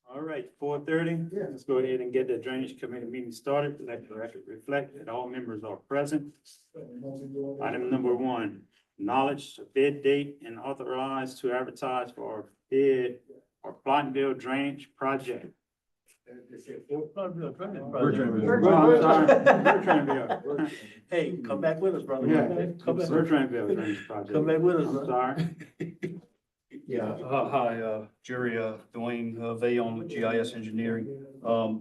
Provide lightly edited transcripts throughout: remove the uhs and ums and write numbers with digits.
All right, 4:30. Let's go ahead and get the Drainage Committee meeting started. Let the record reflect that all members are present. Item number 1, acknowledge bid date and authorize to advertise for bid for Plottville Drainage Project. Bertrandville. Hey, come back with us, brother. Yeah. Come back. Bertrandville Drainage Project. Come back with us, I'm brother. sorry. Yeah. Hi, Jerry, Dwayne, Vayon with GIS Engineering.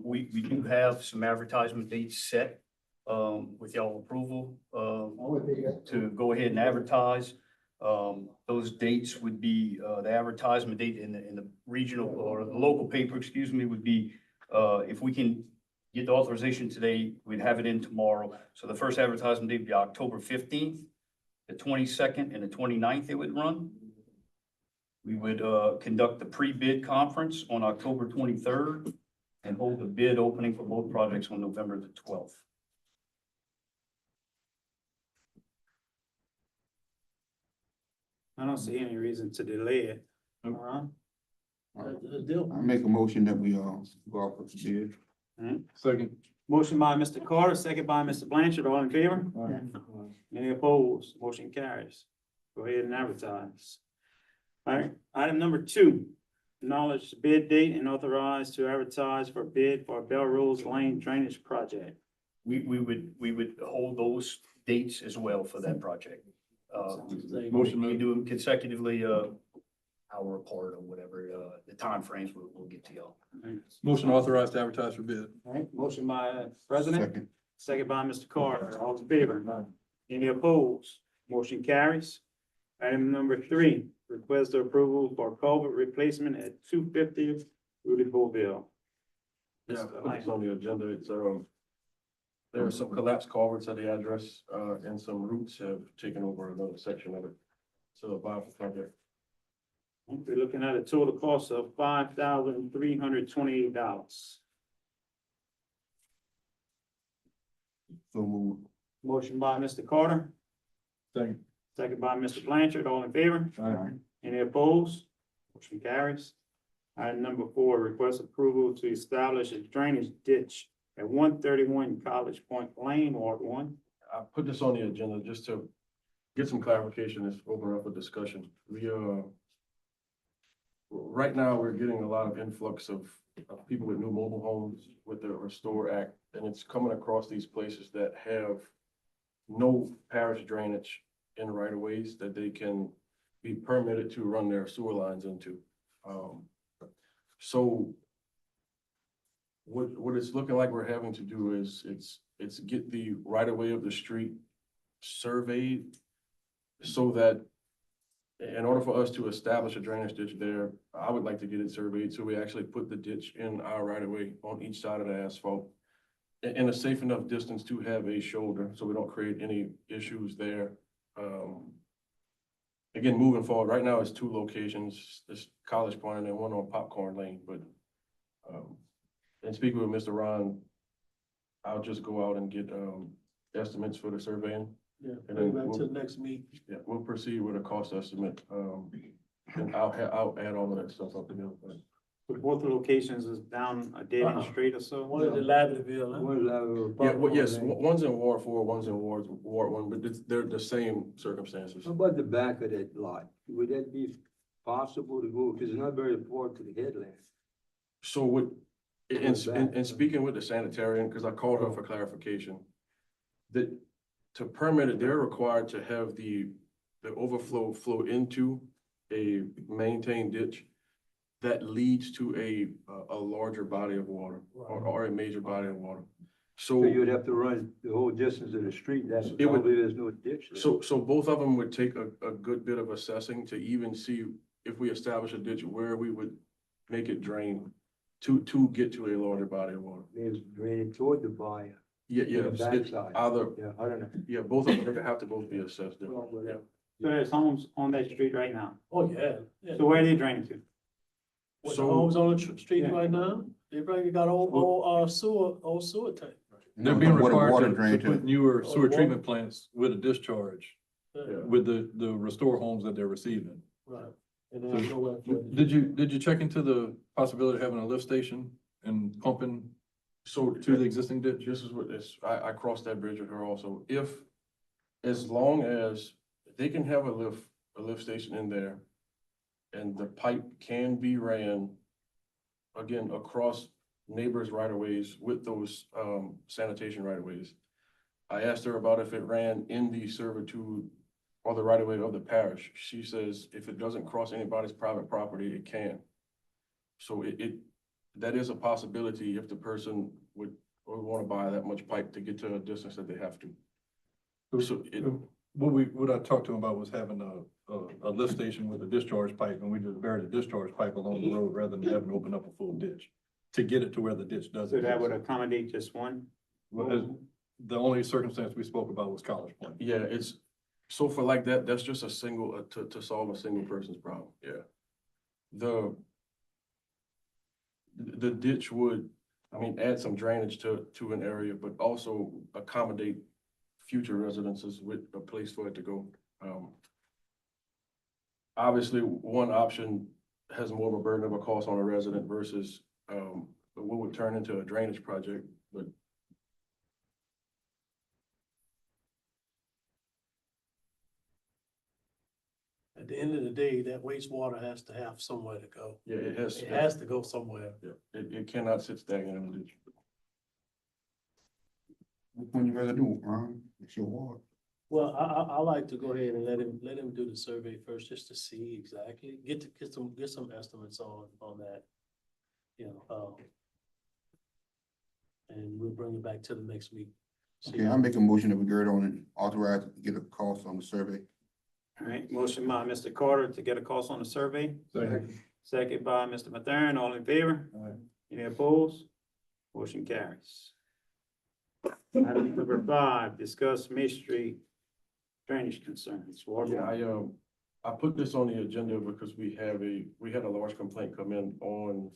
We do have some advertisement dates set, with y'all approval, to go ahead and advertise. Those dates would be, the advertisement date in the regional or the local paper, excuse me, would be, if we can get the authorization today, we'd have it in tomorrow. So the first advertisement date would be October 15th, the 22nd and the 29th it would run. We would conduct the pre-bid conference on October 23rd and hold the bid opening for both projects on November the 12th. I don't see any reason to delay it. I make a motion that we, go off with the bid. Second. Motion by Mr. Carter, second by Mr. Blanchard, all in favor? Any opposed? Motion carries. Go ahead and advertise. All right, item number 2, acknowledge bid date and authorize to advertise for bid for Bell Rose Lane Drainage Project. We would hold those dates as well for that project. Motion We made. do them consecutively, hour apart or whatever, the timeframes we'll get to y'all. Motion authorized to advertise for bid. All right, motion by President, Second. second by Mr. Carter, all in favor? Any opposed? Motion carries. Item number 3, request approval for culvert replacement at 250 Rudy Boville. Yeah, put this on the agenda. It's, there are some collapsed culverts at the address, and some roots have taken over another section of it. So a viable project. We're looking at a total cost of $5,328. So move. Motion by Mr. Carter, Second. second by Mr. Blanchard, all in favor? Any opposed? Motion carries. Item number 4, request approval to establish a drainage ditch at 131 College Point Lane, Ward 1. I put this on the agenda just to get some clarification and open up a discussion. We, right now, we're getting a lot of influx of people with new mobile homes with the Restore Act, and it's coming across these places that have no parish drainage in right of ways that they can be permitted to run their sewer lines into. So what it's looking like we're having to do is it's get the right of way of the street surveyed so that in order for us to establish a drainage ditch there, I would like to get it surveyed so we actually put the ditch in our right of way on each side of the asphalt in a safe enough distance to have a shoulder, so we don't create any issues there. Again, moving forward, right now it's 2 locations, this College Point and then one on Popcorn Lane, but, and speaking with Mr. Ron, I'll just go out and get, estimates for the surveying. Yeah, And bring then back to we'll- the next meeting. Yeah, we'll proceed with a cost estimate, and I'll add all of that stuff up together. But So both locations is down a dead end street or so? One is in Livelyville, huh? yeah, well, yes, one's in Ward 4, one's in Ward 1, but they're the same circumstances. How about the back of that lot? Would that be possible to go, because it's not very far to the headland? So what, in speaking with the sanitarian, because I called her for clarification, that to permit it, they're required to have the overflow flow into a maintained ditch that leads to a larger body of water or a major body of water. So you'd have to run the whole distance of the street, that's It would- probably there's no ditch there. So both of them would take a good bit of assessing to even see if we establish a ditch where we would make it drain to get to a larger body of water. It's draining toward the buyer. Yeah, The backside. either, Yeah, I don't know. yeah, both of them have to both be assessed. Well, whatever. So there's homes on that street right now. Oh, yeah. Yeah. So where are they draining to? What, the So- homes on the street Yeah. right now, they probably got old sewer tank. They're being What a water required drain to put newer sewer water- treatment plants with a discharge Yeah. Yeah. with the restore homes that they're receiving. Right. And there's nowhere for it. Did you check into the possibility of having a lift station and pumping So to the existing ditch? this is what this, I crossed that bridge with her also. If, as long as they can have a lift station in there and the pipe can be ran again across neighbors' right of ways with those sanitation right of ways. I asked her about if it ran in the servitude or the right of way of the parish. She says if it doesn't cross anybody's private property, it can. So that is a possibility if the person would want to buy that much pipe to get to a distance that they have to. So What I talked to him about was having a lift station with a discharge pipe, and we just bury the discharge pipe along the road rather than having to open up a full ditch to get it to where the ditch does. So that would exist. accommodate just one? The only circumstance we spoke about was College Point. yeah, it's, so for like that, that's just a single, to solve a single person's problem, yeah. The ditch would, I mean, add some drainage to an area, but also accommodate future residences with a place for it to go. Obviously, one option has more of a burden of a cost on a resident versus, what would turn into a drainage project, but At the end of the day, that wastewater has to have somewhere to go. yeah, it has. It has to go somewhere. Yeah, it cannot sit stagnant in the ditch. Which one you rather do, Ron? It's your ward. Well, I like to go ahead and let him do the survey first, just to see exactly, get some estimates on that. You know, and we'll bring it back to the next week. See- Okay, I make a motion that we gird on and authorize to get a cost on the survey. All right, motion by Mr. Carter to get a cost on the survey, second by Mr. Mathern, all in favor? Aye. Any opposed? Motion carries. Item number 5, discuss Main Street drainage concerns. Ward Yeah, one. I put this on the agenda because we had a large complaint come in on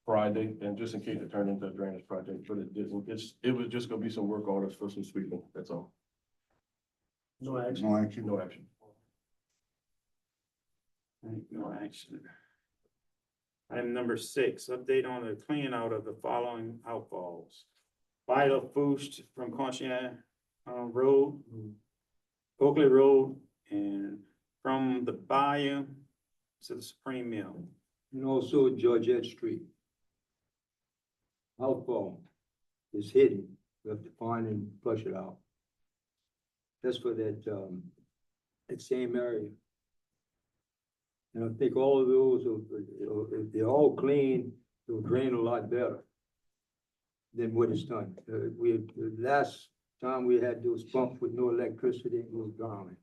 Friday, and just in case it turned into a drainage project, but it didn't. It was just gonna be some work orders for some sweeping, that's all. No action. No action. No action. All right, no action. Item number 6, update on the clean out of the following outfalls. Vita Foost from Conscience Road, Oakley Road, and from the Bayou to the Supreme Mill. And also Georgette Street. Outfall is hidden, we have to find and flush it out. That's for that same area. And I think all of those, if they're all clean, it'll drain a lot better than what it's done. The last time we had those pumps with no electricity, it was drowning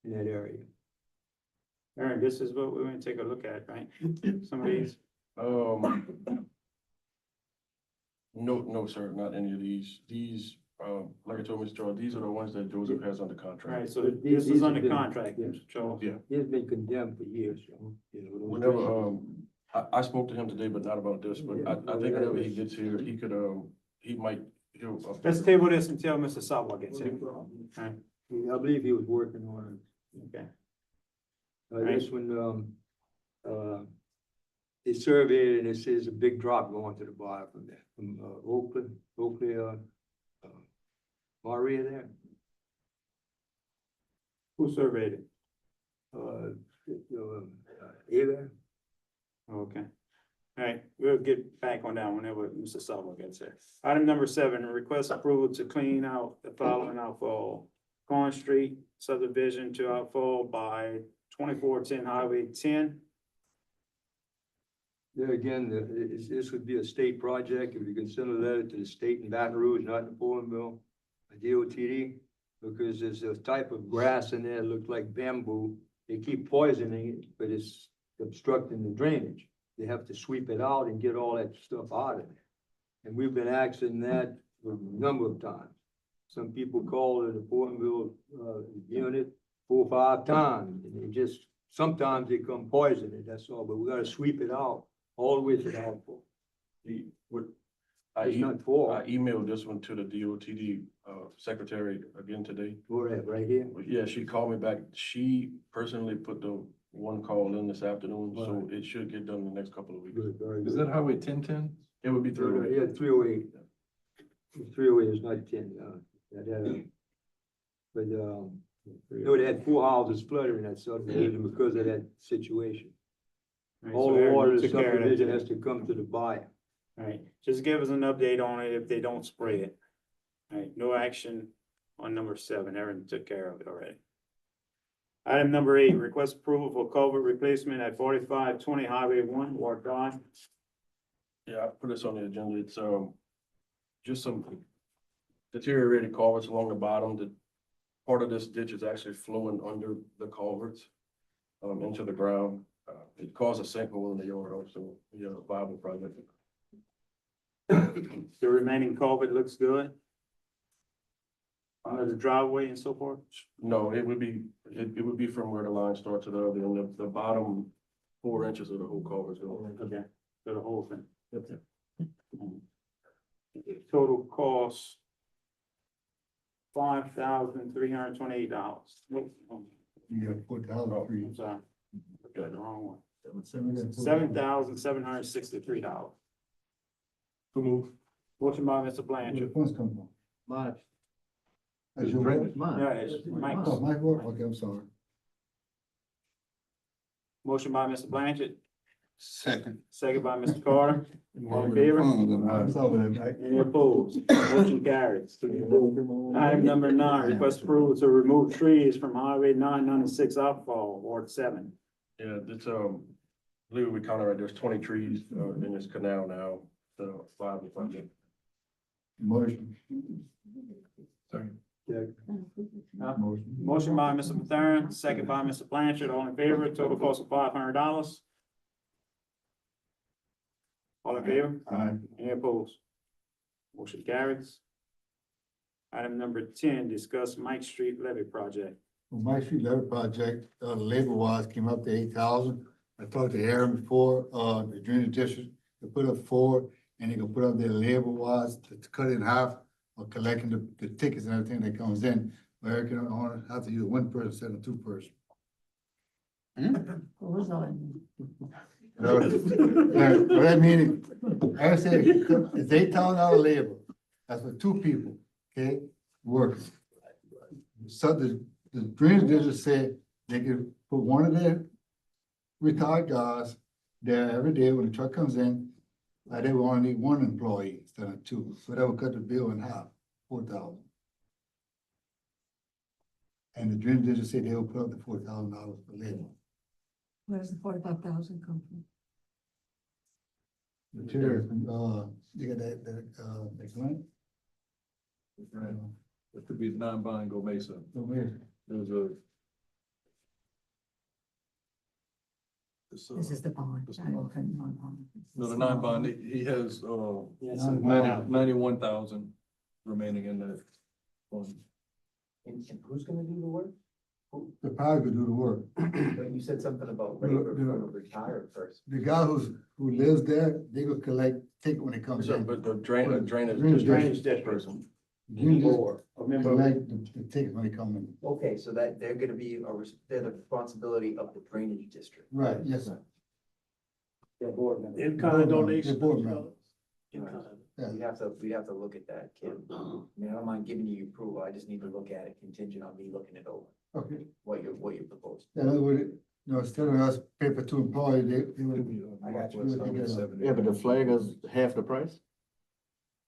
in that area. All right, this is what we're gonna take a look at, right? Some of these, No, sir, not any of these. These, like I told Mr. Charles, these are the ones that Joseph has under all contract. right, so But this these is under have been- contract, yeah. Mr. Charles. Yeah. He's been condemned for years, you know. those Whenever, drains. I spoke to him today, but not about this, but I think whenever he gets here, he could, he'll. Let's table this until Mr. Sawa gets here. All right, I believe he was working on okay. it. This one, they surveyed and it says a big drop going to the bottom from there, from Oakley, Maria there. Who surveyed it? Ava, Okay. All right, we'll get back on that whenever Mr. Sawa gets here. Item number 7, request approval to clean out the following outfall. Corn Street subdivision to outfall by 2410 Highway 10. there again, this would be a state project, if you can send a letter to the state in Baton Rouge, not in Bowenville, a DOTD, because there's a type of grass in there, that looks like bamboo, they keep poisoning it, but it's obstructing the drainage. They have to sweep it out and get all that stuff out of there. And we've been asking that for a number of times. Some people call it a Bowenville, unit 4 or 5 times, and they just, sometimes they come poison it, that's all, but we gotta sweep it out all the way to the outfall. I It's not for, emailed this one to the DOTD, secretary again today. for that right here. Yeah, she called me back. She personally put the one call in this afternoon, so it should get done in the next couple of weeks. Good, very Is good. that Highway 1010? It would be through. Yeah, 308. 308 is not 10, but, no, they had 4 houses flooded in that subdivision because of that situation. All right, All so the Aaron, water you in the took care of that subdivision today. has to come to the buyer. All right, just give us an update on it if they don't spray it. All right, no action on number 7. Aaron took care of it already. Item number 8, request approval for culvert replacement at 4520 Highway 1, Ward 5. Yeah, I put this on the agenda. It's, just some deteriorated culverts along the bottom. The part of this ditch is actually flowing under the culverts, into the ground. It caused a sinkhole in the yard also, a viable project. The remaining culvert looks good. Under the driveway and so forth. No, it would be from where the line starts to the other end, the bottom 4 inches of the whole culvert's going. Okay, so the whole thing. Total cost $5,328. Yeah, $4,300. I'm sorry, got the wrong one. $7,763. So move. Motion by Mr. Blanchard. funds come from? Mine. That's your vote? Yeah, it's Mike's. Oh, my vote? Okay, I'm sorry. Motion by Mr. Blanchard, Second. second by Mr. Carter. All in favor? I'm sorry, Mike. Any opposed? Motion carries. Item number 9, request approval to remove trees from Highway 996 outfall, Ward 7. Yeah, it's, I believe we counted right, there's 20 trees, in this canal now, so viable project. Motion. Sorry. Motion. Motion by Mr. Mathern, second by Mr. Blanchard. All in favor? Total cost of $500. All in favor? Aye. Any opposed? Motion carries. Item number 10, discuss Mike Street levy project. Well, my street level project, labor wise came up to 8,000. I talked to Aaron before, the drainage district, they put up 4, and they can put up their labor wise to cut it in half, or collecting the tickets and everything that comes in. But Eric, you don't have to use 1 person instead of 2 person. What I mean, I said, it's $8,000 labor, that's for 2 people, okay, working. So the drainage district said they could put one of their retired guys there every day when the truck comes in. They will only need 1 employee instead of 2, so that would cut the bill in half, 4,000. And the drainage district said they will put up the $4,000 for labor. Where's the 45,000 come from? Material, you got that grant? It could be non-bond Go Mesa. There's a. This is the bond. This is I the don't bond. think non-bond. No, the non-bond, he has, Yes, sir. 91,000 remaining in that fund. And who's gonna do the work? The power could do the work. But you said something about labor for a retired person. The guy who lives there, they go collect ticket when it comes So, in. but the drainage Drainage district person. You just Or a member of collect the ticket when they come in. Okay, so that they're gonna be, they're the responsibility of the drainage district. Right, yes, sir. their board member. In-kind donation. The board member. In-kind. Yeah. We'd have to look at that, Kim. I mean, I don't mind giving you approval, I just need to look at it contingent on me looking it over, Okay. what you're proposing. In other words, instead of us pay for 2 employees, they would. I got you. we would take it out. Yeah, but the flag is half the price?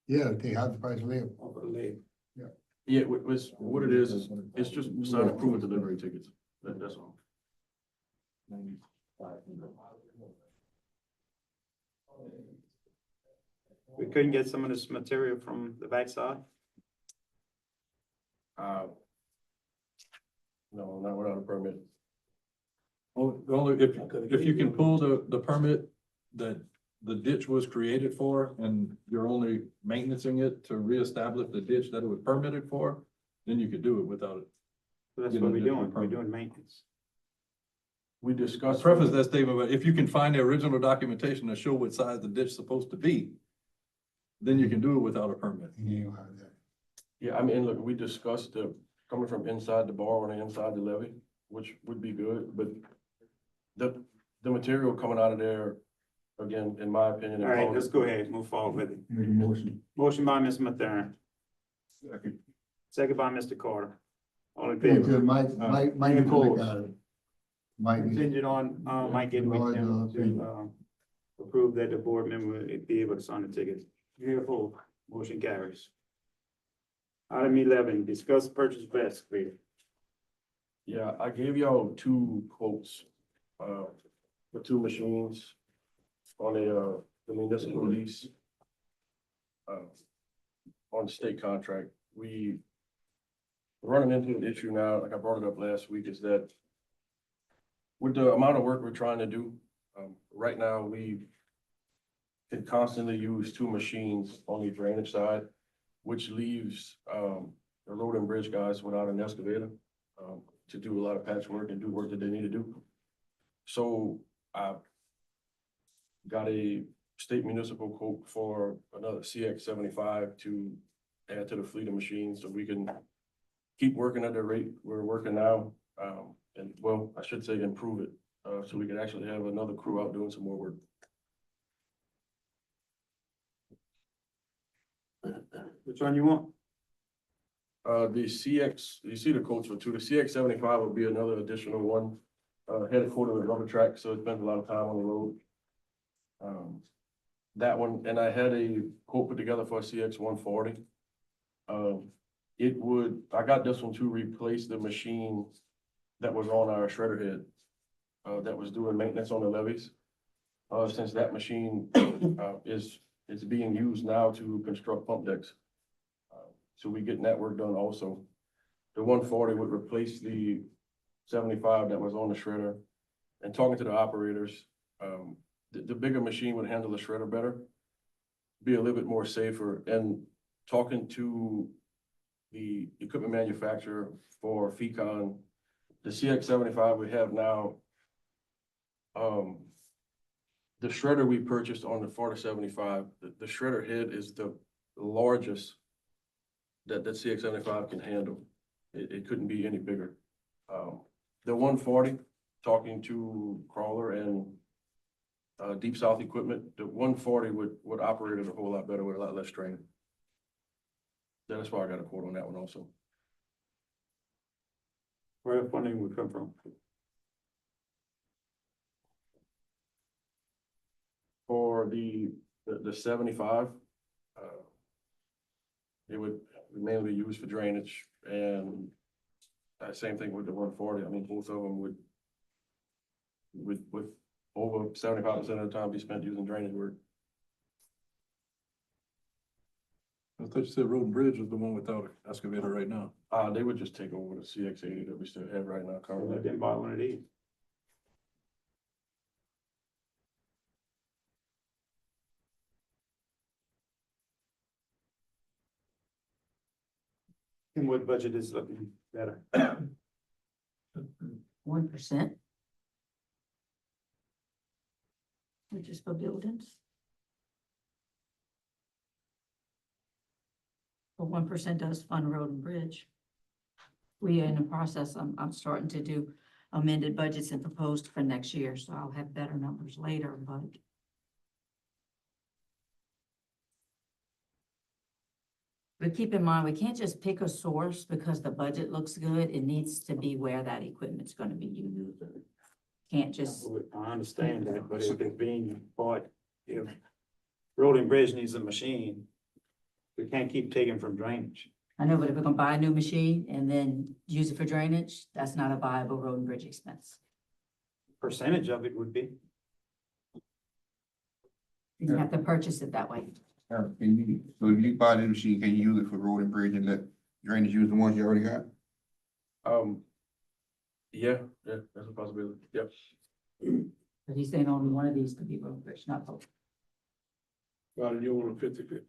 Yeah, they have the price of labor. Over the labor. Yeah, what it is, it's just sign approval delivery tickets, that's all. We couldn't get some of this material from the backside. No, not without a permit. Only if you can pull the permit that the ditch was created for, and you're only maintaining it to reestablish the ditch that it was permitted for, then you could do it without it. So that's Get what an we're additional doing. We're permit. doing maintenance. We I discussed. preface that statement, but if you can find the original documentation to show what size the ditch is supposed to be, then you can do it without a permit. You don't have that. Yeah, I mean, look, we discussed coming from inside the bar and inside the levee, which would be good, but the material coming out of there, again, in my opinion. All right, let's go ahead, move forward with it. Make a motion. Motion by Mr. Mathern. Second by Mr. Carter. All in Okay, favor? so Mike, Mike, Any you can look opposed? at it. Mike, Contingent on, Mike getting with them to, approve that the board member would be able to sign the ticket. Any opposed? Motion carries. Item 11, discuss purchase of excavator. Yeah, I gave y'all two quotes, for two machines on the municipal lease. On the state contract, we're running into an issue now, like I brought it up last week, is that with the amount of work we're trying to do, right now, we can constantly use two machines on the drainage side, which leaves, the road and bridge guys without an excavator, to do a lot of patchwork and do work that they need to do. So I got a state municipal quote for another CX-75 to add to the fleet of machines so we can keep working at the rate we're working now. And well, I should say improve it, so we can actually have another crew out doing some more work. Which one you want? The CX, you see the quotes for two, the CX-75 will be another additional one, headed quarter with rubber track, so it spends a lot of time on the road. That one, and I had a quote put together for a CX-140. I got this one to replace the machine that was on our shredder head, that was doing maintenance on the levees. Since that machine, is being used now to construct pump decks. So we getting that work done also. The 140 would replace the 75 that was on the shredder. And talking to the operators, the bigger machine would handle the shredder better, be a little bit more safer. And talking to the equipment manufacturer for FECON, the CX-75 we have now, the shredder we purchased on the 4075, the shredder head is the largest that CX-75 can handle. It couldn't be any bigger. The 140, talking to Crawler and Deep South Equipment, the 140 would operate it a whole lot better with a lot less strain. That's why I got a quote on that one also. Where the funding would come from? For the 75, it would mainly be used for drainage, and same thing with the 140. I mean, both of them would over 75% of the time be spent using drainage work. I thought you said Road and Bridge was the one without an excavator right now. They would just take over the CX-80 that we still have right now Let currently. them buy one of these. And what budget is looking better? 1%. Which is for buildings. But 1% does fund road and bridge. We are in the process, I'm starting to do amended budgets and proposed for next year, so I'll have better numbers later, but. But keep in mind, we can't just pick a source because the budget looks good. It needs to be where that equipment's gonna be used. Can't just, I understand that, but if it's being bought, if Road and Bridge needs a machine, we can't keep taking from drainage. I know, but if we're gonna buy a new machine and then use it for drainage, that's not a viable road and bridge expense. Percentage of it would be. You have to purchase it that way. So if you buy the machine, can you use it for road and bridge and let drainage use the ones you already got? Yeah, that's a possibility. Yep. But he's saying only one of these could be road and bridge, not both. Well, you want a 50-50.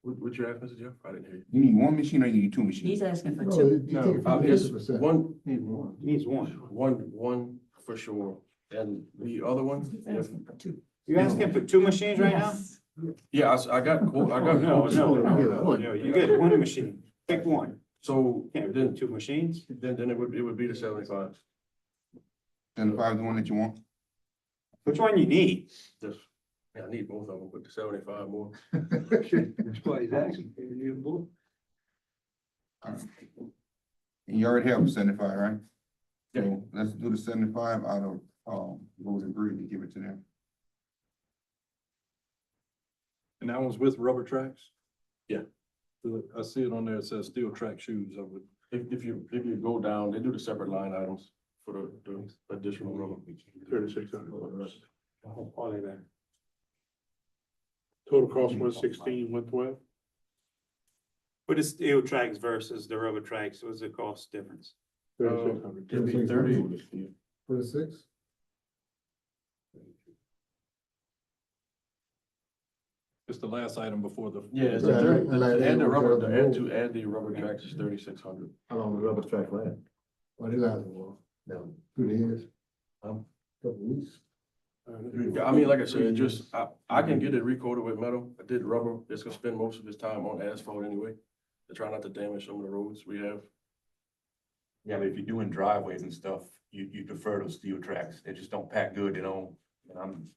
What you asked, Mr. Jeff? I didn't hear you. You need one machine or you need two He's machines? asking for No, two. you take it from Yes, 50%. one, Needs one. one for sure. And the other one, He's asking for two. You asking for two machines right now? Yes. yeah, I got, I got. No, quotes. no, you get one machine. Pick one. So Can't do then, two machines? then it would be the 75. 75 is the one that you want? Which one you need? Just, yeah, I need both of them, but the 75 more. That's why he's asking. You need both. And you already have 75, right? Yeah. So let's do the 75 out of, Road and Bridge and give it to them. And that one's with rubber tracks? Yeah. I see it on there, it says steel track shoes. I would, If you go down, they do the separate line items for the additional rubber. 3,600. All of that. Total cost 116, 112. But the steel tracks versus the rubber tracks, what's the cost difference? 3,600. It'd be 30. For the six? it's the last item before the. Yeah, it's Yeah, a 30, I like to that. add the rubber, to add the rubber tracks is 3,600. How long the rubber track last? What is that for? No. 2 years? Um, Couple weeks? Yeah, I mean, like I said, just, I can get it recoated with metal. I did rubber. It's gonna spend most of its time on asphalt anyway, to try not to damage some of the roads we have. Yeah, but if you're doing driveways and stuff, you prefer those steel tracks. They just don't pack good, and I'm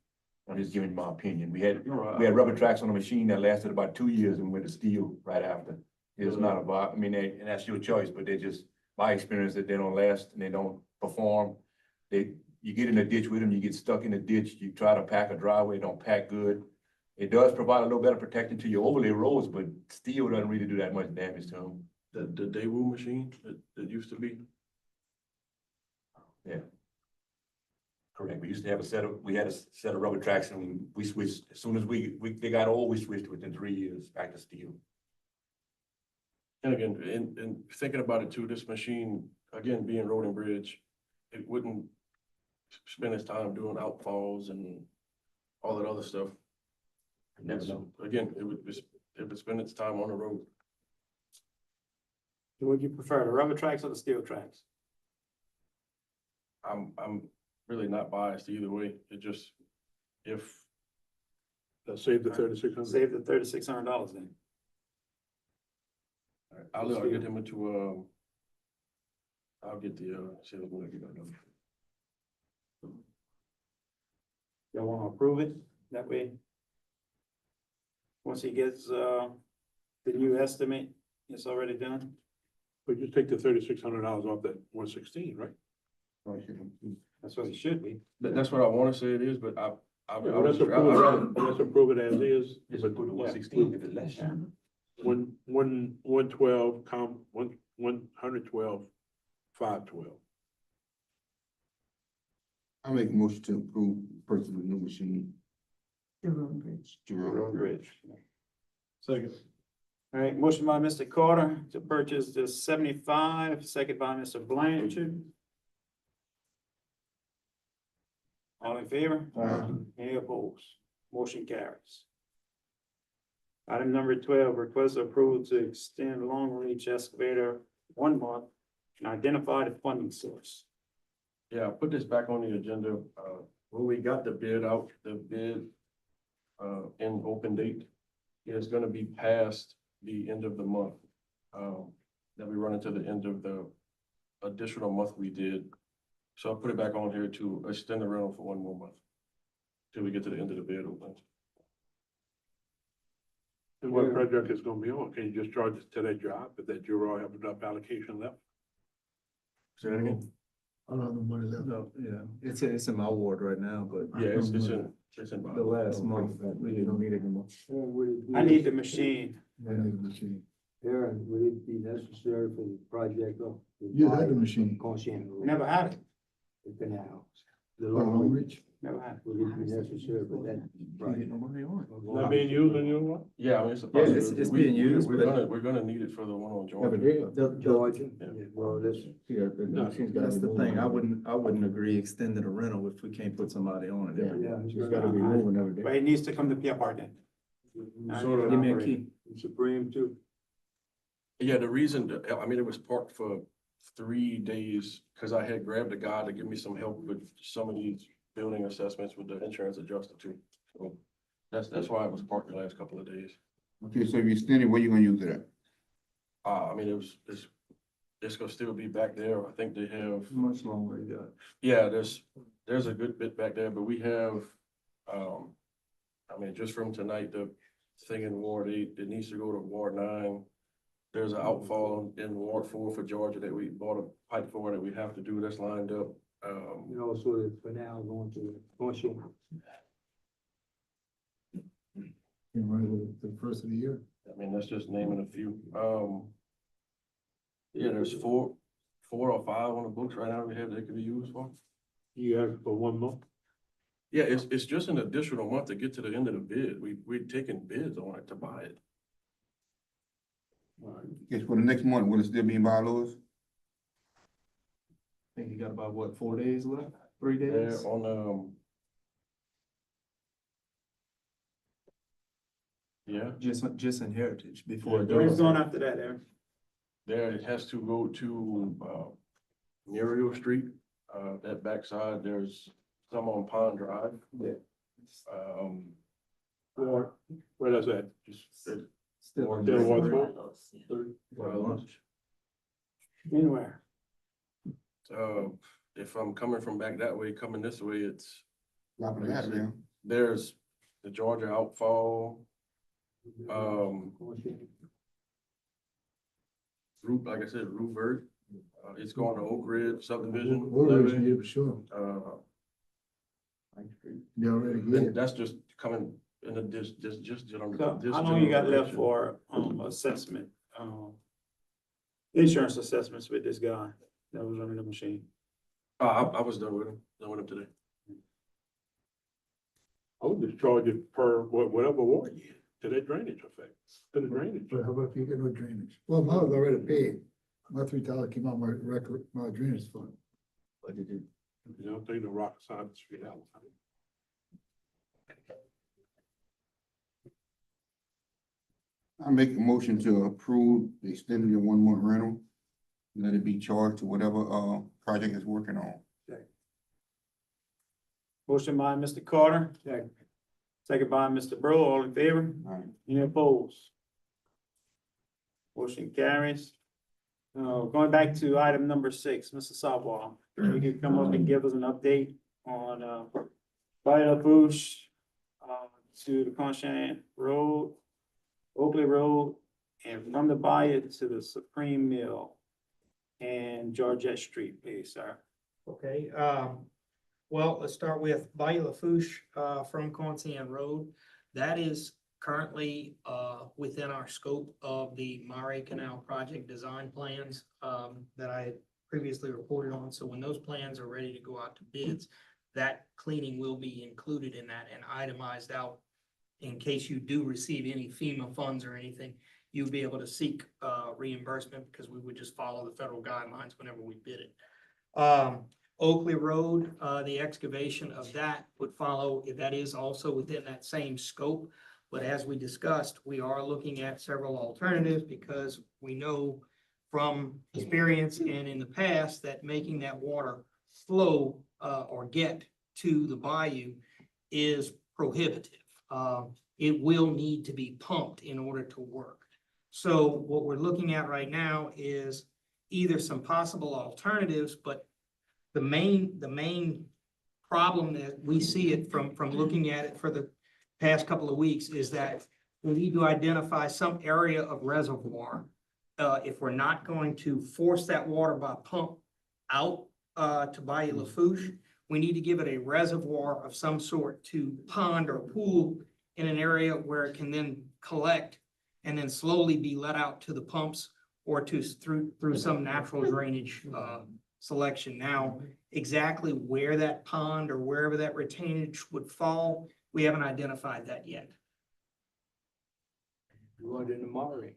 just giving you my opinion. We had rubber tracks on the machine that lasted about 2 years and went to steel right after. It's not I mean, and that's your choice, but they just, my experience that they don't last and they don't perform. You get in a ditch with them, you get stuck in a ditch, you try to pack a driveway, it don't pack good. It does provide a little better protection to your overlay roads, but steel doesn't really do that much damage to them. The Daewoo machine that used to be. Correct. We used to have we had a set of rubber tracks and we switched, as soon as they got old, we switched within 3 years back to steel. And again, in thinking about it too, this machine, again, being road and bridge, it wouldn't spend its time doing outfalls and all that other stuff. Never know. Again, it would spend its time on the road. Would you prefer the rubber tracks or the steel tracks? I'm really not biased either way. It just, if, Save the 3,600. Save the $3,600 then. I'll get him into, I'll get the, salesman to get that done. Y'all wanna approve it that way? Once he gets, the new estimate, it's already done? But you take the $3,600 off that 116, right? That's what it should be. That's what I wanna say it is, but I Let's approve it as is. Just But put the 116 if it's less. 112, 112, 512. I make a motion to approve purchase of a new machine. The road and bridge. to Road and Bridge. Second. All right, motion by Mr. Carter to purchase the 75, second by Mr. Blanchard. All in favor? Any opposed? Motion carries. Item number 12, request approval to extend long reach excavator 1 month and identify the funding source. Yeah, I put this back on the agenda, when we got the bid out, the bid, in open date is gonna be past the end of the month. That we run into the end of the additional month we did. So I put it back on here to extend the rental for 1 more month. Till we get to the end of the bid open. And what project is gonna be on? Can you just charge it to that job if that you already have enough allocation left? Say that again? I don't have no money left. No, yeah, it's in my ward right now, but Yeah, it's in. the last month, we don't need it anymore. I need the machine. I need a machine. Aaron, would it be necessary for the project of? You had the machine. Conscient. Never had it, The canal. The For Long long, Reach. never had it. would it be necessary for that? project? Not being used in your one? Yeah, I mean, it's a Yeah, it's possibility. being used, We're but- gonna need it for the one on Yeah, but Georgia. Georgia? Yeah. Yeah, well, that's, That's the thing, I wouldn't agree extending a rental if we can't put somebody on it every day. yeah. It's gotta be moving every day. But it needs to come to PFR then. Sort Give me a key. Supreme too. Yeah, the reason, I mean, it was parked for 3 days, cause I had grabbed a guy to give me some help with some of these building assessments with the insurance adjuster too. So that's why it was parked the last couple of days. Okay, so if you extend it, where you gonna use it at? I mean, it's it's gonna still be back there. I think they have, How much longer you got? yeah, there's a good bit back there, but we have, I mean, just from tonight, the thing in Ward 8, it needs to go to Ward 9. There's an outfall in Ward 4 for Georgia that we bought a pipe for that we have to do, that's lined up. You know, so that for now, going to, You know, the first of the year. I mean, that's just naming a few. Yeah, there's four or five on the books right now we have that could be used for. You have for one month? Yeah, it's just an additional month to get to the end of the bid. We're taking bids on it to buy it. Guess for the next month, will it still be in bylaws? I think you got about, what, 4 days left? 3 They're days? on, yeah, Just in Heritage before. Yeah, Where's going after that, Aaron? there, it has to go to, Muriel Street, that backside, there's some on Pond Drive. Yeah. Where does that? Just, Still. Still Ward For lunch. Anywhere. if I'm coming from back that way, coming this way, it's, Dropping the ladder down. there's the Georgia outfall, Route, like I said, Route Vert, it's going to Oak Ridge subdivision. We're originally, for sure. They already Then did. that's just coming in the just on So this how long you got general left direction. for, assessment, insurance assessments with this guy that was running the machine? I was done with him today. I would just charge it per whatever water you get to that drainage effect, to the drainage. But how about if you get no drainage? Well, mine was already paid. My $3 came out my record, my drainage fund. You don't take the rock side of the street out. I make a motion to approve the extended 1 month rental. Let it be charged to whatever, project is working on. Motion by Mr. Carter. Second by Mr. Burrow, all in favor? Aye. Any opposed? Motion carries. Going back to item number 6, Mr. Southwall, you can come up and give us an update on, Vita Bush, to the Conshan Road, Oakley Road, and from the Bayou to the Supreme Mill and Georgette Street, please, sir. Okay, well, let's start with Bayou Lafourche, from Constan Road. That is currently, within our scope of the Mare Canal project design plans, that I had previously reported on. So when those plans are ready to go out to bids, that cleaning will be included in that and itemized out. In case you do receive any FEMA funds or anything, you'll be able to seek, reimbursement because we would just follow the federal guidelines whenever we bid it. Oakley Road, the excavation of that would follow, that is also within that same scope. But as we discussed, we are looking at several alternatives because we know from experience and in the past that making that water flow, or get to the bayou is prohibitive. It will need to be pumped in order to work. So what we're looking at right now is either some possible alternatives, but the main problem that we see it from looking at it for the past couple of weeks is that we need to identify some area of reservoir. If we're not going to force that water by pump out, to Bayou Lafourche, we need to give it a reservoir of some sort to pond or pool in an area where it can then collect and then slowly be let out to the pumps or to through some natural drainage, selection. Now, exactly where that pond or wherever that retainage would fall, we haven't identified that yet. You want in the Mare.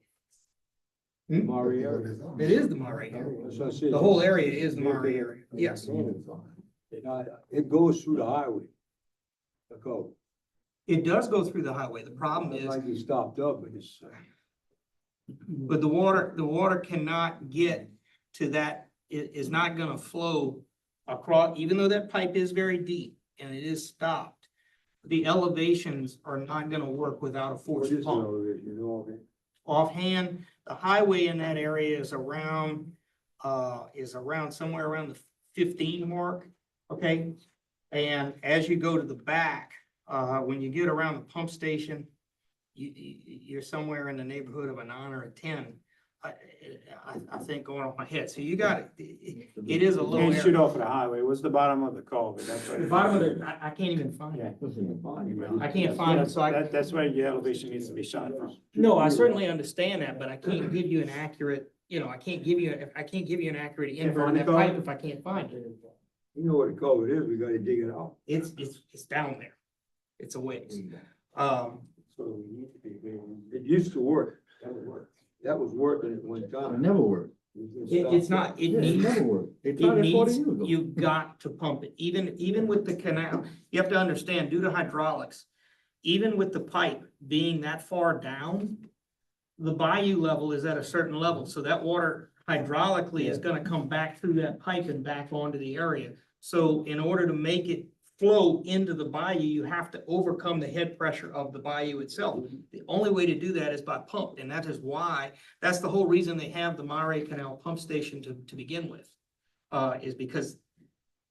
Hmm? Mare area. It is the Mare area. That's what I said. The whole area is the Mare area. Yes. It goes through the highway. The code. It does go through the highway. The problem is, Like you stopped up, but it's, but the water cannot get to that, it is not gonna flow across, even though that pipe is very deep and it is stopped. The elevations are not gonna work without a what forced is the pump. elevation, you know, okay? Offhand, the highway in that area is around is around, somewhere around the 15 mark, okay? And as you go to the back, when you get around the pump station, you're somewhere in the neighborhood of a 9 or a 10. I think going off my head. So you got it is a low Can't shoot area. off of the highway. What's the bottom of the culvert? That's right. The bottom of it, I can't even find it. I can't find it, so That's where your elevation needs to be shot from. no, I certainly understand that, but I can't give you an accurate, I can't give you an accurate info on that pipe if I can't find it. You know what the culvert is, we gotta dig it out. It's down there. It's a ways. So we need to be very. It used to work. That was working at one It time. never worked. It's not, it Yeah, it needs, never worked. They it tried it 40 needs, years ago. you've got to pump it, even with the canal. You have to understand, due to hydraulics, even with the pipe being that far down, the bayou level is at a certain level, so that water hydraulically is gonna come back through that pipe and back onto the area. So in order to make it flow into the bayou, you have to overcome the head pressure of the bayou itself. The only way to do that is by pump, and that is why, that's the whole reason they have the Mare Canal pump station to begin with. Is because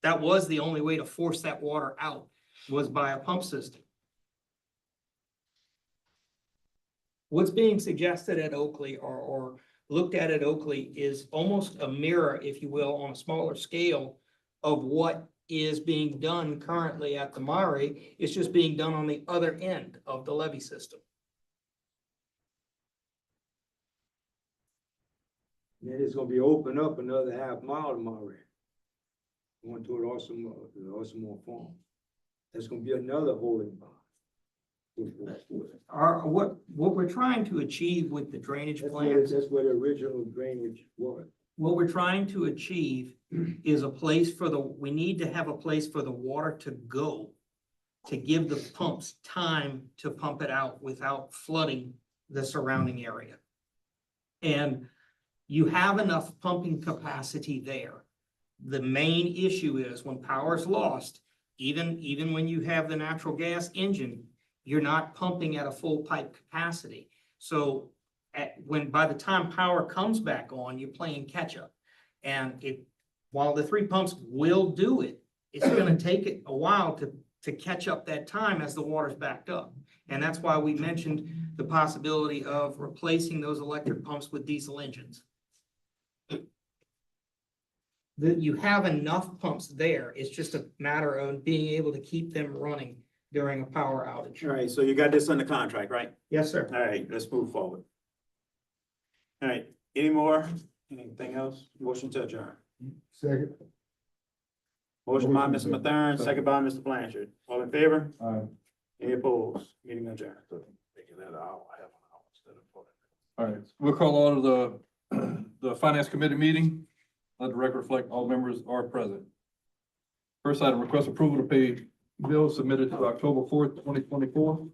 that was the only way to force that water out, was by a pump system. What's being suggested at Oakley or looked at Oakley is almost a mirror, if you will, on a smaller scale of what is being done currently at the Mare. It's just being done on the other end of the levee system. Then it's gonna be opened up another half mile tomorrow. Going toward Awesome Farm. That's gonna be another holding pond. What we're trying to achieve with the drainage plans, That's where the original drainage was. what we're trying to achieve is a place we need to have a place for the water to go, to give the pumps time to pump it out without flooding the surrounding area. And you have enough pumping capacity there. The main issue is when power is lost, even when you have the natural gas engine, you're not pumping at a full pipe capacity. So by the time power comes back on, you're playing catch up. And while the 3 pumps will do it, it's gonna take it a while to catch up that time as the water's backed up. And that's why we mentioned the possibility of replacing those electric pumps with diesel engines. You have enough pumps there. It's just a matter of being able to keep them running during a power outage. All right, so you got this under contract, right? Yes, sir. All right, let's move forward. All right, anything else? Motion to adjourn. Second. Motion by Mr. Mathern, second by Mr. Blanchard. All in favor? Aye. Any opposed? Meeting adjourned. All right, we'll call order the Finance Committee meeting. Let the record reflect all members are present. First item, request approval to pay bills submitted to October 4th, 2024.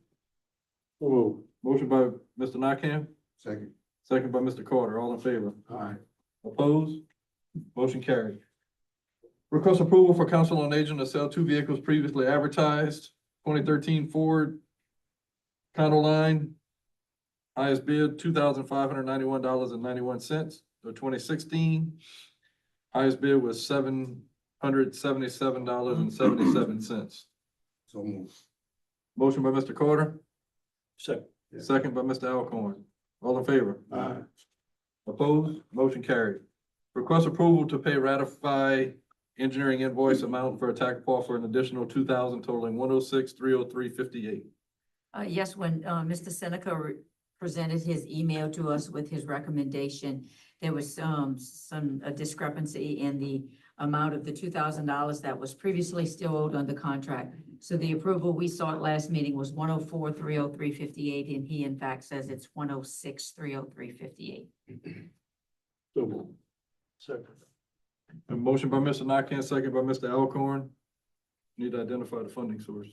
Motion by Mr. Nakam, Second. second by Mr. Carter. All in favor? Aye. Opposed? Motion carried. Request approval for Council on Aging to sell 2 vehicles previously advertised. 2013 Ford Econoline. Highest bid, $2,591.91. The 2016. Highest bid was $777.77. So move. Motion by Mr. Carter, Second. second by Mr. Alcorn. All in favor? Aye. Opposed? Motion carried. Request approval to pay ratify engineering invoice amount for attack paw for an additional $2,000 totaling $106,303.58. Yes, when Mr. Seneca presented his email to us with his recommendation, there was some discrepancy in the amount of the $2,000 that was previously still owed on the contract. So the approval we saw at last meeting was $104,303.58, and he in fact says it's $106,303.58. Second. A motion by Mr. Nakam, second by Mr. Alcorn. Need to identify the funding source.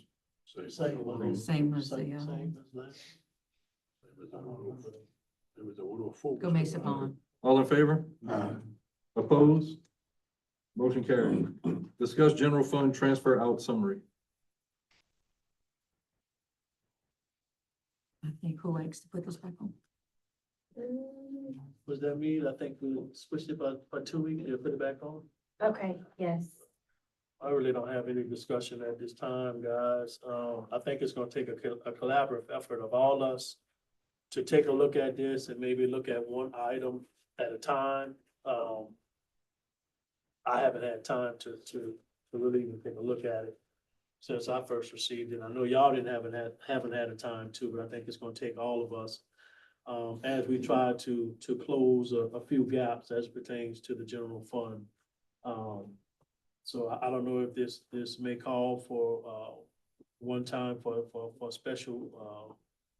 Same one. Same as the, Same as that. Go Mesa Bond. All in favor? Aye. Opposed? Motion carried. Discuss general fund transfer out summary. I think who likes to put this back on? Was that me? I think we switched it for 2 weeks, you put it back on? Okay, yes. I really don't have any discussion at this time, guys. I think it's gonna take a collaborative effort of all us to take a look at this and maybe look at one item at a time. I haven't had time to really even take a look at it since I first received it. I know y'all haven't had a time to, but I think it's gonna take all of us as we try to close a few gaps as pertains to the general fund. So I don't know if this may call for one time for a special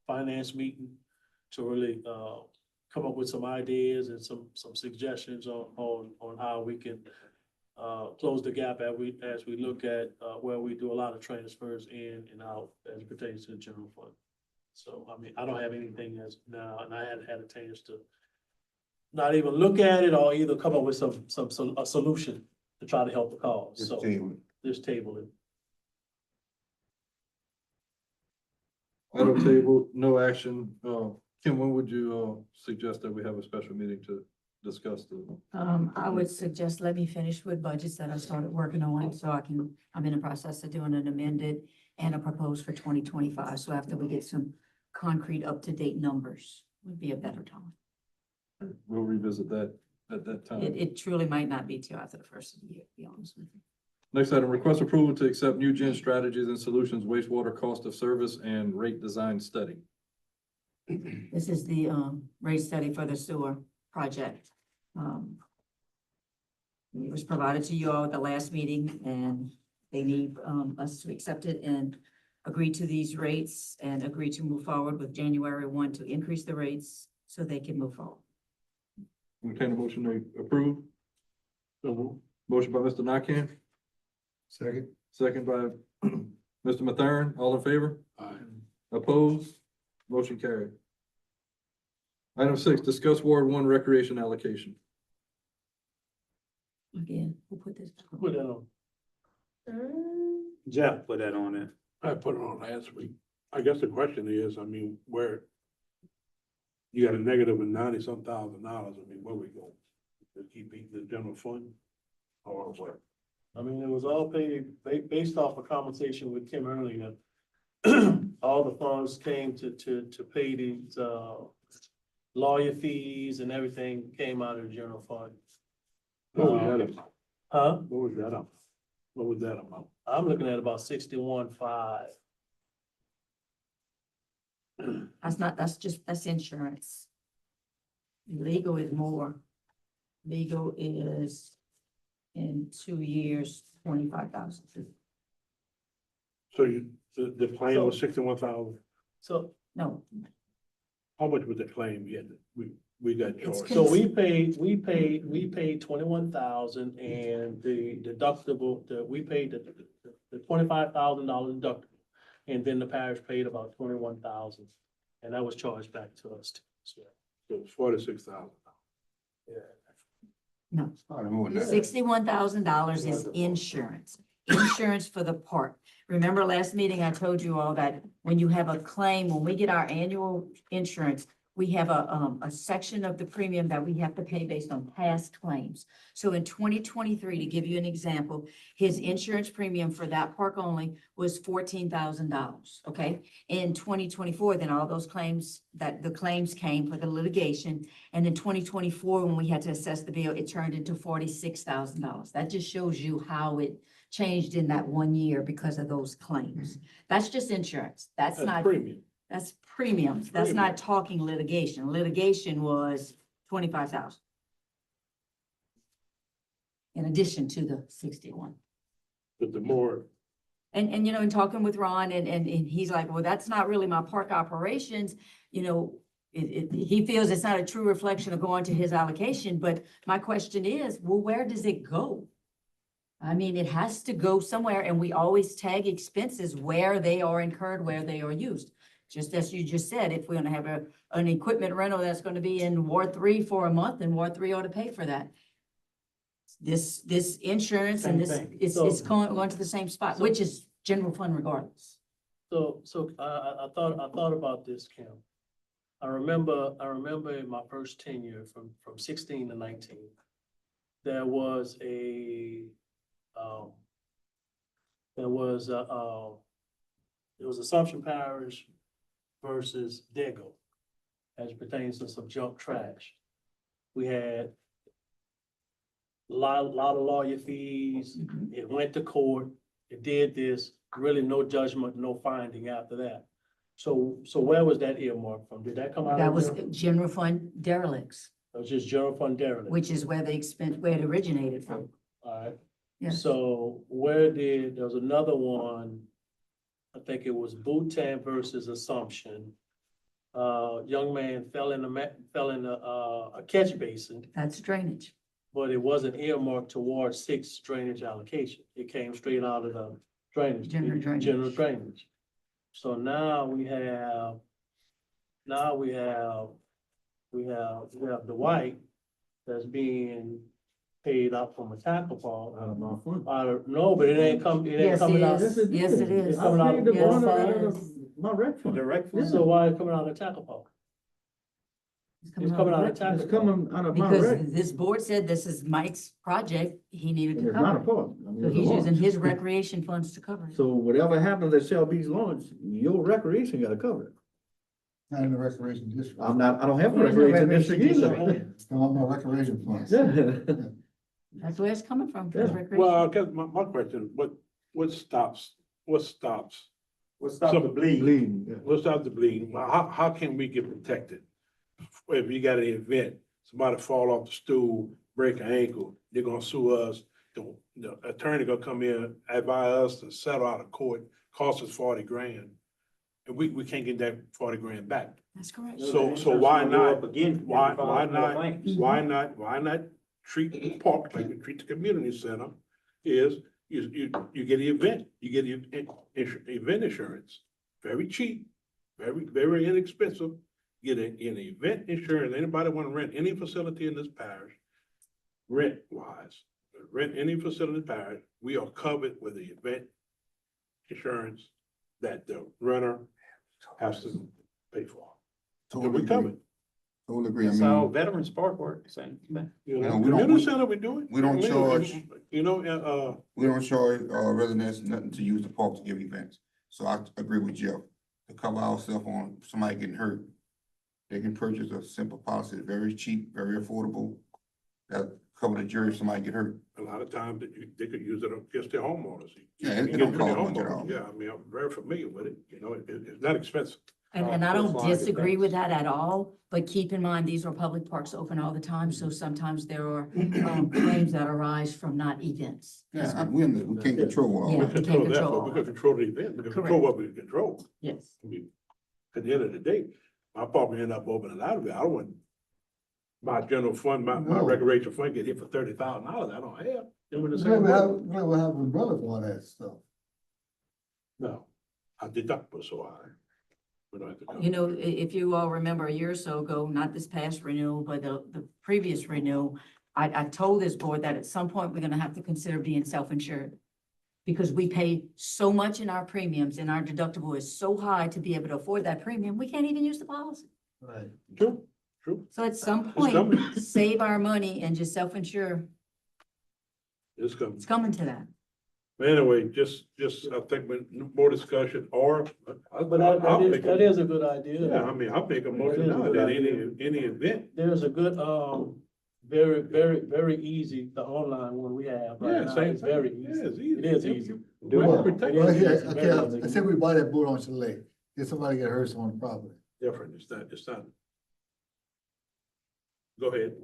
finance meeting to really come up with some ideas and some suggestions on how we can close the gap as we look at where we do a lot of transfers in and out as it pertains to the general fund. So, I mean, I don't have anything as now, and I hadn't had a chance to not even look at it or either come up with a solution to try to help the cause. Just So table it. this table it. Item table, no action. Kim, when would you, suggest that we have a special meeting to discuss the? I would suggest, let me finish with budgets that I started working on, so I'm in the process of doing an amended and a proposed for 2025. So after we get some concrete, up-to-date numbers, would be a better time. We'll revisit that at that time. It truly might not be till after the first of the year, to be honest with you. Next item, request approval to accept New Gen Strategies and Solutions wastewater cost of service and rate design study. This is the rate study for the sewer project. It was provided to you all at the last meeting, and they need us to accept it and agree to these rates and agree to move forward with January 1 to increase the rates so they can move forward. Entertain a motion to approve. Motion by Mr. Nakane, Second. second by Mr. Mathern. All in favor? Opposed? Motion carried. Item 6, discuss Ward 1 recreation allocation. Again, we'll put this. back on. Put that on. Jeff put that on there. I put it on last week. I guess the question is, I mean, where you got a negative of $90-some thousand, I mean, where we go? To keep eating the general fund or what? I mean, it was all paid, based off a conversation with Kim earlier. All the funds came to pay these, lawyer fees and everything came out of the general fund. What was that about? Huh? What was that about? What was that about? I'm looking at about 61.5. That's insurance. Legal is more. Legal is in 2 years, 25,000. So the claim was 61,000. So, No, How much was the claim yet? We got It's charged. so we paid 21,000 and the deductible, we paid the $25,000 deductible. And then the parish paid about 21,000 and that was charged back to us. So, So it's 46,000. yeah. no. Probably more than that. $61,000 is insurance, insurance for the park. Remember last meeting, I told you all that when you have a claim, when we get our annual insurance, we have a section of the premium that we have to pay based on past claims. So in 2023, to give you an example, his insurance premium for that park only was $14,000, okay? In 2024, then all those claims, the claims came for the litigation. And in 2024, when we had to assess the bill, it turned into $46,000. That just shows you how it changed in that 1 year because of those claims. That's just insurance. That's not. Premium. That's premiums. That's not talking litigation. Litigation was 25,000. In addition to the 61. But the more, And you know, in talking with Ron and he's like, well, that's not really my park operations, you know, he feels it's not a true reflection of going to his allocation, but my question is, well, where does it go? I mean, it has to go somewhere and we always tag expenses where they are incurred, where they are used. Just as you just said, if we're gonna have an equipment rental that's gonna be in Ward 3 for a month, then Ward 3 ought to pay for that. This insurance and Same this, thing. it's going to the same spot, which is general fund regardless. So I thought about this, Kim. I remember in my first tenure from 16 to 19, there was Assumption Parish versus Dago as it pertains to some junk trash. We had a lot of lawyer fees. It went to court. It did this, really no judgment, no finding after that. So where was that earmarked from? Did that come out? That of was there? general fund derelicts, It was just general fund derelict. which is where where it originated from. All right. Yes. So there was another one, I think it was Bhutan versus Assumption. Young man fell in a catch basin, That's drainage. but it wasn't earmarked towards 6 drainage allocation. It came straight out of the drainage. General drainage. General drainage. So now we have Dwight that's being paid out from a tackle ball. Out of my fund. No, but it ain't coming Yes, out. it is. Yes, it is. It's coming out of the Yes, bond it out of is. my rec fund. Direct fund? So why is it coming out of tackle ball? It's coming out of It's tackle. coming out of my rec. Because this board said this is Mike's project, he needed And to it's not a cover. part. I mean, So it's a he's using launch. his recreation funds to cover it. So whatever happens at Shelby's launch, your recreation gotta cover it. Not in the recreation district. I don't have a There's no recreation district recreation either. district. Come on, my recreation funds. That's where it's coming from, Yeah. his recreation. Well, I guess my question, what stops? What's stop the bleed? Bleeding, yeah. What stops the bleeding? How can we get protected? If you got an event, somebody fall off the stool, break an ankle, they're gonna sue us. The attorney gonna come in, advise us to settle out of court, cost us 40 grand. And we can't get that 40 grand back. That's correct. So why not, Again. why not treat the park like we treat the community center? Is you get the event, you get event insurance, very cheap, very inexpensive. Get an event insurance. Anybody want to rent any facility in this parish? Rent any facility in the parish, we are covered with the event insurance that the renter has to pay for. So Totally we covered. agree. Totally agree. I That's how mean, Veterans Park works, same thing. You No, know, we don't- community center, we do it. we don't I mean, charge- You know, we don't charge, residents nothing to use the park to give events. So I agree with Jeff. To cover ourselves on somebody getting hurt, they can purchase a simple policy, very cheap, very affordable. That cover the jury if somebody get hurt. a lot of times they could use it against their homeowners. Yeah, You it get don't rid of cost their much at homeowners. all. Yeah, I mean, I'm very familiar with it. You know, it's not expensive. And I don't That's why I disagree think- with that at all, but keep in mind, these are public parks open all the time, so sometimes there are claims that arise from not events. Yeah, we can't control all Yeah. We that. we can't control that, control but all we that. can control the event, we can control what we can control. Yes. I mean, at the end of the day, my property end up opening out of it, I don't want my general fund, my No. recreation fund get hit for $30,000, I don't have. Then we're the We same never have, boat. we never have umbrella for all that stuff. No, our deductible so high. We don't have to. You know, if you all remember a year or so ago, not this past renewal, but the previous renewal, I told this board that at some point, we're gonna have to consider being self-insured. Because we pay so much in our premiums and our deductible is so high to be able to afford that premium, we can't even use the policy. Right. True. So at some It's coming. point, save our money and just self-insure. It's coming. It's coming to that. But anyway, just, I think with more discussion or. But that is a good idea. Yeah, I mean, I'll make a motion now that any event. There's a good, very easy, the online one we have right Yeah, now same is thing. very Yeah, easy. it's easy. It is easy. Do Well, it, protect well, it. okay, Very okay, easy. I said we buy that boat on Chalet, if somebody get hurt on the property. Different, it's not. Go ahead.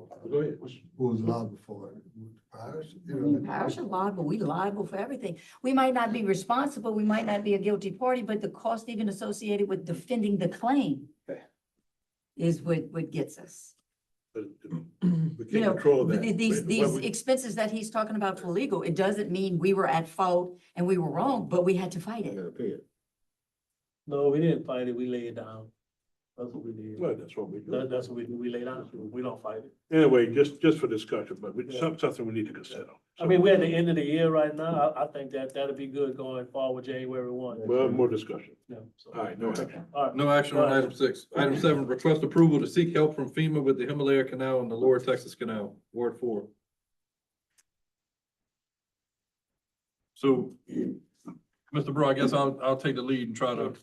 Who's liable for it? Parish? The parish is liable, we liable for everything. We might not be responsible, we might not be a guilty party, but the cost even associated with defending the claim is what gets us. We You can't know, control that. these expenses that he's talking about for legal, it doesn't mean we were at fault and we were wrong, but we had to fight You it. gotta pay it. No, we didn't fight it, we laid it down. That's what we did. Well, that's what we do. That's what we laid down, we don't fight it. Anyway, just for discussion, but something we need to consider. I mean, we're at the end of the year right now. I think that that'll be good going forward, January 1. We'll have more discussion. Yeah, so- All right, no action. All right. No action on item 6. Item 7, request approval to seek help from FEMA with the Himalaya Canal and the Lower Texas Canal, Ward 4. So, Mr. Bro, I guess I'll take the lead and try to,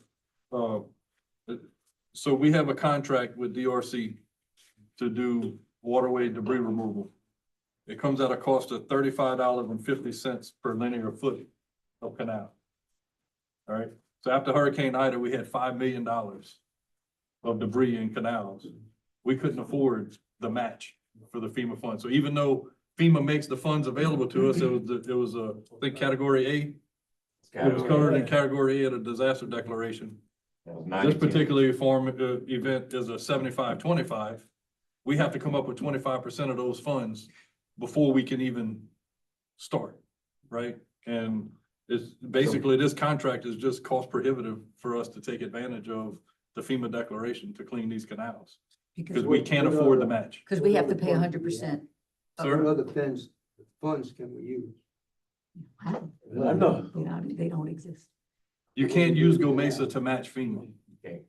so we have a contract with DRC to do waterway debris removal. It comes at a cost of $35.50 per linear foot of canal. All right, so after Hurricane Ida, we had $5 million of debris in canals. We couldn't afford the match for the FEMA fund. So even though FEMA makes the funds available to us, it was I think category A. It was covered in category A of the disaster declaration. This particular event is a 75-25. We have to come up with 25% of those funds before we can even start, right? And it's basically, this contract is just cost prohibitive for us to take advantage of the FEMA declaration to clean these canals. Because we can't afford the match. Because we have to pay 100%. Sir? What other funds can we use? I know. They don't exist. You can't use Go Mesa to match FEMA. Okay.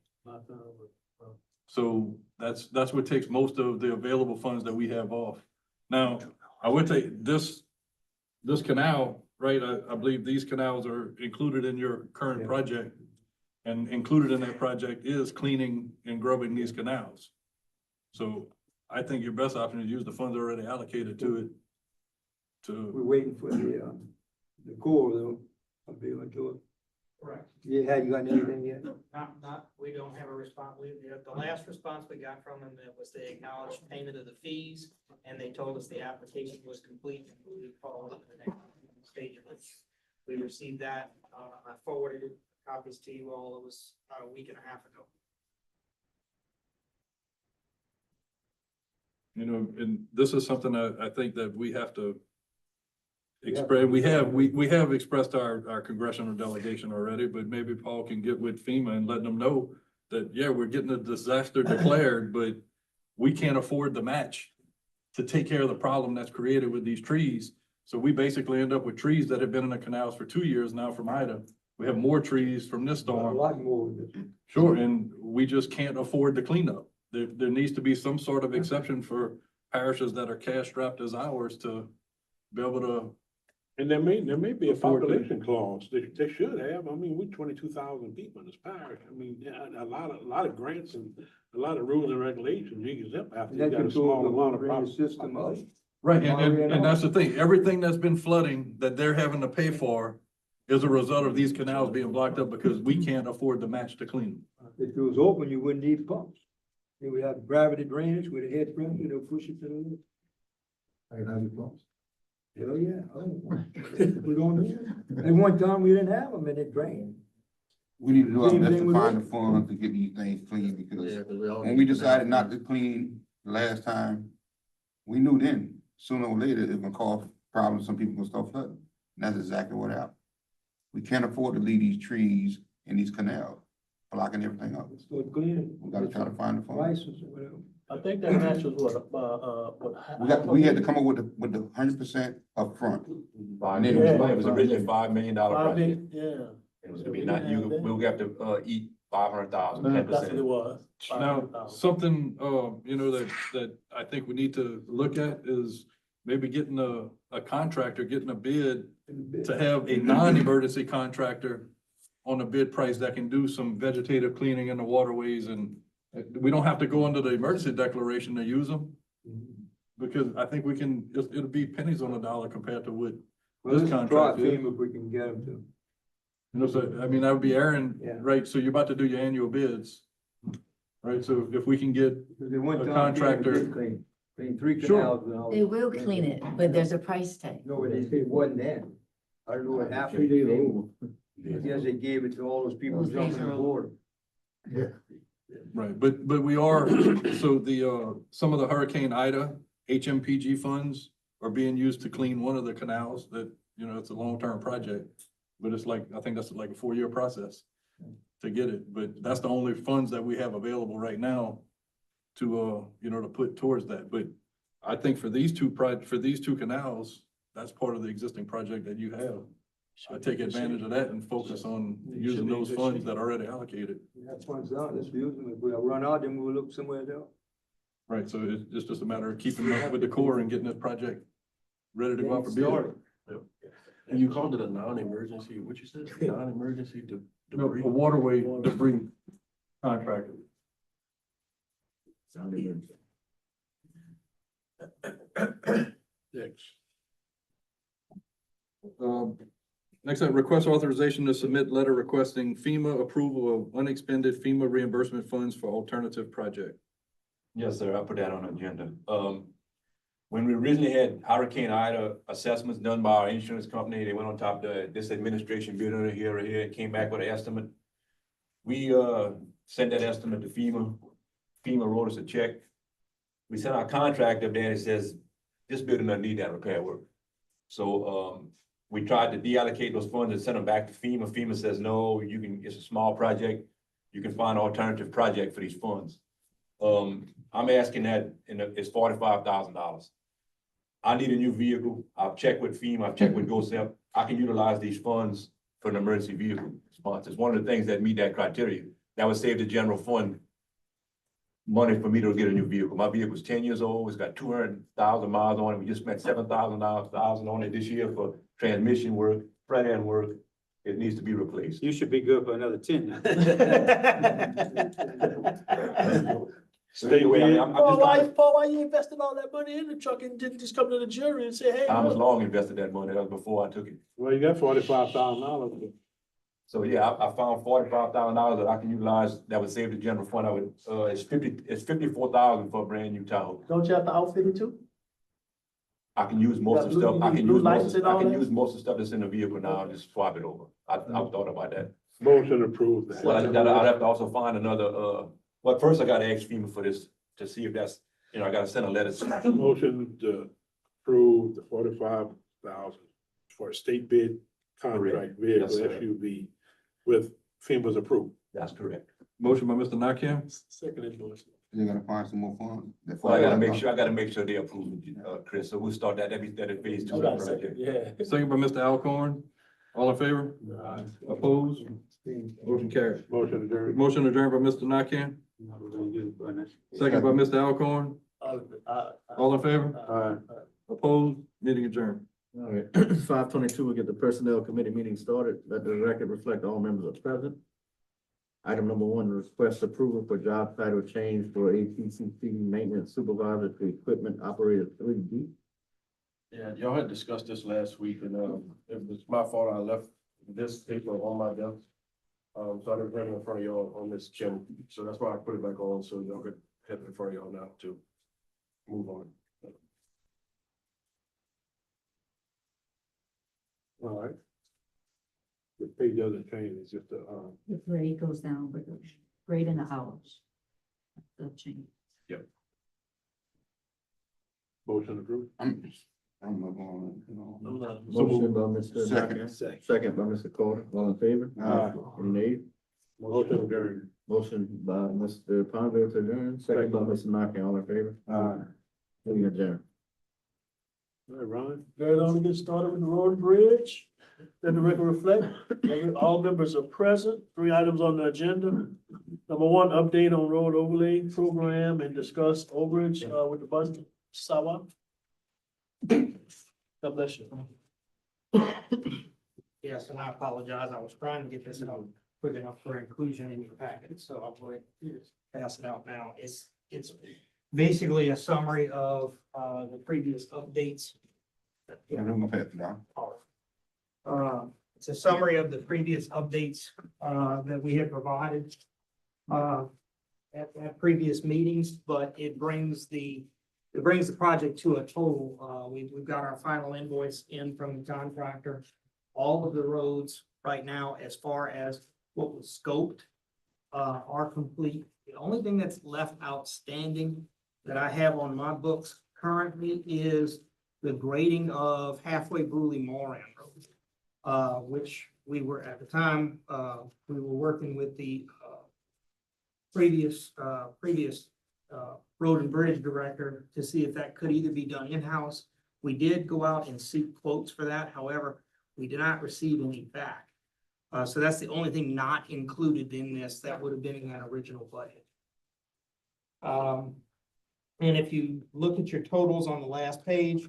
So that's what takes most of the available funds that we have off. Now, I would say this canal, right, I believe these canals are included in your current project. And included in that project is cleaning and grubbing these canals. So I think your best option is use the funds already allocated to it. We're waiting for the Corps though, I'll be able to do it. Correct. Yeah, have you got anything yet? We don't have a response. The last response we got from them was they acknowledged payment of the fees, and they told us the application was complete and we would follow up the next stage of it. We received that, I forwarded copies to you all. It was about a week and a half ago. You know, and this is something that I think that we have to express. We have expressed our congressional delegation already, but maybe Paul can get with FEMA and let them know that, yeah, we're getting a disaster declared, but we can't afford the match to take care of the problem that's created with these trees. So we basically end up with trees that have been in the canals for 2 years now from Ida. We have more trees from this A storm. lot more. Sure, and we just can't afford the cleanup. There needs to be some sort of exception for parishes that are cash strapped as ours to be able to. And there may be a Afford it. population clause, they should have, I mean, we 22,000 people in this parish, I mean, a lot of grants and a lot of rules and regulations, you exempt after you That got a controls small the amount of drainage property. system of. Right, and that's the thing, everything that's been flooding that they're having to pay for is a result of these canals being blocked up because we can't afford the match to clean them. If it was open, you wouldn't need pumps. You would have gravity drainage with a head pressure, they'll push it to the roof. I can have your pumps. Hell, yeah. We don't need it. At one time, we didn't have them and it drained. We need to do our Same best thing to with find the it. funds to get these things clean Yeah, because 'cause we all when need we to- decided not to clean the last time, we knew then, sooner or later, it would cause problems, some people gonna start flooding. And that's exactly what happened. We can't afford to leave these trees in these canals, blocking everything up. So clean. We gotta try to find the funds. License or whatever. I think that match was We had to come up with the 100% upfront. And then it was originally $5 million I project. mean, yeah, It was gonna be not, we'll have to, eat 500,000, 10%. that's what it was. Now, something, you know, that I think we need to look at is maybe getting a contractor, getting a bid to have a non-emergency contractor on a bid price that can do some vegetative cleaning in the waterways, and we don't have to go under the emergency declaration to use them. Because I think we can, it'll be pennies on a dollar compared to what Well, this let's try contract is. FEMA if we can get them to. You know, so, I mean, that would be Aaron, Yeah. right? So you're about to do your annual bids. Right, so if we can get, Because at one A time, contractor. FEMA did clean 3 Sure. canals. when I was- They will clean it, but there's a price tag. No, it wasn't then. I don't know what happened. I guess they gave it to all those people Those days jumping are the over. board. right, but we are, so some of the Hurricane Ida HMPG funds are being used to clean one of the canals that, you know, it's a long-term project. But it's like, I think that's like a 4-year process to get it, but that's the only funds that we have available right now to, you know, to put towards that. But I think for these two canals, that's part of the existing project that you have. I take advantage of that and focus on using those funds that are already allocated. That's funds out, let's use them. If we run out, then we'll look somewhere else. Right, so it's just a matter of keeping up with the core and getting this project ready to go out for bid. And you called it a non-emergency, what you said, non-emergency No, debris? a waterway debris contractor. Next up, request authorization to submit letter requesting FEMA approval of unexpended FEMA reimbursement funds for alternative project. Yes, sir, I put that on the agenda. When we originally had Hurricane Ida assessments done by our insurance company, they went on top of this administration building here and came back with an estimate. We, sent that estimate to FEMA. FEMA wrote us a check. We sent our contract up there and it says, this building doesn't need that repair work. So, we tried to deallocate those funds and send them back to FEMA. FEMA says, no, you can, it's a small project. You can find an alternative project for these funds. I'm asking that it's $45,000. I need a new vehicle. I've checked with FEMA, I've checked with GOSEP. I can utilize these funds for an emergency vehicle response. It's one of the things that meet that criteria. That would save the general fund money for me to get a new vehicle. My vehicle's 10 years old. It's got 200,000 miles on it. We just spent $7,000 on it this year for transmission work, front end work. It needs to be replaced. You should be good for another 10. So anyway, I mean, I'm Paul, just, why you invested all that money in the truck and didn't just come to the jury and say, hey, I was look. long invested that money. That was before I took it. Well, you got $45,000. So yeah, I found $45,000 that I can utilize that would save the general fund. I would, it's $54,000 for a brand new Tahoe. Don't you have to outfit it too? I can use most of the You got stuff, I blue can use lights most, and I all can that? use most of the stuff that's in the vehicle now and just swap it over. I've thought about that. Motion approved. Well, I'd have to also find another, well, first I gotta ask FEMA for this to see if that's, you know, I gotta send a letter. Motion to approve the 45,000 for a state bid contract vehicle Yes, sir. SUV with FEMA's approval. That's correct. Motion by Mr. Nakam, Second endorsement. You're gonna find some more funds. That Well, I gotta make $45,000. sure, I gotta make sure they approve it, Chris. So we'll start that, that'd be phase 2 of the project. Yeah. second by Mr. Alcorn. All in favor? Opposed? Motion carries. Motion adjourned. Motion adjourned by Mr. Nakam, second by Mr. Alcorn. All in favor? Opposed? Meeting adjourned. All right, 5:22, we'll get the personnel committee meeting started. Let the record reflect all members are present. Item number 1, request approval for job title change for APCC maintenance supervisor to equipment operator 3D. Yeah, y'all had discussed this last week and, it was my fault. I left this paper on my desk. So I didn't bring it in front of y'all on this, Kim. So that's why I put it back on, so y'all could have it in front of y'all now to move on. All right. The pay doesn't change, it's just The grade goes down, but the grade in the hours. The change. motion approved. I'm not going, you know. Motion by Mr. Second. Nakam, second by Mr. Carter. All in favor? Aye. Any nays? Motion adjourned. Motion by Mr. Ponville to adjourn, second by Mr. Nakam. All in favor? Meeting adjourned. All right, Ron. Very on to get started with the road and bridge. Let the record reflect, all members are present. 3 items on the agenda. Number 1, update on road overlay program and discuss overage, with the budget. Sawa? God bless you. Yes, and I apologize. I was trying to get this out quick enough for inclusion in your packet, so I'll go ahead and pass it out now. It's basically a summary of the previous updates. Yeah, I'm gonna pass it down. It's a summary of the previous updates that we had provided at previous meetings, but it brings the project to a total. We've got our final invoice in from the contractor. All of the roads right now, as far as what was scoped, are complete. The only thing that's left outstanding that I have on my books currently is the grading of halfway Bruley Moran Road, which we were at the time, we were working with the previous road and bridge director to see if that could either be done in-house We did go out and seek quotes for that, however, we did not receive any back. So that's the only thing not included in this that would have been in that original budget. And if you look at your totals on the last page,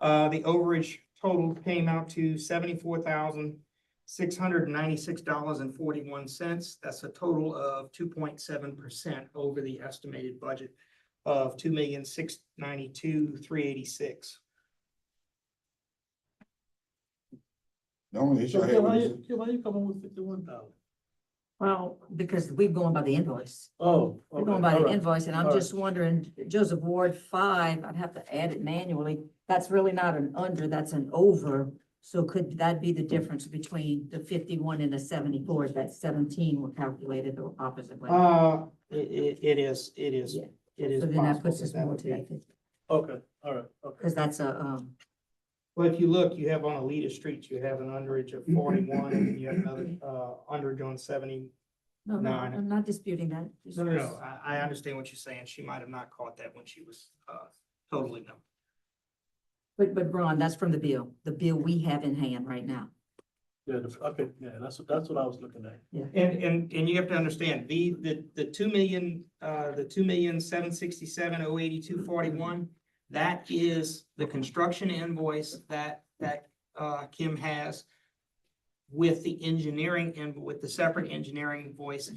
the overage total came out to $74,696.41. That's a total of 2.7% over the estimated budget of $2,692,386. The only issue So I had Kim, how was, you, why you coming with 51,000? Well, because we're going by the invoice. Oh. We're going by the invoice, and I'm just wondering, Joseph Ward 5, I'd have to add it manually. That's really not an under, that's an over. So could that be the difference between the 51 and the 74? That 17 were calculated the opposite way. It is. Yeah. It is So then that possible puts us that more would to be. that 50. Okay, all right, okay. Because that's a, Well, if you look, you have on Alita Street, you have an underage of 41, and then you have another, underage on 70. no, Nine. I'm not disputing that. No, I understand what you're saying. She might have not caught that when she was, totally no. But Ron, that's from the bill we have in hand right now. Yeah, okay, yeah, that's what I was looking at. And you have to understand, the 2,767,082.41, that is the construction invoice that Kim has with the engineering and with the separate engineering invoice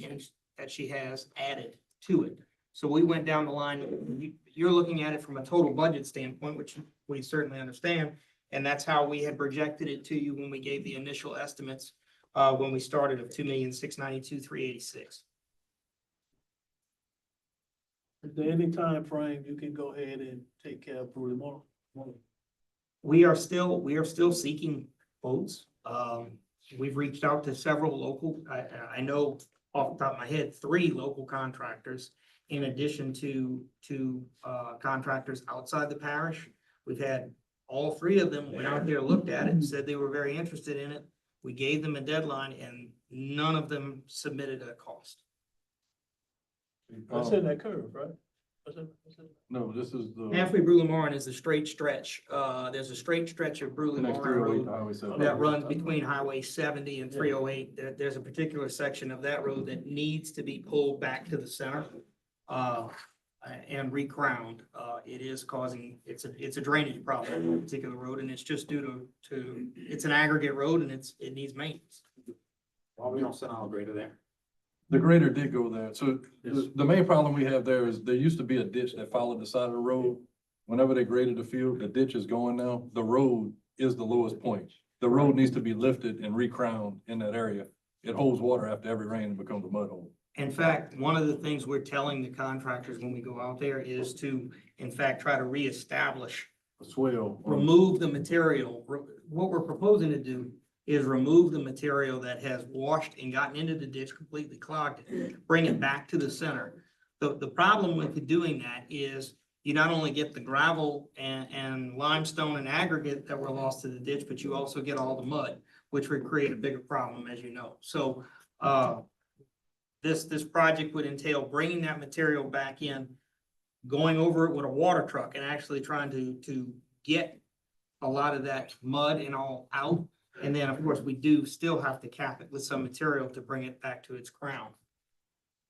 that she has added to it. So we went down the line, you're looking at it from a total budget standpoint, which we certainly understand. And that's how we had projected it to you when we gave the initial estimates, when we started of 2,692,386. Is there any time frame you can go ahead and take care of Bruley Moore? We are still seeking quotes. We've reached out to several local, I know off the top of my head, 3 local contractors. In addition to contractors outside the parish. We've had all 3 of them went out there, looked at it, said they were very interested in it. We gave them a deadline and none of them submitted a cost. That's in that curve, right? What's it? No, this is the. Halfway Bruley Martin is the straight stretch. There's a straight stretch of Bruley Next Martin 308 Road Highway 7. that runs between Highway 70 and 308. There's a particular section of that road that needs to be pulled back to the center. And recrowned. It is causing, it's a drainage problem on a particular road, and it's just due to it's an aggregate road and it needs maintenance. Why we don't send our grader there? The grader did go there. So the main problem we have there is there used to be a ditch that followed the side of the road. Whenever they graded the field, the ditch is going now. The road is the lowest point. The road needs to be lifted and recrowned in that area. It holds water after every rain and becomes a mud hole. In fact, one of the things we're telling the contractors when we go out there is to, in fact, try to reestablish, A swell. remove the material. What we're proposing to do is remove the material that has washed and gotten into the ditch, completely clogged it, bring it back to the center. The problem with doing that is you not only get the gravel and limestone and aggregate that were lost to the ditch, but you also get all the mud, which would create a bigger problem, as you know. So, this project would entail bringing that material back in, going over it with a water truck and actually trying to get a lot of that mud and all out. And then, of course, we do still have to cap it with some material to bring it back to its crown.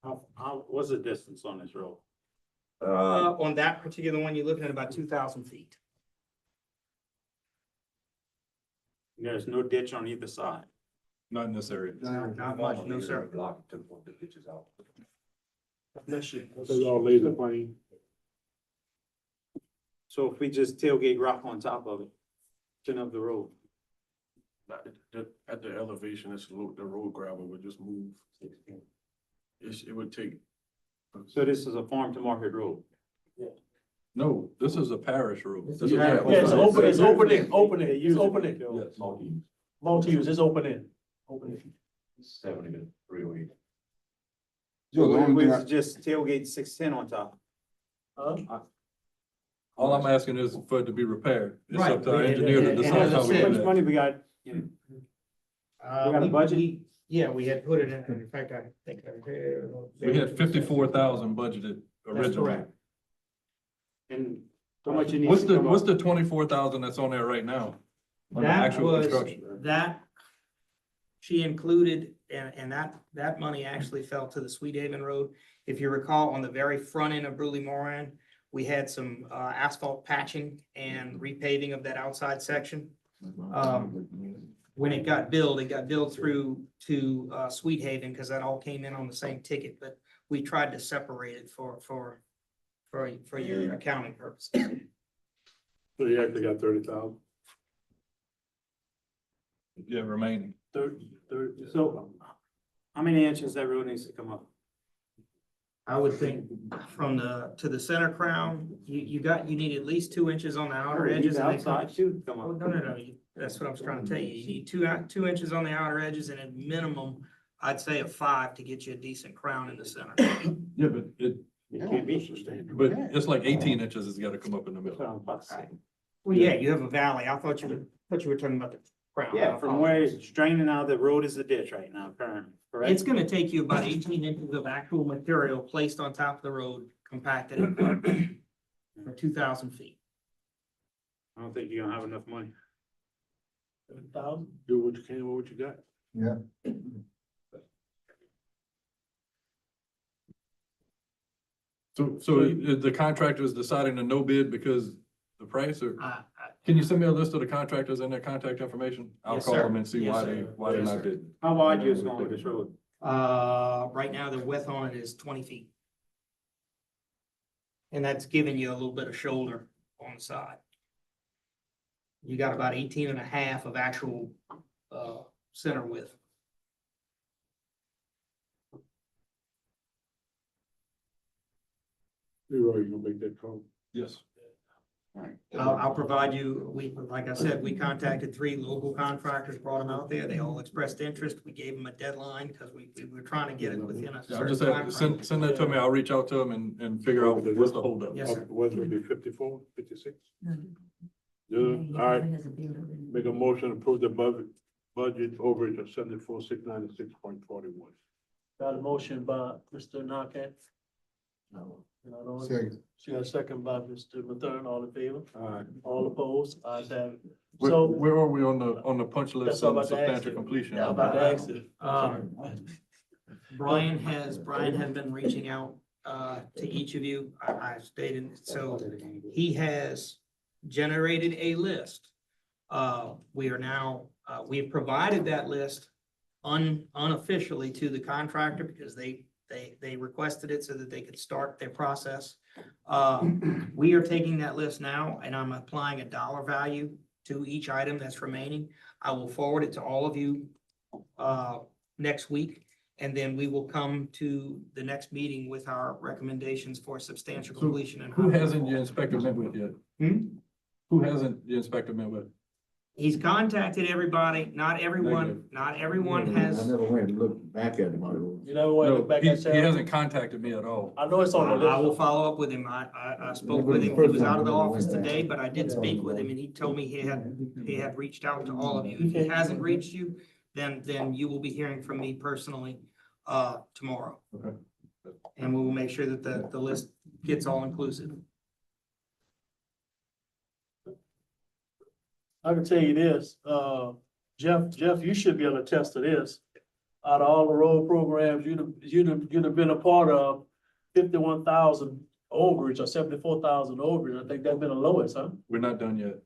What's the distance on this road? On that particular one, you're looking at about 2,000 feet. There's no ditch on either side. Not in this area. Not much, no, sir. Block to put the ditches out. Bless you. all laser plane. So if we just tailgate rock on top of it, turn up the road. At the elevation, the road gravel would just move. It would take. So this is a farm to market road. No, this is a parish road. This is a parish. Yeah, it's opening, Yes. multi-use, it's opening. 70 to 308. Joe, the only thing I- It's just tailgate 610 on top. All I'm asking is for it to be repaired. It's Right. up to our engineer to And decide as I how we said, do How much that. money we got? You know, We got a budget? Yeah, we had put it in fact, I think. We had 54,000 budgeted That's originally. correct. And How much you need What's to the, come what's up? the 24,000 that's on there right now? On the That actual was, construction? that, she included, and that money actually fell to the Sweet Haven Road. If you recall, on the very front end of Bruley Moran, we had some asphalt patching and repaving of that outside section. When it got billed through to Sweet Haven, because that all came in on the same ticket, but we tried to separate it for your accounting purposes. So you actually got 30,000? Yeah, remaining. So, how many inches that road needs to come up? I would think from to the center crown, you need at least 2 inches on the outer edges. And they come- Outside too, come Oh, up. no, that's what I was trying to tell you. You need 2 inches on the outer edges and a minimum, I'd say of 5 to get you a decent crown in the center. Yeah, but it, It can't be sustainable. but it's like 18 inches has gotta come up in the That's what middle. I'm about to say. Well, yeah, you have a valley. I thought you were talking about the crown. Yeah, from where it's draining out, the road is a ditch right now, currently, correct? It's gonna take you about 18 inches of actual material placed on top of the road, compacted for 2,000 feet. I don't think you're gonna have enough money. Do what you can with what you got. Yeah. So the contractor is deciding to no bid because the price, or I- can you send me a list of the contractors and their contact information? I'll Yes, call sir. them and see Yes, why sir. they're Yes, not sir. bidding. How wide you is going with this road? Right now, the width on it is 20 feet. And that's giving you a little bit of shoulder on the side. You got about 18 and a half of actual, center width. Leroy, you gonna make that call? Yes. I'll provide you, like I said, we contacted 3 local contractors, brought them out there. They all expressed interest. We gave them a deadline because we were trying to get it within a Yeah, I'll certain just timeframe. send that to me. I'll reach out to them and figure out what's the holdup. Yes, sir. What's gonna be 54, 56? No, Yeah, all right. has a bill already. Make a motion to approve the budget overage of 74,696.41. Got a motion by Mr. Nakane. Not on it. Second. She got a second by Mr. Mathern, all in favor? All right. All opposed? Ayes have it. Where, So, where are we on the punch list That's all and about to ask substantial you. completion? I'm about to ask you. Brian has been reaching out, to each of you. I stated, so he has generated a list. We are now, we've provided that list unofficially to the contractor because they requested it so that they could start their process. We are taking that list now and I'm applying a dollar value to each item that's remaining. I will forward it to all of you, next week. And then we will come to the next meeting with our recommendations for substantial So completion and. Who hasn't the inspector met with yet? Hmm? Who hasn't the inspector met with? He's contacted everybody. Not everyone I has. never went and looked back at my road. you never want to No, look back he at Sam? hasn't contacted me at all. I know it's on the I will list. follow up with him. I spoke with him. He was out of the office today, but I did speak with him and he told me he had reached out to all of you. If he hasn't reached you, then you will be hearing from me personally, tomorrow. Okay. And we will make sure that the list gets all inclusive. I can tell you this, Jeff, you should be able to attest to this. Out of all the road programs you'd have been a part of, 51,000 overage or 74,000 overage. I think that's been the lowest, huh? We're not done yet.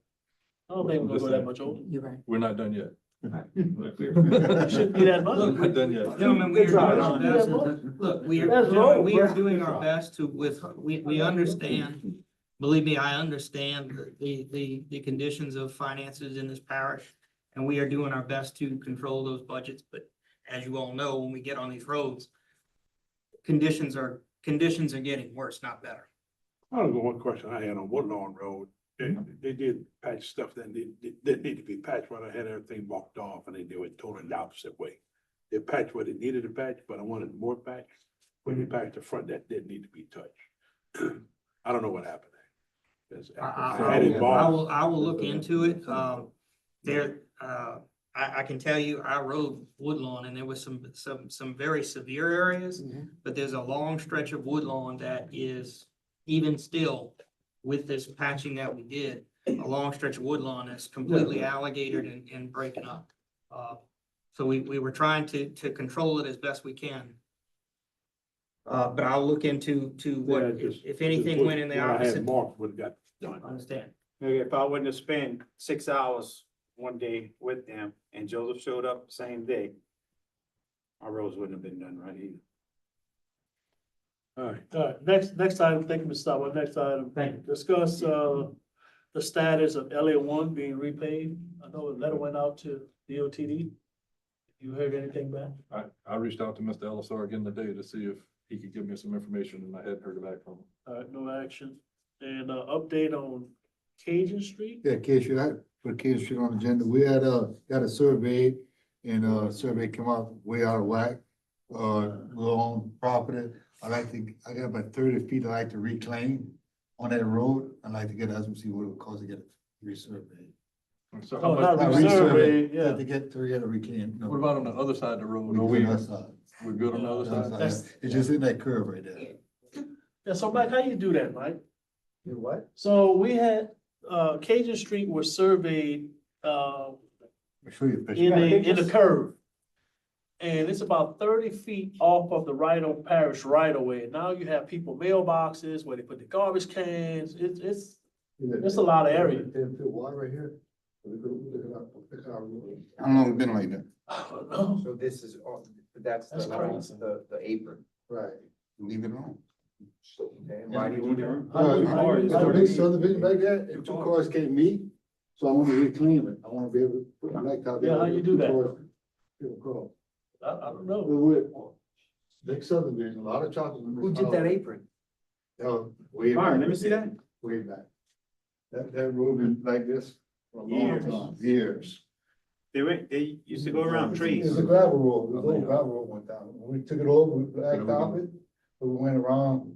I don't think we're gonna go that much over. You're right. We're not done yet. It shouldn't be that We're much. not done yet. Gentlemen, we are doing our Good best. try. Look, That's low, we are bro. doing our best to, we understand, believe me, I understand the conditions of finances in this parish. And we are doing our best to control those budgets, but as you all know, when we get on these roads, conditions are getting worse, not better. I don't know what question I had on Woodlawn Road. They did patch stuff that didn't need to be patched, but I had everything walked off and they do it totally the opposite way. They patched what it needed to patch, but I wanted more patch. When they patched the front, that didn't need to be touched. I don't know what happened there. 'Cause I had involved. I will look into it. I can tell you, I rode Woodlawn and there was some very severe areas, but there's a long stretch of Woodlawn that is even still with this patching that we did, a long stretch of wood lawn that's completely alligated and breaking up. So we were trying to control it as best we can. But I'll look into what, if anything went in the opposite. Mark would have got done. Understand. Maybe if I wouldn't have spent 6 hours one day with them and Joseph showed up the same day, our roads wouldn't have been done right either. All right. Next item, thank you, Mr. Stopper. Next item. Thank you. Discuss, the status of LA one being repaid. I know a letter went out to DOTD. You heard anything back? I reached out to Mr. Elisar again today to see if he could give me some information, and I hadn't heard back from him. All right, no action. And, update on Cajun Street? Yeah, Casey, I put Casey Street on the agenda. We had, got a survey and, survey came out way out of whack. We're on property. I got about 30 feet I like to reclaim on that road. I'd like to get, us and see what it would cost to get it resurveyed. So Oh, how not much, resurvey, yeah. To get a reclaim. No. what about on the other side of the road? We Are can we, do that side. we're good on the other side? That's- It's just in that curve right there. Yeah, so Mike, how you do that, Mike? You what? So we had, Cajun Street was surveyed, I'll show you a in picture. a curve. And it's about 30 feet off of the parish right of way. Now you have people mailboxes where they put the garbage cans. It's a lot of area. Water right here. Look at our road. How long it been like that? No. So this is, that's That's the, crazy. the apron. Right. Leave it alone. Okay, and why do you need it? It's a big subdivision back there, and two cars can't meet, so I want to reclaim it. I want to be able to put my blacktop. Yeah, how you do that? People I don't know. cross. Big subdivision, a lot of chocolate. Who did that apron? Way Byron, back. let me see that. Way back. That road been like this for a long time, years. They used to go around It's trees. a gravel road, the little gravel road went down. When we took it over, we blacktop it, but we went around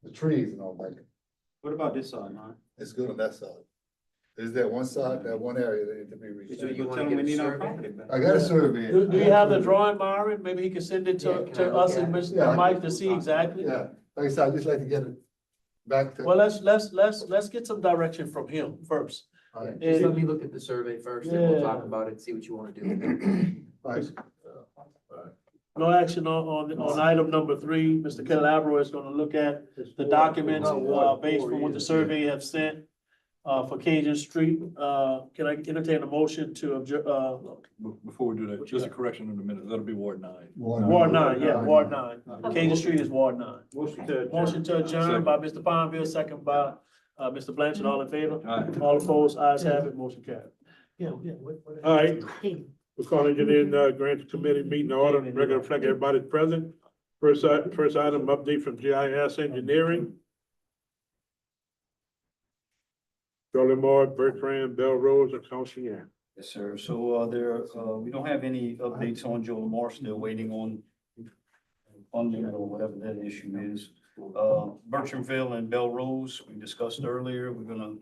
the trees and all that. What about this side, man? It's good on that side. There's that one side, that one area that need to be So reclaimed. you Tell wanna them we get a need our survey? property back. I got a survey. Do you have the drawing, Myron? Maybe he can send it Yeah, to, can I to look us at and it? Mr. Yeah. Mike to see exactly. Yeah, like I said, I just like to get it back to. Well, let's get some direction from him first. All right. Just let me look at the survey first, and we'll talk Yeah. about it, see what you wanna do. Right. No action on item number 3. Mr. Calabro is gonna look at the documents, based on what the survey have sent, for Cajun Street. Can I entertain a motion to Before we do that, just a correction in a minute, that'll be Ward 9. Ward 9, yeah, Ward 9. Cajun Street is Ward 9. Motion to adjourn. Motion to adjourn by Mr. Palmville, second by, Mr. Blanchard, all in favor? Aye. All opposed, ayes have it, motion carried. Yeah. All right, we're calling it in, grant committee meeting order, regular reflect everybody's present. First item, update from GIS engineering. Charlie Moore, Bertrand, Bell Rose, and Council. Yes, sir. So, we don't have any updates on Joe Lamar, still waiting on funding or whatever that issue is. Bertramville and Bell Rose, we discussed earlier, we're gonna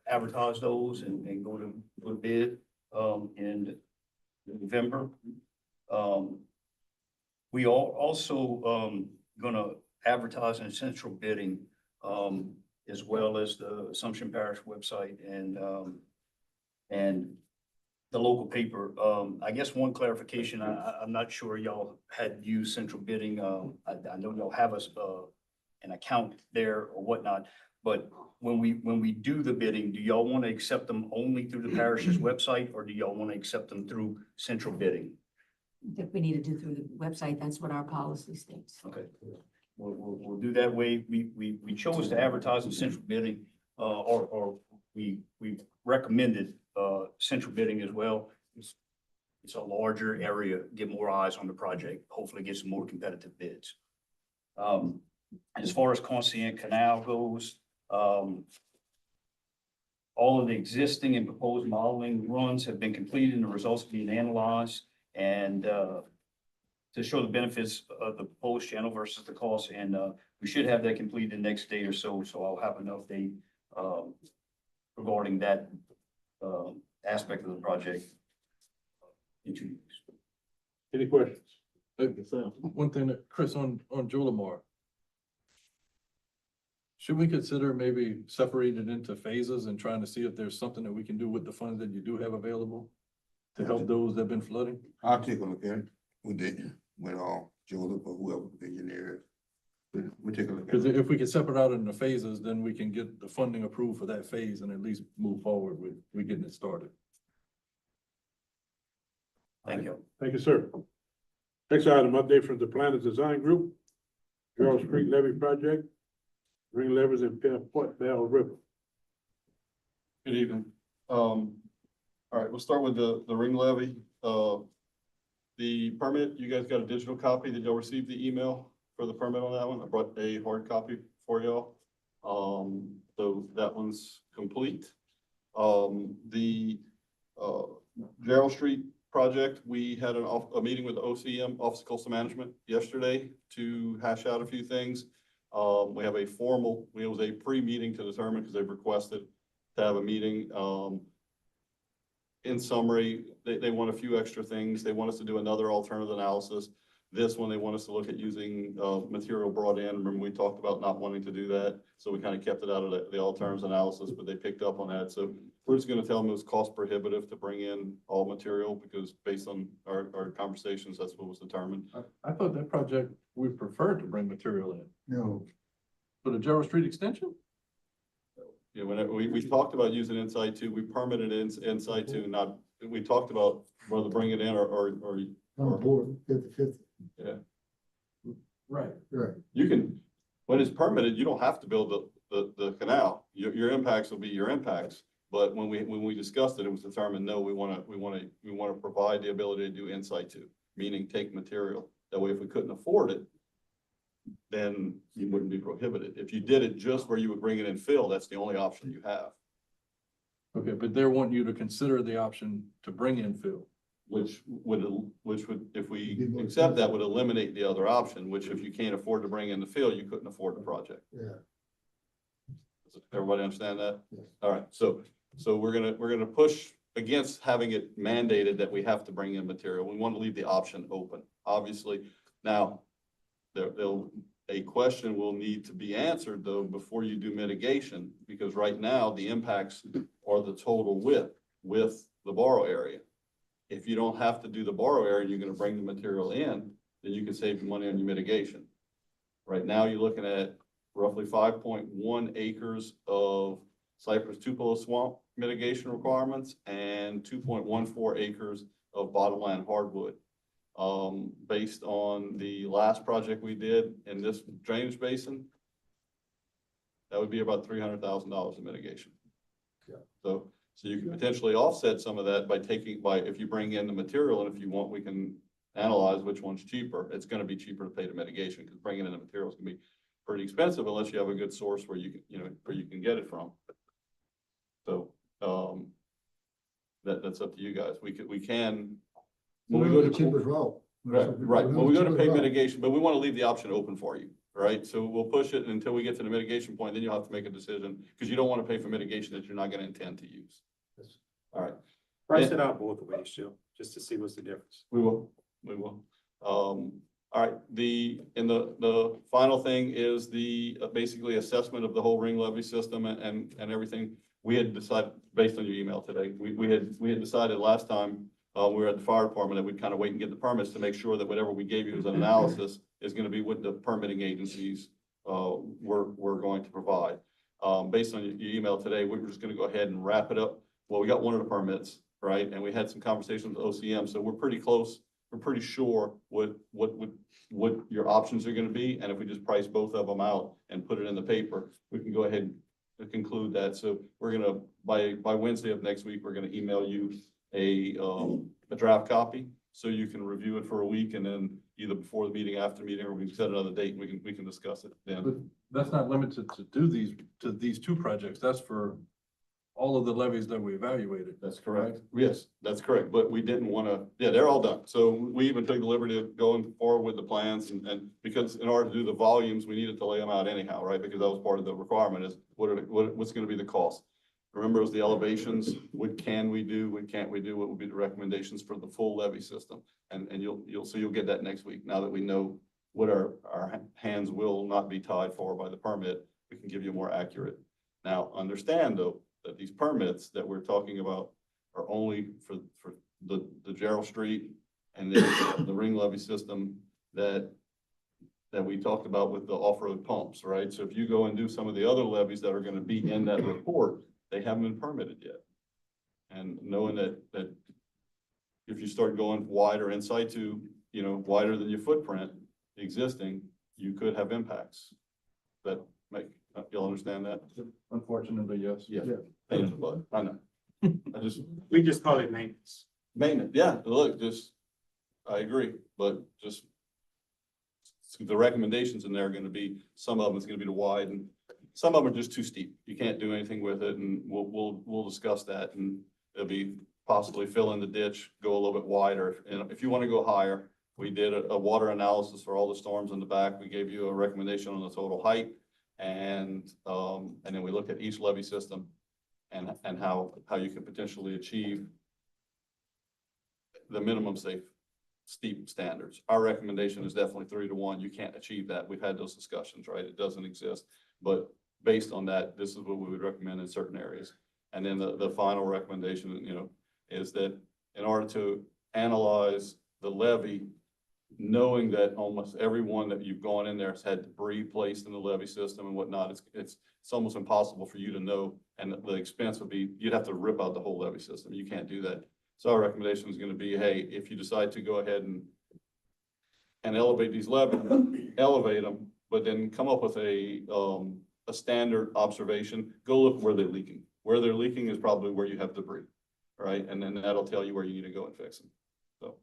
advertise those and go to bid, in November. We are also, gonna advertise in central bidding, as well as the Assumption Parish website and the local paper. I guess one clarification, I'm not sure y'all had used central bidding. I know y'all have an account there or whatnot, but when we do the bidding, do y'all want to accept them only through the parish's website, or do y'all want to accept them through central bidding? If we need to do through the website, that's what our policy states. Okay, we'll do that way. We chose to advertise in central bidding, or we recommended, central bidding as well. It's a larger area, get more eyes on the project, hopefully get some more competitive bids. As far as Conscient Canal goes, all of the existing and proposed modeling runs have been completed and the results are being analyzed. And to show the benefits of the proposed channel versus the cost. And we should have that completed the next day or so. So I'll have an update regarding that aspect of the project in 2 weeks. Any questions? One thing that, Chris, on Joe Lamar. Should we consider maybe separating it into phases and trying to see if there's something that we can do with the funds that you do have available to help those that have been flooding? I'll take a look at it with Joseph or whoever the engineer is. We'll take a look at Because it. if we can separate out into phases, then we can get the funding approved for that phase and at least move forward with, getting it started. Thank you. Thank you, sir. Next item, update from the Planners Design Group, Gerald Street Levy Project, ring levers in Port Bell River. Good evening. All right, we'll start with the ring levy. The permit, you guys got a digital copy? Did y'all receive the email for the permit on that one? I brought a hard copy for y'all. So that one's complete. The Gerald Street project, we had a meeting with the OCM, Office of Coastal Management, yesterday to hash out a few things. We have it was a pre-meeting to determine, because they've requested to have a meeting. In summary, they want a few extra things. They want us to do another alternative analysis. This one, they want us to look at using material brought in. Remember, we talked about not wanting to do that. So we kind of kept it out of the alternatives analysis, but they picked up on that. So we're just going to tell them it was cost prohibitive to bring in all material, because based on our conversations, that's what was determined. I thought that project, we preferred to bring material in. No, For the Gerald Street extension? Yeah, whenever we talked about using Insight 2, we permitted Insight 2, not, we talked about whether bring it in or on board, 50/50. yeah. Right. Right. You can, when it's permitted, you don't have to build the canal. Your impacts will be your impacts. But when we discussed it, it was determined, no, we want to provide the ability to do Insight 2, meaning take material. That way, if we couldn't afford it, then you wouldn't be prohibited. If you did it just where you would bring it in fill, that's the only option you have. Okay, but they're wanting you to consider the option to bring in fill. Which would, if we accept that, would eliminate the other option, which if you can't afford to bring in the fill, you couldn't afford the project. Yeah. Does everybody understand that? Yes. All right, so we're gonna push against having it mandated that we have to bring in material. We want to leave the option open, obviously. Now, a question will need to be answered though before you do mitigation, because right now the impacts are the total width with the borrow area. If you don't have to do the borrow area, you're gonna bring the material in, then you can save money on your mitigation. Right now, you're looking at roughly 5.1 acres of cypress tupelo swamp mitigation requirements and 2.14 acres of bottomland hardwood. Based on the last project we did in this drainage basin, that would be about $300,000 in mitigation. Yeah. So you can potentially offset some of that by if you bring in the material, and if you want, we can analyze which one's cheaper. It's gonna be cheaper to pay the mitigation, because bringing in the materials can be pretty expensive unless you have a good source where you can get it from. So, that's up to you guys. We can. When we go to The cheapest route. Right, when we go to pay Cheapest route. mitigation, but we want to leave the option open for you, right? So we'll push it until we get to the mitigation point, then you'll have to make a decision, because you don't want to pay for mitigation that you're not going to intend to use. Yes. All right, Price it out both ways, Joe, just to see what's the difference. we will. All right, the final thing is the basically assessment of the whole ring levy system and everything. We had decided, based on your email today, we had decided last time, we were at the fire department, that we'd kind of wait and get the permits to make sure that whatever we gave you as an analysis is going to be what the permitting agencies were going to provide. Based on your email today, we were just going to go ahead and wrap it up. Well, we got one of the permits, right? And we had some conversations with OCM, so we're pretty close. We're pretty sure what your options are going to be. And if we just price both of them out and put it in the paper, we can go ahead and conclude that. So we're going to, by Wednesday of next week, we're going to email you a draft copy, so you can review it for a week, and then either before the meeting, after the meeting, or we can set another date, and we can discuss it then. But that's not limited to these two projects. That's for all of the levies that we evaluated. That's correct. Yes, that's correct. But we didn't want to, yeah, they're all done. So we even took the liberty of going forward with the plans, and because in order to do the volumes, we needed to lay them out anyhow, right? Because that was part of the requirement, is what's going to be the cost. Remember, it was the elevations, what can we do, what can't we do, what would be the recommendations for the full levy system? And you'll get that next week, now that we know what our hands will not be tied for by the permit, we can give you more accurate. Now, understand though, that these permits that we're talking about are only for the Gerald Street and then the ring levy system that we talked about with the off-road pumps, right? So if you go and do some of the other levies that are gonna be in that report, they haven't been permitted yet. And knowing that if you start going wider in situ, you know, wider than your footprint existing, you could have impacts. That make, you'll understand that? Unfortunately, yes. Yeah. Pain in the butt, I know. We just call it maintenance. Maintenance, yeah, look, I agree, but just the recommendations in there are gonna be, some of them is gonna be to widen, some of them are just too steep. You can't do anything with it, and we'll discuss that, and it'll be possibly fill in the ditch, go a little bit wider. And if you wanna go higher, we did a water analysis for all the storms in the back. We gave you a recommendation on the total height. And then we looked at each levee system and how you can potentially achieve the minimum safe steep standards. Our recommendation is definitely 3-to-1. You can't achieve that. We've had those discussions, right? It doesn't exist. But based on that, this is what we would recommend in certain areas. And then the final recommendation, you know, is that in order to analyze the levee, knowing that almost everyone that you've gone in there has had debris placed in the levee system and whatnot, it's almost impossible for you to know. And the expense would be, you'd have to rip out the whole levee system. You can't do that. So our recommendation is going to be, hey, if you decide to go ahead and elevate these levees, elevate them, but then come up with a standard observation, go look where they're leaking. Where they're leaking is probably where you have debris, right? And then that'll tell you where you need to go and fix them. So,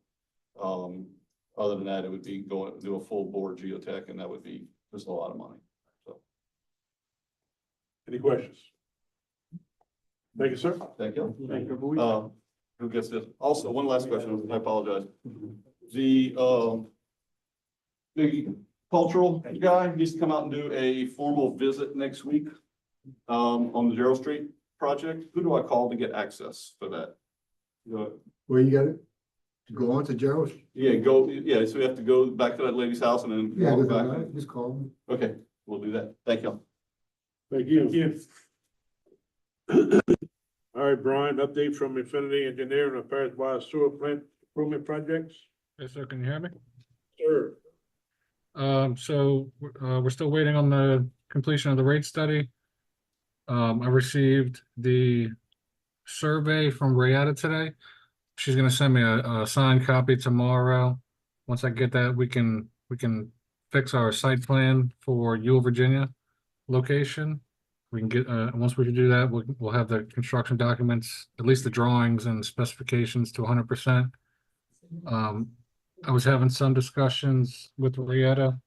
other than that, it would be going do a full bore geotech, and that would be just a lot of money. So, Any questions? Thank you, sir. thank you. Thank you. Who gets this? Also, one last question. I apologize. The cultural guy needs to come out and do a formal visit next week on the Gerald Street project. Who do I call to get access for that? Where you got it? Go on to Gerald? Yeah, so we have to go back to that lady's house and then Yeah, walk back. just call me. Okay, we'll do that. Thank you. Thank you. All right, Brian, update from Infinity Engineering on Paris Water Sewer Plant Improvement Projects. Yes, sir. Can you hear me? Sure. We're still waiting on the completion of the rate study. I received the survey from Rayetta today. She's gonna send me a signed copy tomorrow. Once I get that, we can fix our site plan for Ewell, Virginia location. We can get, once we can do that, we'll have the construction documents, at least the drawings and specifications to 100%. I was having some discussions with Rayetta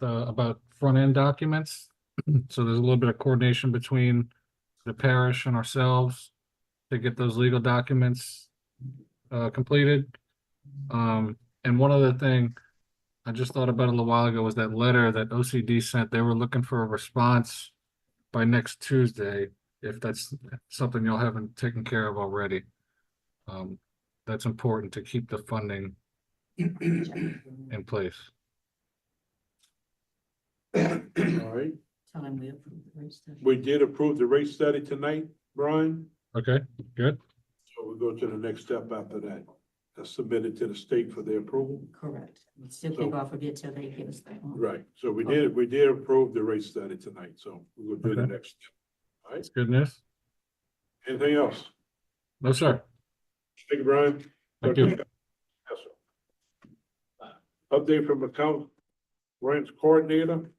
about front end documents. So there's a little bit of coordination between the parish and ourselves to get those legal documents completed. And one other thing I just thought about a little while ago was that letter that OCD sent. They were looking for a response by next Tuesday, if that's something y'all haven't taken care of already. That's important to keep the funding in place. All right, Tell him we approve the rate study. we did approve the rate study tonight, Brian. Okay, good. So we'll go to the next step after that. That's submitted to the state for their approval. Correct. We still kick off of it till they give us that one. Right, so we did approve the rate study tonight, so we'll do the Okay. next. All right, That's good news. anything else? No, sir. Thank you, Brian. Thank you. Yes, sir. Update from account grants coordinator.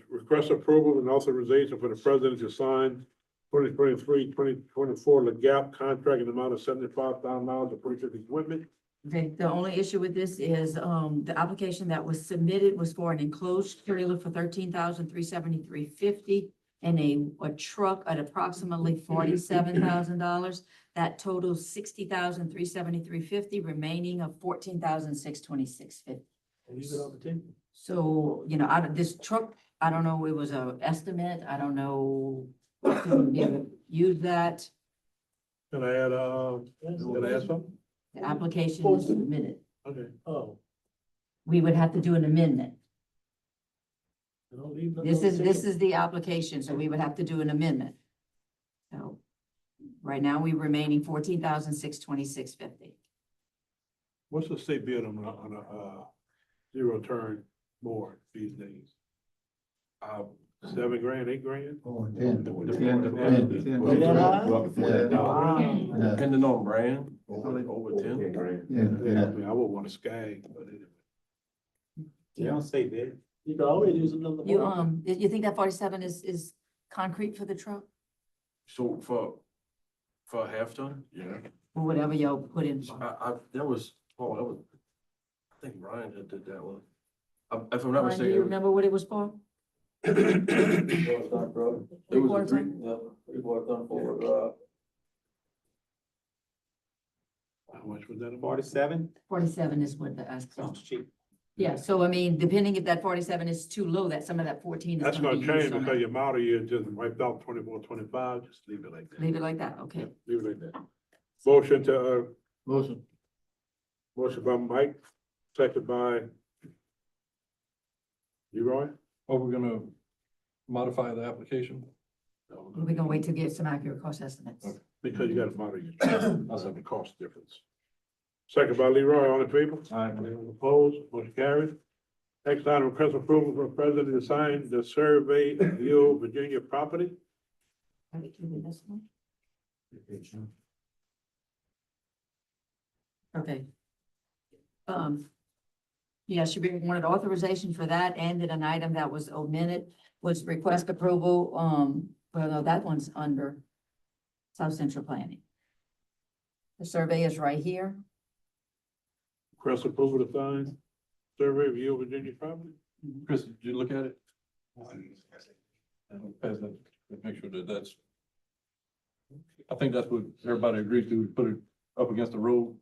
Request approval and authorization for the president to sign 2023-2024 LEGAP contract in the amount of $75,000 to purchase equipment. Okay, the only issue with this is, the application that was submitted was for an enclosed trailer for $13,373.50 and a truck at approximately $47,000. That totals $60,373.50, remaining of $14,626.50. Leave it on the table. So, out of this truck, I don't know, it was an estimate, I don't know. Use that, Can I add, something? the application was submitted. Okay. Oh, We would have to do an amendment. This is the application, so we would have to do an amendment. So, right now, we remaining 14,626.50. What's the state bid on a zero turn board these days? $7 grand, $8 grand? Oh, 10. Depending on brand, over 10. Yeah, I mean, I would want a Skag, but it. You don't say that. You can always use another. You think that 47 is concrete for the truck? So for a half ton, yeah. Or whatever y'all put in? That was, I think Ryan did that one. If I'm not Ryan, do you mistaken. remember what it was for? It was a three. How much was that? 47? 47 is what the ask. Sounds cheap. Yeah, so I mean, depending if that 47 is too low, that some of that 14 is That's gonna gonna be change used on because that. your model year just wiped out 24, 25. Just leave it like that. Leave it like that, okay. Leave it like that. Motion to, Motion. motion by Mike, second by Leroy. Are we gonna modify the application? We're gonna wait to get some accurate cost estimates. Okay. Because you got a model year. That's the cost difference. Second by Leroy, all in favor? Anyone opposed? Motion carried. Next item, request approval for president to sign the survey of Hill, Virginia property. Are we doing this one? Okay. Yes, you wanted authorization for that, and then an item that was omitted was request approval, well, no, that one's under South Central Planning. The survey is right here. Request approval to sign survey of Hill, Virginia property. Chris, did you look at it? Pass that, make sure that that's. I think that's what everybody agrees to, put it up against the road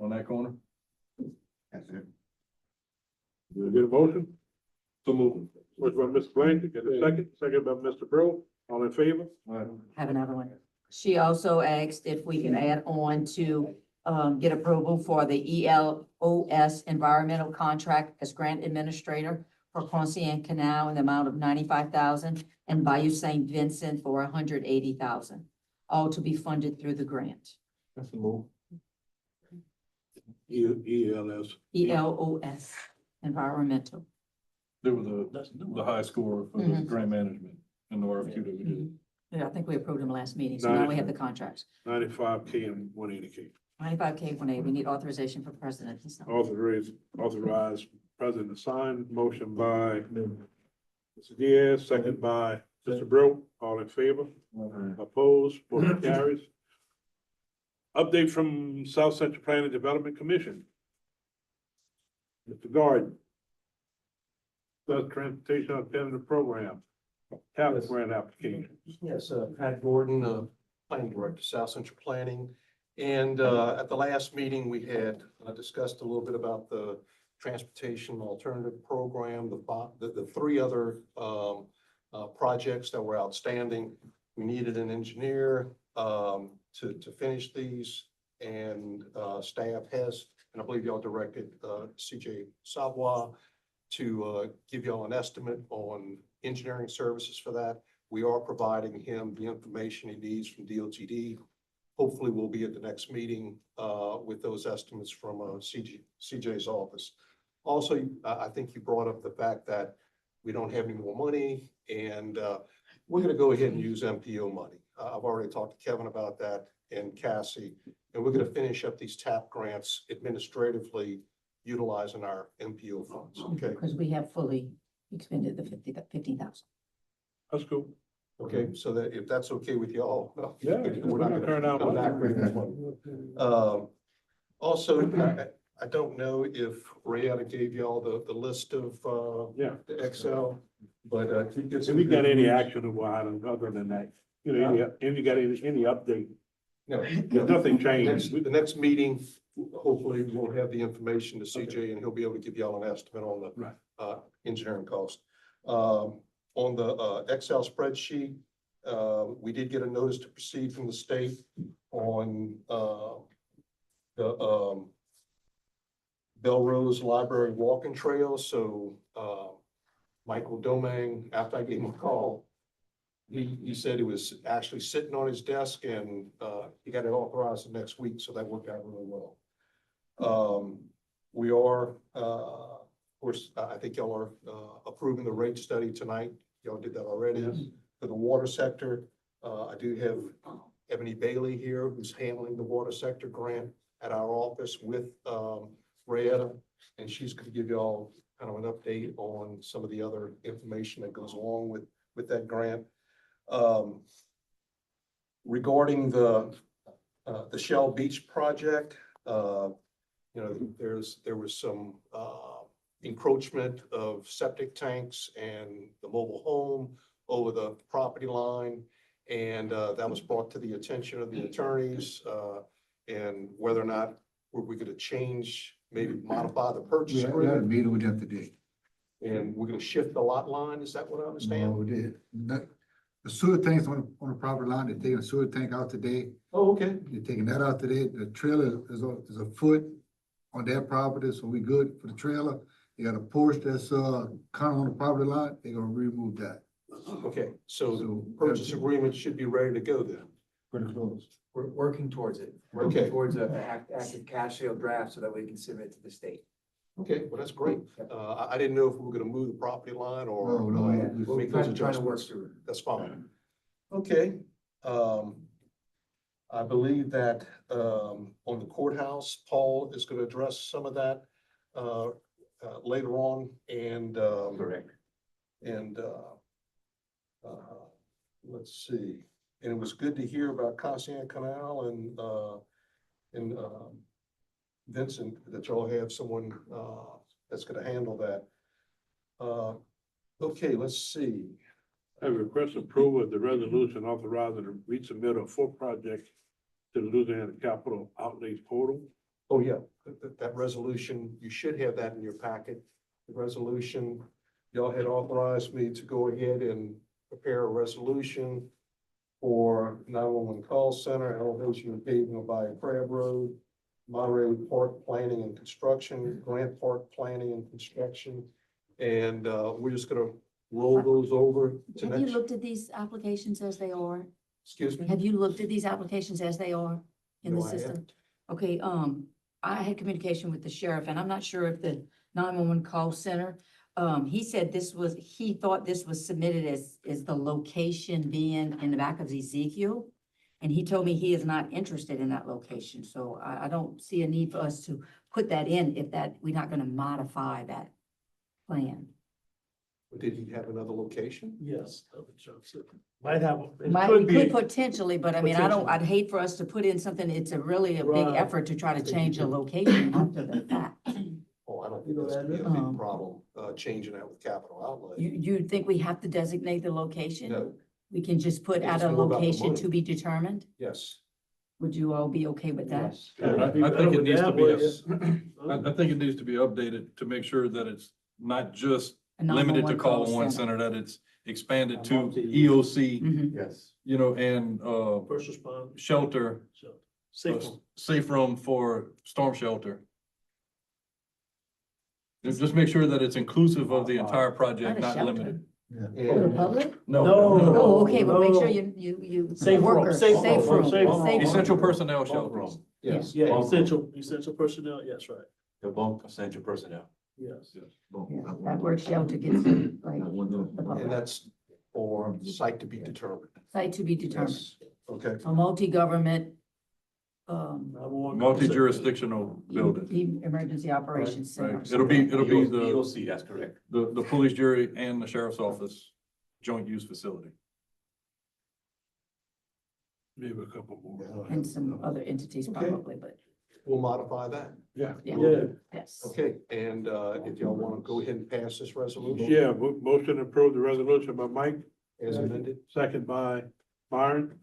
on that corner. That's it. Do I get a motion? So moved. Motion by Mr. Blanchard, get a second, second by Mr. Bro, all in favor? Have another one. She also asked if we can add on to get approval for the ELOS environmental contract as grant administrator for Quonset Canal in the amount of 95,000 and Bayou St. Vincent for 180,000, all to be funded through the grant. That's the move. ELS. ELOS environmental. There was the high score for the grant management in the RFQ that we did. Yeah, I think we approved them last meeting, so now we have the contracts. 95K and 180K. 95K, 180, we need authorization for president to sign. Authorize president to sign, motion by Mr. Diaz, second by Mr. Bro, all in favor? Opposed, motion carries. Update from South Central Planning Development Commission. Mr. Gordon. Does transportation alternative program, capital grant application. Yes, Pat Gordon, Planning Director, South Central Planning. And at the last meeting, we had discussed a little bit about the transportation alternative program, the three other projects that were outstanding. We needed an engineer to finish these, and staff has, and I believe y'all directed CJ Savoy to give y'all an estimate on engineering services for that. We are providing him the information he needs from DOTD. Hopefully we'll be at the next meeting with those estimates from CJ's office. Also, I think you brought up the fact that we don't have any more money, and we're going to go ahead and use MPO money. I've already talked to Kevin about that and Cassie, and we're going to finish up these TAP grants administratively utilizing our MPO funds, okay? Because we have fully expended the 15,000. That's cool. Okay, so that if that's okay with y'all. Yeah, we're not turn gonna out come well. back with this one. Also, I don't know if Rayetta gave y'all the list of the Excel, but Have we got any actionable items other than that? You know, have you got any update? No, There's nothing changed. The next meeting, hopefully we'll have the information to CJ and he'll be able to give y'all an estimate on the engineering cost. On the Excel spreadsheet, we did get a notice to proceed from the state on the Belrose Library walking trail. So Michael Domang, after I gave him a call, he said it was actually sitting on his desk and, he got it authorized the next week, so that worked out really well. We are, of course, I think y'all are, approving the rate study tonight. Y'all did that already. For the water sector, I do have Ebony Bailey here, who's handling the water sector grant at our office with, Rayetta. And she's gonna give y'all kind of an update on some of the other information that goes along with that grant. Regarding the Shell Beach project, you know, there was some, encroachment of septic tanks and the mobile home over the property line. And, that was brought to the attention of the attorneys, and whether or not were we gonna change, maybe modify the purchase We had a agreement. meeting with them today. And we're gonna shift the lot line, is that what I understand? No, we did. The sewer tanks on the property line, they're taking the sewer tank out today. Oh, okay. They're taking that out today. The trailer is a foot on their property, so we good for the trailer. They got a porch that's, kind of on the property line. They're gonna remove that. Okay, so the purchase agreement should be ready to go then. Pretty close. We're working towards it, Okay. working towards a active cash sale draft so that we can submit to the state. Okay, well, that's great. I didn't know if we were gonna move the property line or. No, We'll make be those trying to work adjustments. through it. That's fine. Okay, I believe that, on the courthouse, Paul is gonna address some of that, later on, and, Correct. and, let's see. And it was good to hear about Cassian Canal and Vincent, that y'all have someone, that's gonna handle that. Okay, let's see. I request approval of the resolution authorizing the resubmit for project to the Louisiana Capital Outlays Portal. Oh, yeah, that resolution, you should have that in your packet. The resolution, y'all had authorized me to go ahead and prepare a resolution for 911 call center, elevation and paving of Bayou Crab Road, Monterey Park Planning and Construction, Grant Park Planning and Construction. And, we're just gonna roll those over to Have you next, looked at these applications as they are? excuse me? Have you looked at these applications as they are in the No, I system? haven't. Okay, I had communication with the sheriff, and I'm not sure if the 911 call center, he said he thought this was submitted as the location being in the back of Ezekiel. And he told me he is not interested in that location, so I don't see a need for us to put that in if we're not gonna modify that plan. Did he have another location? Yes. Might have, it We could could be, potentially, but I mean, I'd hate for us to put in something, it's a really a big Right. effort to try to change a location after the fact. Oh, I don't think that's gonna be a big problem, changing that with capital outlay. You think we have to designate the location? No, We can just put It's at a more about the location money. to be determined? yes. Would you all be okay with that? Yes. I think it needs to be, That I think it needs to be updated to make sure that it's not just A limited to 911 call one center. center, that it's expanded to EOC, Mhm. Yes. you know, and, First responder. shelter, Safe room. safe room for storm shelter. Just make sure that it's inclusive of the entire project, Not a not shelter. limited. For the And public? No. Oh, okay, but make no. sure you. Safe room, workers, safe Safe room, room, safe room. safe room. Essential personnel shelters. yes, Yeah, essential personnel, yes, right, The bulk essential personnel. yes. Yeah, that word shelter gets, like, the and public. that's for site to be determined. Site to be determined. Yes. Okay, A multi-government, Multi-jurisdictional building. emergency operations center. Right. It'll be the, EOC, that's correct. the police jury and the sheriff's office joint use facility. Maybe a couple more. And some other entities Okay. probably, but, we'll modify that. Yeah. Yeah. yes. Okay, and, if y'all want to go ahead and pass this resolution. Yeah, motion to approve the resolution by Mike, As amended. second by Byron.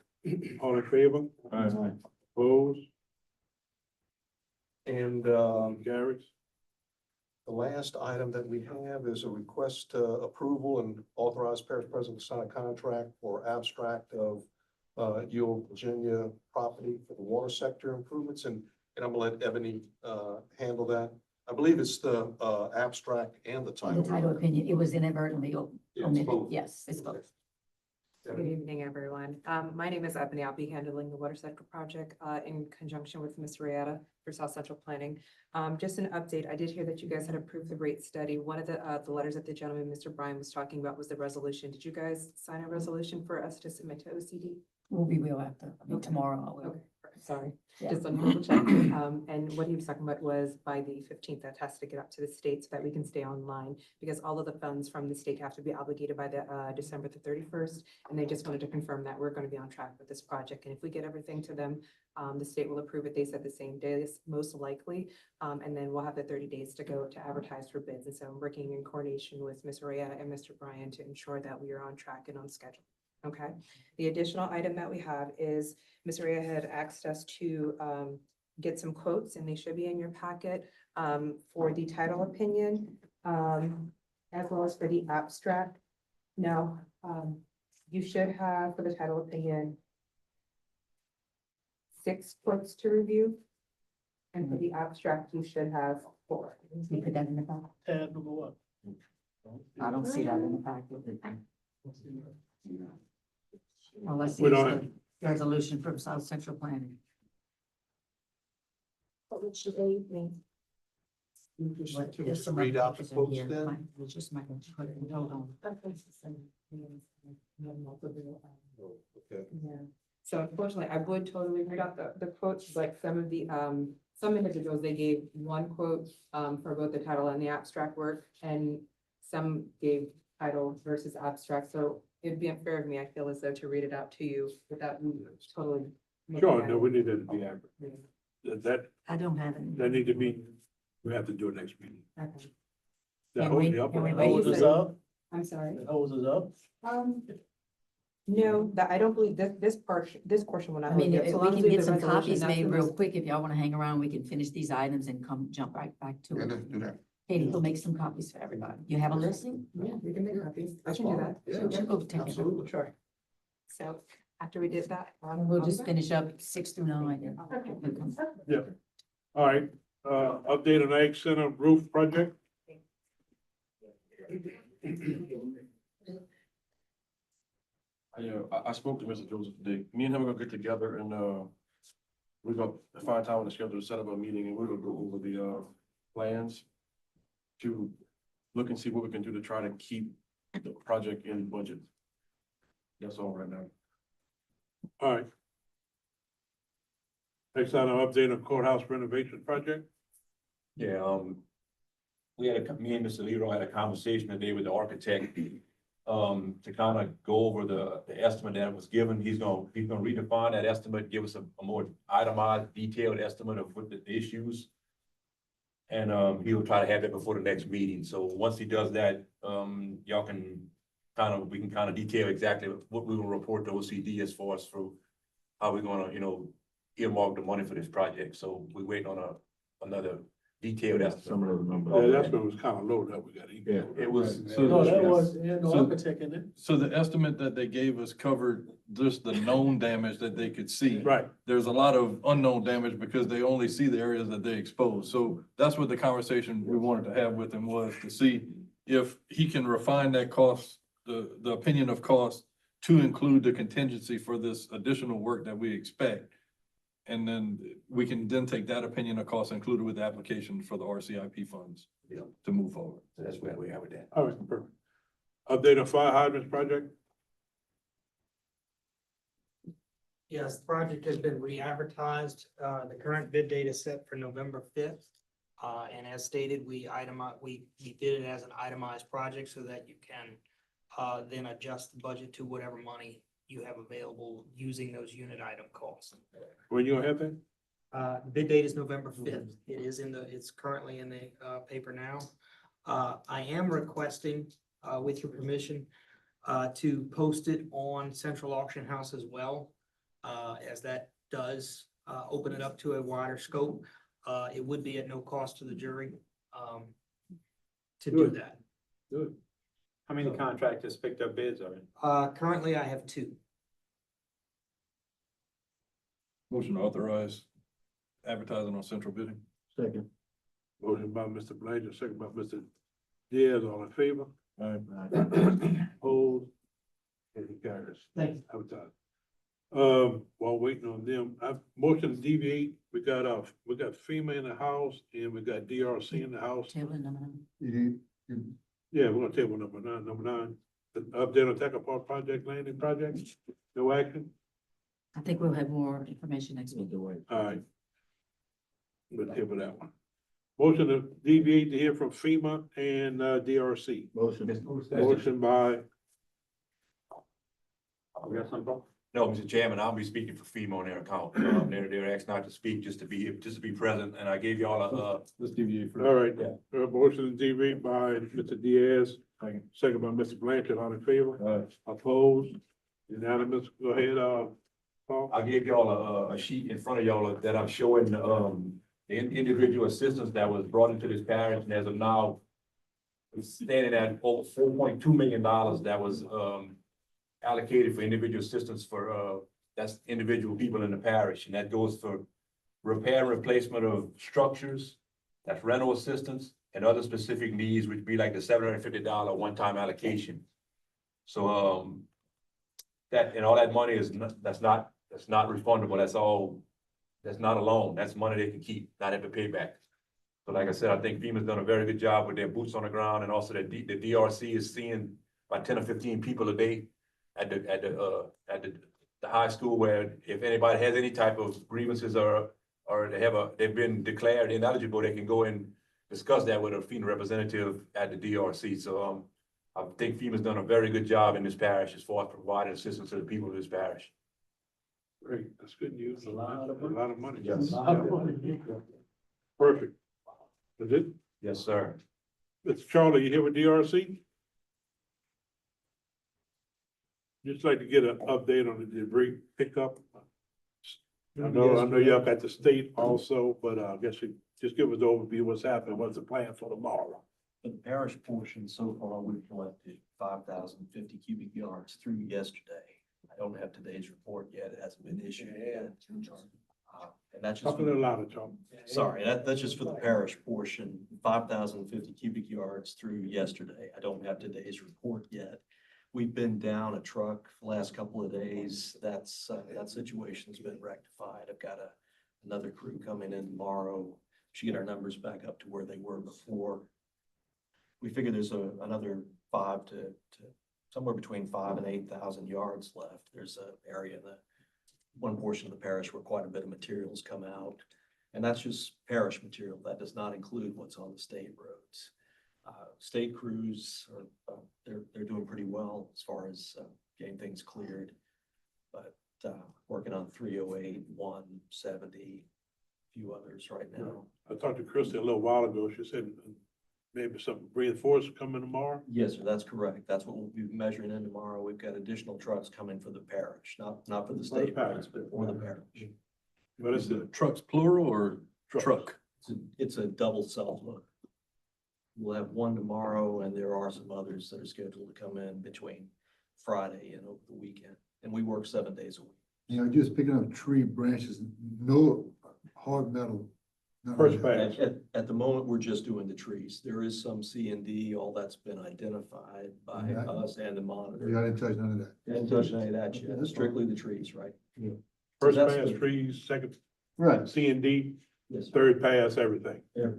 All in favor? Opposed? And, Carries. the last item that we have is a request approval and authorize parish president to sign a contract for abstract of Ewell, Virginia property for the water sector improvements, and I'm gonna let Ebony handle that. I believe it's the, abstract and the The title. title opinion, it was inadvertently Yeah, it's omitted, both. yes, it's both. Good evening, everyone. My name is Ebony. I'll be handling the Water Cycle Project in conjunction with Ms. Riata for South Central Planning. Just an update, I did hear that you guys had approved the rate study. One of the letters that the gentleman, Mr. Bryan, was talking about was the resolution. Did you guys sign a resolution for us to submit to OCD? We will after, I mean, tomorrow I will. Okay, sorry, Yeah. just on double check. And what he was talking about was by the 15th, that has to get up to the state so that we can stay online, because all of the funds from the state have to be obligated by the December the 31st. And they just wanted to confirm that we're going to be on track with this project. And if we get everything to them, the state will approve it. They said the same day, most likely. And then we'll have the 30 days to go to advertise for bids. And so I'm working in coordination with Ms. Riata and Mr. Bryan to ensure that we are on track and on schedule. Okay, the additional item that we have is Ms. Ria had asked us to get some quotes, and they should be in your packet for the title opinion as well as for the abstract. Now, you should have for the title opinion 6 quotes to review, and for the abstract, you should have 4. You put that in the packet? Tab number what? I don't see that in the packet. Unless We it's don't the resolution from South Central Planning. What should they mean? What- Can we there's just some read other out the papers in quotes here. then? Mine- It's just my, hold on. Okay. Yeah, so unfortunately, I would totally read out the quotes, like some of the, some individuals, they gave 1 quote for both the title and the abstract work, and some gave title versus abstract, so it'd be unfair of me, I feel, as though to read it out to you without you totally. looking Sure, at no, it. we need that to be accurate. That, I don't have it. that need to be, we have to do it next meeting. Okay. That Can whole- we- the upper- can we The wait? hose is up, I'm sorry. the hose is up. No, that, I don't believe this portion will not. I mean, hold up. if So we long can as we get have the some resolution, copies that's made the real most- quick, if y'all wanna hang around, we can finish these items and jump right back to Yeah, it. let's do that. Katie, we'll make some copies for everybody. You have a listing? Yeah, we can make copies. I That's can do fine. that. Yeah, You go take it. absolutely. Sure. So after we did that. We'll just finish up 6 through 9. and- Okay. All right, update on Ag Center roof project? I spoke to Mr. Joseph today. Me and him are gonna get together and, we're gonna find time on the schedule to set up a meeting and we're gonna go over the, plans to look and see what we can do to try to keep the project in budget. That's all right now. All right. Next item, update on courthouse renovation project? Yeah, we had me and Mr. Leroy had a conversation today with the architect, to kind of go over the estimate that was given. He's gonna redefine that estimate, give us a more itemized, detailed estimate of what the issues. And, he'll try to have that before the next meeting. So once he does that, y'all can we can kind of detail exactly what we will report to OCD as far as for how we're gonna, earmark the money for this project. So we're waiting on another detailed estimate. Some of those numbers. Yeah, that's what was kind of low that we got. Yeah. It was. No, that was, yeah, no So- architect in it. So the estimate that they gave us covered just the known damage that they could see. Right, There's a lot of unknown damage because they only see the areas that they exposed. So that's what the conversation we wanted to have with him was to see if he can refine that cost, the opinion of cost to include the contingency for this additional work that we expect. And then we can then take that opinion of cost included with the application for the RCIP funds. Yeah. To move forward. So that's where we are with that. all right, perfect. Update on fire hydrants project? Yes, the project has been re-advertised. The current bid date is set for November 5th. And as stated, we did it as an itemized project so that you can then adjust the budget to whatever money you have available using those unit item costs. When you gonna have that? The bid date is November 5th. It's currently in the paper now. I am requesting, with your permission, to post it on Central Auction House as well, as that does open it up to a wider scope. It would be at no cost to the jury to do Good. that. Good. How many contractors picked up bids already? Currently, I have 2. Motion to authorize advertising on central bidding. Second. Motion by Mr. Blanchard, second by Mr. Diaz, all in favor? Opposed? Motion carries. Thanks. Advertise. While waiting on them, I motion to deviate, we got FEMA in the house and we got DRC in the house. Table number nine. Yeah, we're gonna table number nine. The update on Tackle Park project, landing project, no action, I think we'll have more information next week. all right. We'll table that one. Motion to deviate to hear from FEMA and, DRC. Motion by. We got something? No, Mr. Chairman, I'll be speaking for FEMA on their account. They're asked not to speak, just to be present, and I gave y'all Let's deviate for. All right, Yeah. motion to deviate by Mr. Diaz, second by Mr. Blanchard, all in favor? Opposed? Unanimous, go ahead, Paul. I gave y'all a sheet in front of y'all that I'm showing, the individual assistance that was brought into this parish, and as of now, it's standing at over $4.2 million that was, allocated for individual assistance for, that's individual people in the parish, and that goes for repair and replacement of structures, that's rental assistance, and other specific needs, which be like the $750 one-time allocation. So, that, and all that money is that's not refundable, that's not a loan, that's money they can keep, not have to pay back. So like I said, I think FEMA's done a very good job with their boots on the ground, and also that the DRC is seeing about 10 or 15 people a day at the high school, where if anybody has any type of grievances or they've been declared ineligible, they can go and discuss that with a FEMA representative at the DRC. So I think FEMA's done a very good job in this parish as far as providing assistance to the people of this parish. Great, that's good news. A lot of A lot of money. Yes. Perfect. Is it? Yes, sir. Mr. Charlie, you here with DRC? Just like to get an update on the debris pickup. I know y'all got the state also, but I guess you just give us an overview of what's happening, what's the plan for tomorrow? For the parish portion, so far, we've collected 5,050 cubic yards through yesterday. I don't have today's report yet. It hasn't been issued yet. And that's just. Talking a lot of talk. Sorry, that's just for the parish portion, 5,050 cubic yards through yesterday. I don't have today's report yet. We've been down a truck the last couple of days. That situation's been rectified. I've got another crew coming in tomorrow. Should get our numbers back up to where they were before. We figure there's another somewhere between 5,000 and 8,000 yards left. There's an area in one portion of the parish where quite a bit of materials come out. And that's just parish material. That does not include what's on the state roads. State crews they're doing pretty well as far as getting things cleared. But working on 308, 170, a few others right now. I talked to Christie a little while ago. She said maybe some reinforcements coming tomorrow. Yes, sir, that's correct. That's what we'll be measuring in tomorrow. We've got additional trucks coming for the parish, not for the state roads, but for the parish. But it's the Trucks plural or truck? It's a double self-load. We'll have one tomorrow, and there are some others that are scheduled to come in between Friday and over the weekend. And we work 7 days a week. You know, just picking up tree branches, no hard metal. not First really. pass. At the moment, we're just doing the trees. There is some C&D, all that's been identified by Yeah. us and the monitor. You didn't touch none of that. Didn't touch any of that Okay, yet, that's strictly the trees, right? First that's pass the- trees, second Right. C and D, Yes, sir. third pass, everything. Yeah.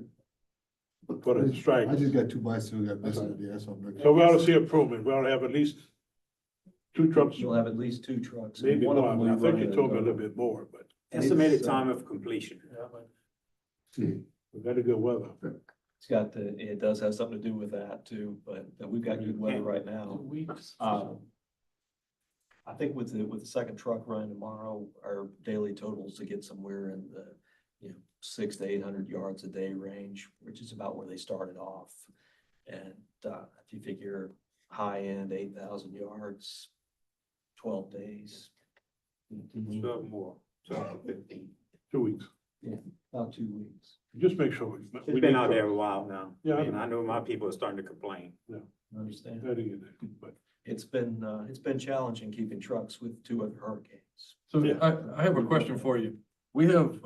For the strike. I just got two bicycles that messed up there, that's all. So we ought to see improvement. We ought to have at least two trucks, You'll have at least 2 trucks. and maybe one of more. them I mean, I will think run you in told me a the- little bit more, but Estimated time of completion. See, we got a good weather. It's got it does have something to do with that too, but we've got good weather right now. I think with the second truck running tomorrow, our daily totals to get somewhere in the, 600 to 800 yards a day range, which is about where they started off. And if you figure high end 8,000 yards, 12 days. Seven more, 15. 2 weeks. Yeah, about 2 weeks. Just make sure. It's been out there a while now. Yeah, I And I know my people are starting to complain. I understand. Gotta get that, but It's been challenging keeping trucks with 2 other hurricanes. So I have a question for you. We have,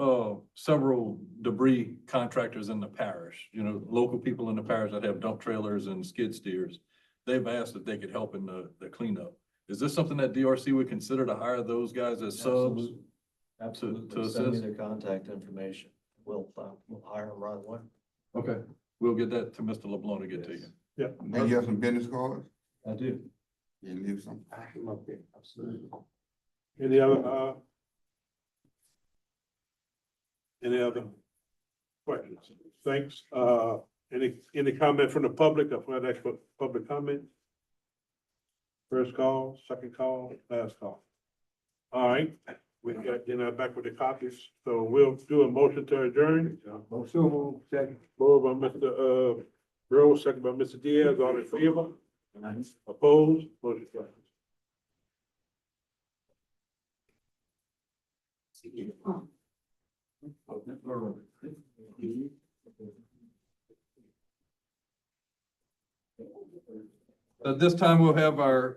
several debris contractors in the parish, you know, local people in the parish that have dump trailers and skid steers. They've asked if they could help in the cleanup. Is this something that DRC would consider to hire those guys as subs? Absolutely. to Send me assist? their contact information. We'll hire them right away. Okay, we'll get that to Mr. LeBlanc to get to you. Yep. And you have some business cards? I do. You leave some. Absolutely. Any other questions? Thanks. Any comment from the public or for that public comment? First call, second call, last call. All right, we got, back with the copies, so we'll do a motion to adjourn. Motion, second. Moved by Mr. Rose, second by Mr. Diaz, all in favor? Opposed? Motion carries. At this time, we'll have our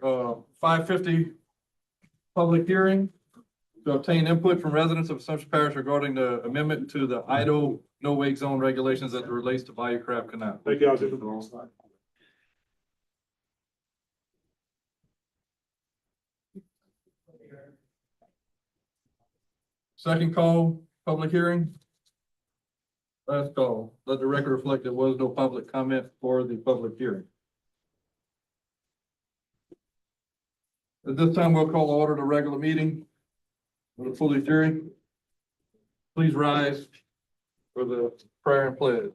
5:50 public hearing to obtain input from residents of Assumption Parish regarding the amendment to the idle no-wake zone regulations as it relates to Bayou Crab Canal. Thank y'all. Second call, public hearing. Last call. Let the record reflect there was no public comment for the public hearing. At this time, we'll call to order the regular meeting of the Fully Jury. Please rise for the prayer and pledge.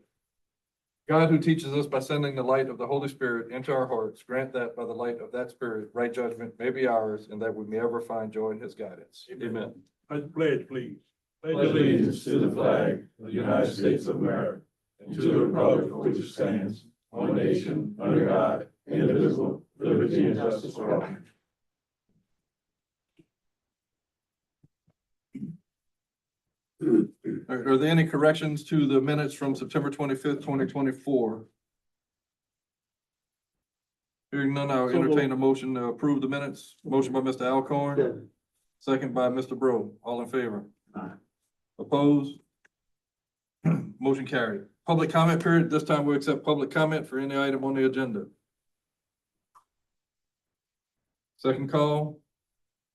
God, who teaches us by sending the light of the Holy Spirit into our hearts, grant that by the light of that Spirit, right judgment may be ours, and that we may ever find joy in his guidance. Amen. Pledge, please. Pledge allegiance to the flag of the United States of America and to the republic for which it stands, one nation, under God, indivisible, with liberty and justice for all. Are there any corrections to the minutes from September 25th, 2024? Hearing none, I'll entertain a motion to approve the minutes. Motion by Mr. Alcorn, second by Mr. Bro. All in favor? Opposed? Motion carried. Public comment period. This time we accept public comment for any item on the agenda. Second call,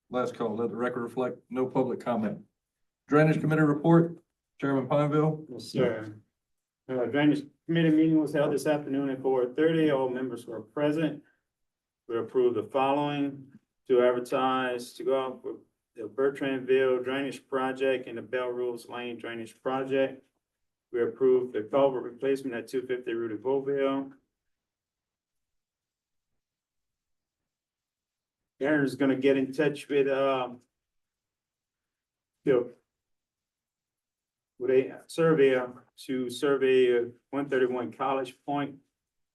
last call. Let the record reflect no public comment. Drainage Committee report, Chairman Pineville. Yes, sir. Drainage Committee meeting was held this afternoon at 4:30. All members were present. We approved the following: to advertise to go out for the Bertrandville Drainage Project and the Bell Rules Lane Drainage Project. We approved the culvert replacement at 250 Rudy Boville. Aaron's gonna get in touch with with a surveyor to survey 131 College Point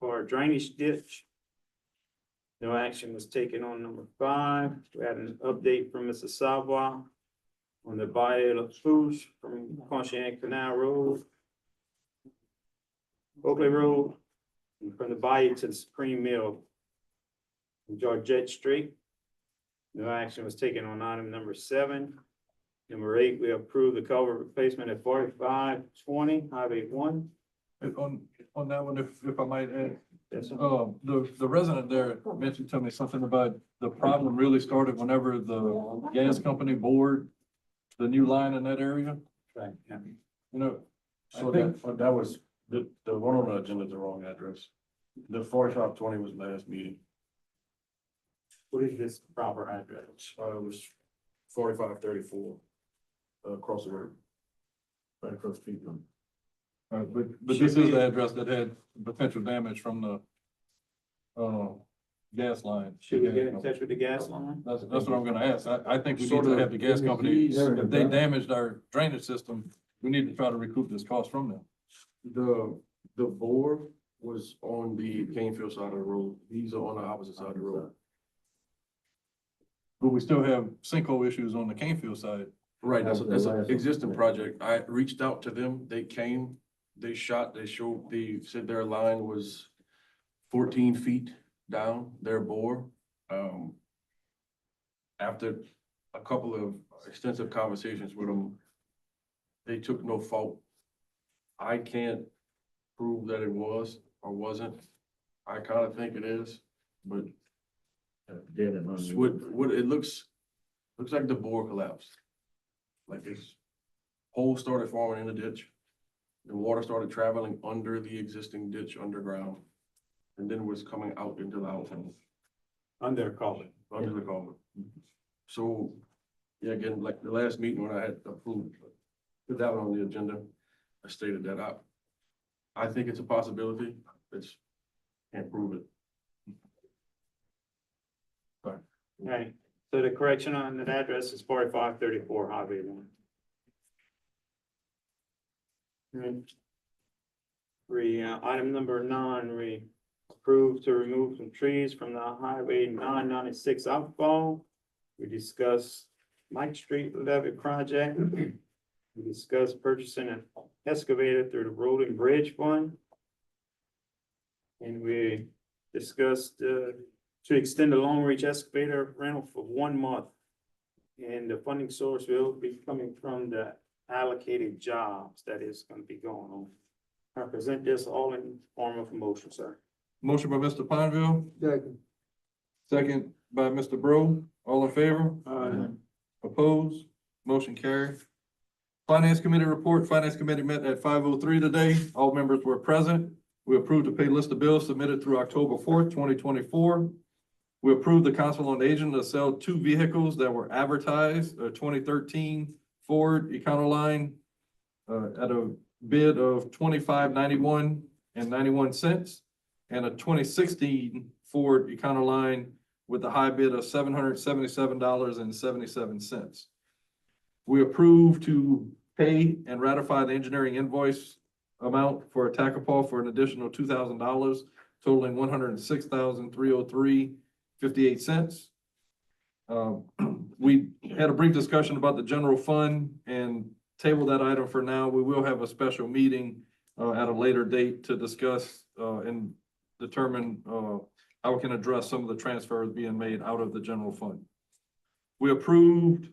for a drainage ditch. No action was taken on number 5. We had an update from Mr. Savoy on the Bayou La Fouche from Conscience Canal Road, Oakley Road, and from the Bayou to the Supreme Mill, Georgette Street. No action was taken on item number 7. Number 8, we approved the culvert replacement at 4520 Highway 1. On that one, if I might add, Yes, sir. the resident there mentioned to me something about the problem really started whenever the gas company bored the new line in that area. Right, yeah. You know, So I think, that was, the one on the agenda is the wrong address. The 4520 was last meeting. What is this proper address? It was 4534, across the road. right across the street from. But this is the address that had potential damage from the gas line. Should we get in touch with the gas line? That's what I'm gonna ask. I think we need Sort to of have the gas company, fees. if they damaged our drainage system, we need to try to recoup this cost from them. The bore was on the Canefield side of the road. These are on the opposite side of the road. But we still have sinkhole issues on the Canefield side. Right, that's an existing project. I reached out to them. They came, they showed, they said their line was 14 feet down their bore. After a couple of extensive conversations with them, they took no fault. I can't prove that it was or wasn't. I kind of think it is, but Dead and it's unused. what it looks like the bore collapsed. Like this hole started forming in the ditch. The water started traveling under the existing ditch underground. And then was coming out into the outfall. Under culvert. Under the culvert. So, yeah, again, like the last meeting when I had approved, put that one on the agenda, I stated that I think it's a possibility, it's, can't prove it. Right, so the correction on that address is 4534 Highway 1. Item number 9, we approve to remove some trees from the Highway 996 outfall. We discussed Mike Street levy project. We discussed purchasing an excavator through the Road and Bridge Fund. And we discussed, to extend the long reach excavator rental for 1 month. And the funding source will be coming from the allocated jobs that is gonna be going on. I present this all in form of a motion, sir. Motion by Mr. Pineville, Second. second by Mr. Bro. All in favor? Opposed? Motion carried. Finance Committee report. Finance Committee met at 5:03 today. All members were present. We approved the pay list of bills submitted through October 4th, 2024. We approved the Council on Aging to sell 2 vehicles that were advertised, a 2013 Ford Econoline at a bid of $25.91 and 91 cents, and a 2016 Ford Econoline with a high bid of $777.77. We approved to pay and ratify the engineering invoice amount for Tacopah for an additional $2,000, totaling $106,303.58. We had a brief discussion about the general fund and tabled that item for now. We will have a special meeting at a later date to discuss and determine how we can address some of the transfers being made out of the general fund. We approved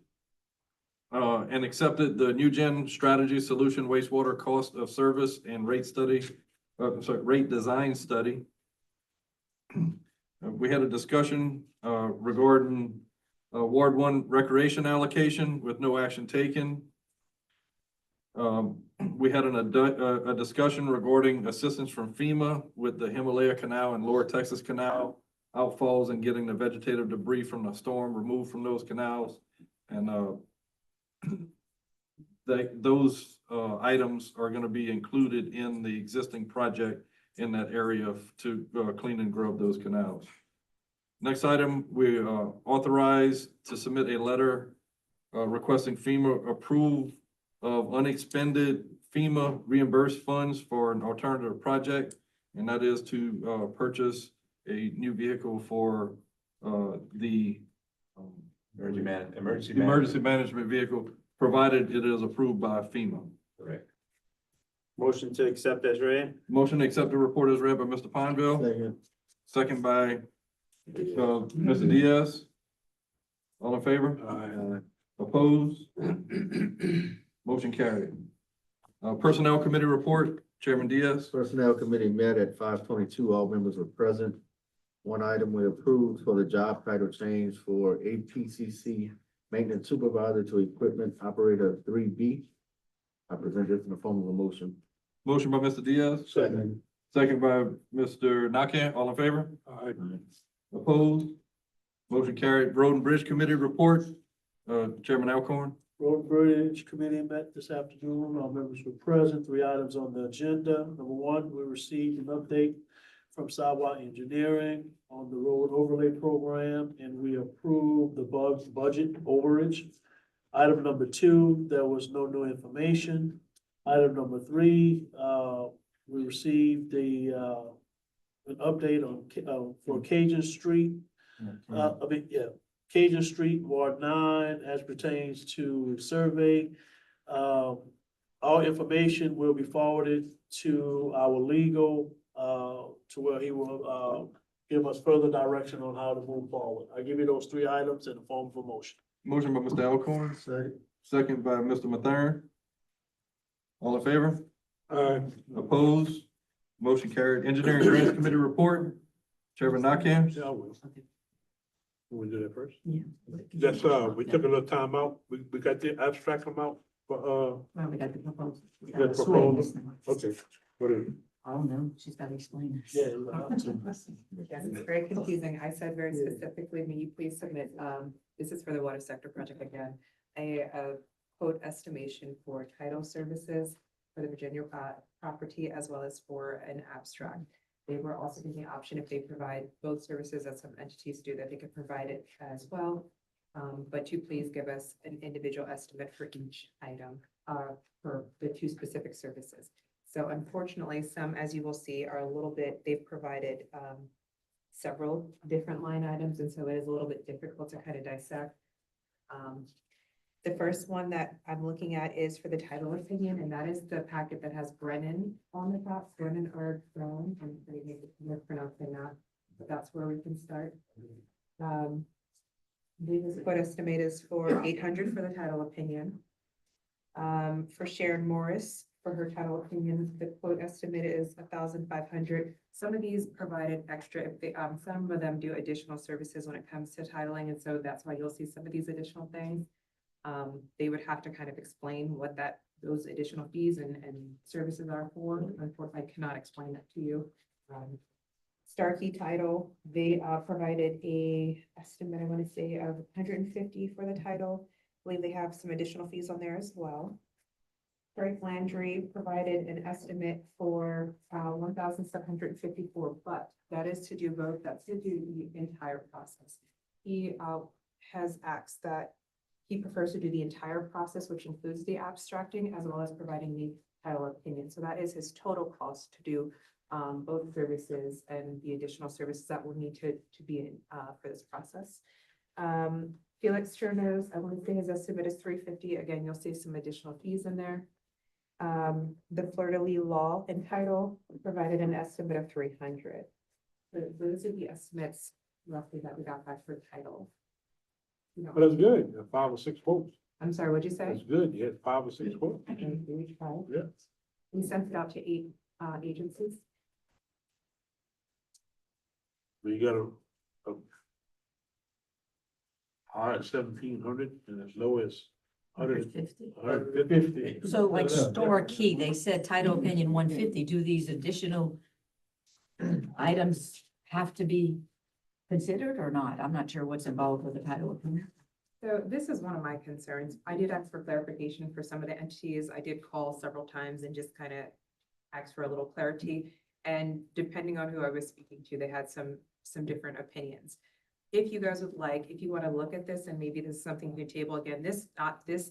and accepted the New Gen Strategy Solution Wastewater Cost of Service and Rate Study, Rate Design Study. We had a discussion regarding Ward 1 recreation allocation with no action taken. We had a discussion regarding assistance from FEMA with the Himalaya Canal and Lower Texas Canal outfalls and getting the vegetative debris from the storm removed from those canals. And those items are going to be included in the existing project in that area to clean and grub those canals. Next item, we authorized to submit a letter requesting FEMA approve of unexpended FEMA reimbursed funds for an alternative project, and that is to purchase a new vehicle for the emergency management vehicle, provided it is approved by FEMA. Correct. Motion to accept as read. Motion to accept the report as read by Mr. Pineville. Second by Mr. Diaz. All in favor? Opposed? Motion carried. Personnel Committee report, Chairman Diaz. Personnel Committee met at 5:22. All members were present. One item we approved for the job title change for APCC Maintenance Supervisor to Equipment Operator 3B. I present this in the form of a motion. Motion by Mr. Diaz. Second. Second by Mr. Nakane. All in favor? Opposed? Motion carried. Road and Bridge Committee report, Chairman Alcorn. Road and Bridge Committee met this afternoon. All members were present. 3 items on the agenda. Number 1, we received an update from Sidewalk Engineering on the road overlay program, and we approved the budget overage. Item number 2, there was no new information. Item number 3, we received an update on, for Cajun Street. Cajun Street, Ward 9, as pertains to survey. All information will be forwarded to our legal, to where he will, give us further direction on how to move forward. I give you those 3 items in the form of a motion. Motion by Mr. Alcorn. Second by Mr. Mathern. All in favor? Aye. Opposed? Motion carried. Engineering Grants Committee report. Chairman Nakam? Yeah, I will. We do that first? Yeah. That's, we took a little time out. We got the abstract amount for, Well, we got the proposal. We got the the swing. proposal. Okay, what is it? Oh, no, she's got to explain it. Yes, it's very confusing. I said very specifically, may you please submit, this is for the water sector project again, a quote estimation for title services for the Virginia property as well as for an abstract. They were also given the option if they provide both services, as some entities do, that they could provide it as well. But to please give us an individual estimate for each item, for the two specific services. So unfortunately, some, as you will see, are a little bit, they've provided several different line items, and so it is a little bit difficult to kind of dissect. The first one that I'm looking at is for the title opinion, and that is the packet that has Brennan on the top, Brennan or Brown, I'm mispronouncing that, but that's where we can start. The quote estimate is for 800 for the title opinion. For Sharon Morris, for her title opinion, the quote estimate is 1,500. Some of these provided extra, if they, some of them do additional services when it comes to titling, and so that's why you'll see some of these additional things. They would have to kind of explain what those additional fees and services are for. Unfortunately, I cannot explain that to you. Starkey Title, they provided a estimate, I want to say, of 150 for the title. I believe they have some additional fees on there as well. Frank Landry provided an estimate for 1,754, but that is to do both, that's to do the entire process. He has asked that he prefers to do the entire process, which includes the abstracting as well as providing the title opinion. So that is his total cost to do both services and the additional services that will need to be in for this process. Felix Chernos, I want to say his estimate is 350. Again, you'll see some additional fees in there. The Fleur-de-Lis Law and Title provided an estimate of 300. So those are the estimates roughly that we got back for title. But that's good, you have 5 or 6 quotes. I'm sorry, what'd you say? That's good, you had 5 or 6 quotes. Okay, each 5. Yeah. We sent it out to 8 agencies. But you got a high at 1,700 and as low as 150. 150. So like Store Key, they said title opinion 150. Do these additional items have to be considered or not? I'm not sure what's involved with the title opinion. So this is one of my concerns. I did ask for clarification for some of the entities. I did call several times and just kind of ask for a little clarity. And depending on who I was speaking to, they had some different opinions. If you guys would like, if you want to look at this and maybe this is something you can table again, this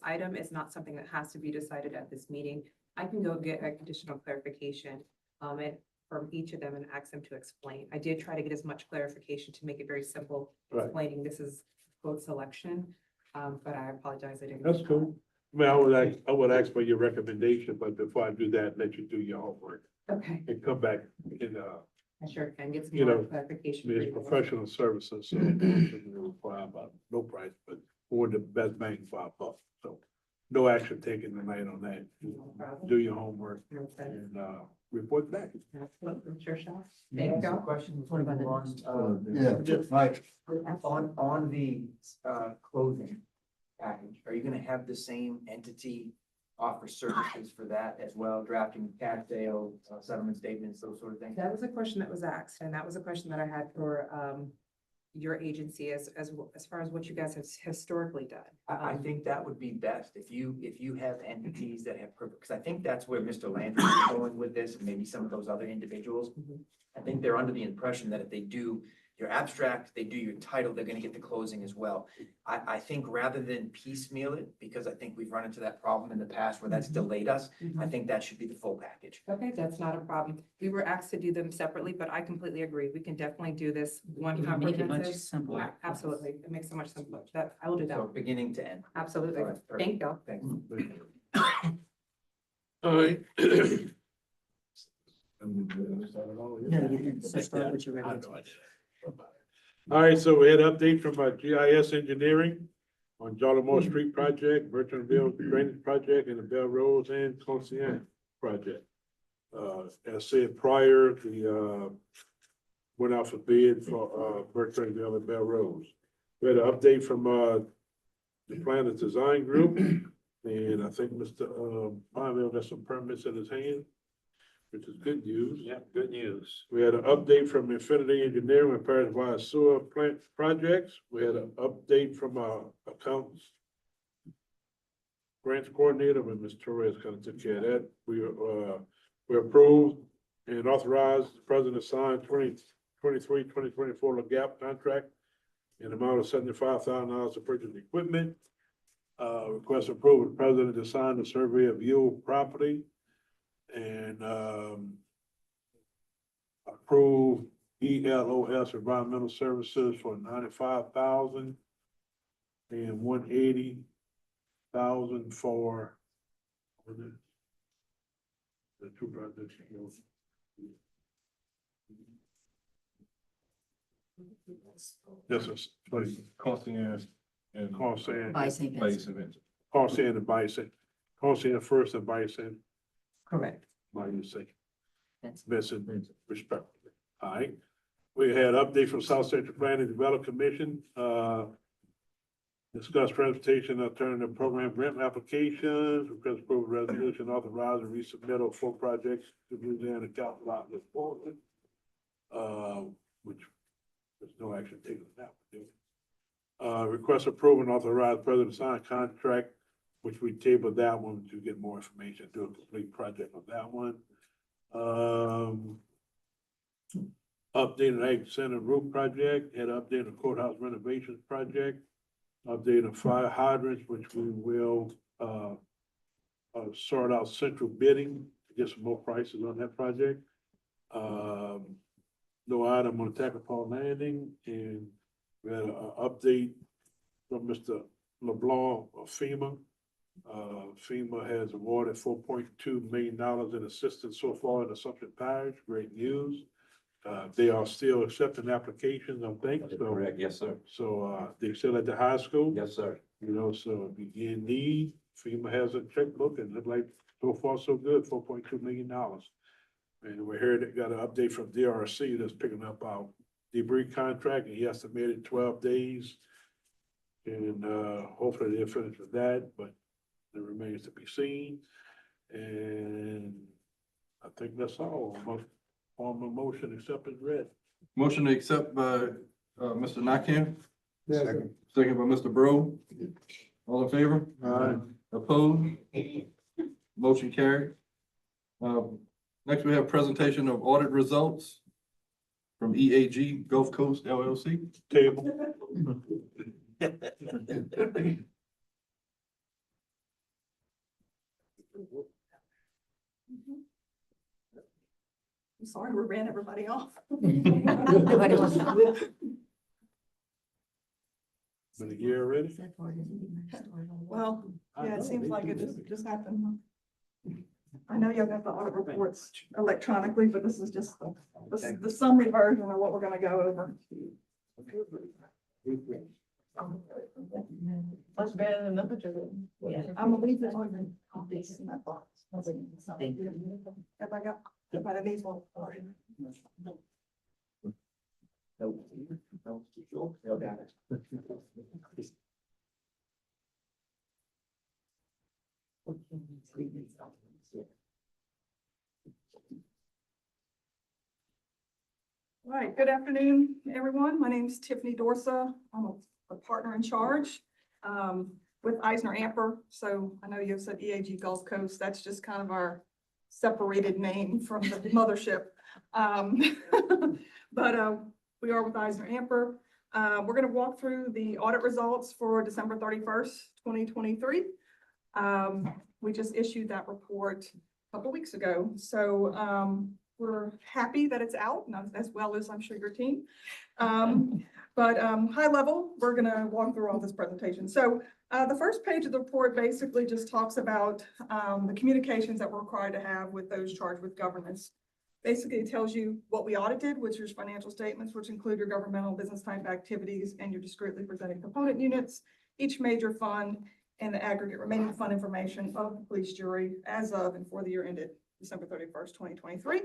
item is not something that has to be decided at this meeting. I can go get additional clarification from each of them and ask them to explain. I did try to get as much clarification to make it very simple, Right. explaining this is quote selection. But I apologize, I didn't. That's cool. I mean, I would ask for your recommendation, but before I do that, let you do your homework Okay, and come back and, I sure can get some You more know, clarification. I mean, for it's you. professional services, so it shouldn't require about no price, but for the best bang for our buck. So no action taken tonight on that. No problem. Do your homework No sense. and, report back. Absolutely, sure, Sean. Thank you. Question What about the before we move on. Yeah, right. On the closing package, are you gonna have the same entity offer services for that as well, drafting cash sale, settlement statements, those sort of things? That was a question that was asked, and that was a question that I had for your agency as far as what you guys have historically done. I think that would be best if you have entities that have, because I think that's where Mr. Landry is going with this, and maybe some of those other individuals. I think they're under the impression that if they do your abstract, they do your title, they're gonna get the closing as well. I think rather than piecemeal it, because I think we've run into that problem in the past where that's delayed us, I think that should be the full package. Okay, that's not a problem. We were asked to do them separately, but I completely agree. We can definitely do this one It would make it much comprehensive. simpler. Yeah, absolutely. It makes it much simpler. That, I will do So that. beginning to end. Absolutely. All right, perfect. Thank you. Thanks. All right. No, you didn't. So start with your recommendation. All right, so we had an update from GIS engineering. on Jollymore Street project, Bertrandville Drainage project, and the Bell Rose and Conscience project. As said prior, the, went out for bid for, Bertrandville and Bell Rose. We had an update from, the Planners Design Group, and I think Mr. Pineville got some permits in his hand, which is good news. Yeah, good news. We had an update from Infinity Engineering with Paris Wide Sewer Plant Projects. We had an update from our accountants grants coordinator, but Ms. Torres kind of took care of that. We approved and authorized the president to sign 2023-2024 LAGAP contract in the amount of $75,000 to purchase equipment. Request approval of the president to sign the survey of Yule property and, approve ELOS Environmental Services for $95,000 and $180,000 for the two projects. This is Conscience and Conscience. Bison. Bison. Conscience and Bison. Conscience first and Bison, Correct. by you say. That's Vincent, respectively. All right. We had update from South Central Planning Development Commission, discuss transportation alternative program grant applications, request approval resolution authorizing resubmittal of 4 projects to Louisiana Capital Outlets Board, which there's no action taken on that. Request approval and authorize president to sign contract, which we tabled that one to get more information, do a complete project on that one. Updated Ag Center roof project, had updated courthouse renovations project, updated fire hydrants, which we will, sort out central bidding to get some more prices on that project. No item on Tacopah Landing, and we had an update from Mr. LeBlanc of FEMA. FEMA has awarded $4.2 million in assistance so far in Assumption Parish, great news. They are still accepting applications, I think, so. Correct, yes, sir. So, they're still at the high school. Yes, sir. You know, so if you in need, FEMA has a checkbook and look like so far so good, $4.2 million. And we heard it got an update from DRC that's picking up our debris contract, and he estimated 12 days. And, hopefully they'll finish with that, but it remains to be seen. And I think that's all. On my motion, except as read. Motion to accept by, Mr. Nakam, Second. second by Mr. Bro. All in favor? Aye. Opposed? Motion carried. Next, we have presentation of audit results from EAG Gulf Coast LLC. Table. I'm sorry, we ran everybody off. Nobody wants to- Been a year already? Well, yeah, it seems like it just happened. I know y'all got the audit reports electronically, but this is just the summary version of what we're gonna go over. Much better than the picture. I'm gonna leave this on this in that box. Everybody needs one. All right, good afternoon, everyone. My name is Tiffany Dorsa. I'm a partner in charge with Eisner Amper. So I know you said EAG Gulf Coast. That's just kind of our separated name from the mothership. But we are with Eisner Amper. We're going to walk through the audit results for December 31st, 2023. We just issued that report a couple weeks ago. So we're happy that it's out, not as well as I'm sure your team. But high level, we're going to walk through all this presentation. So the first page of the report basically just talks about the communications that we're required to have with those charged with governance. Basically, it tells you what we audited, which is financial statements, which include your governmental business type activities and your discretely presented component units. each major fund and the aggregate remaining fund information of the police jury as of and for the year ended December 31st, 2023.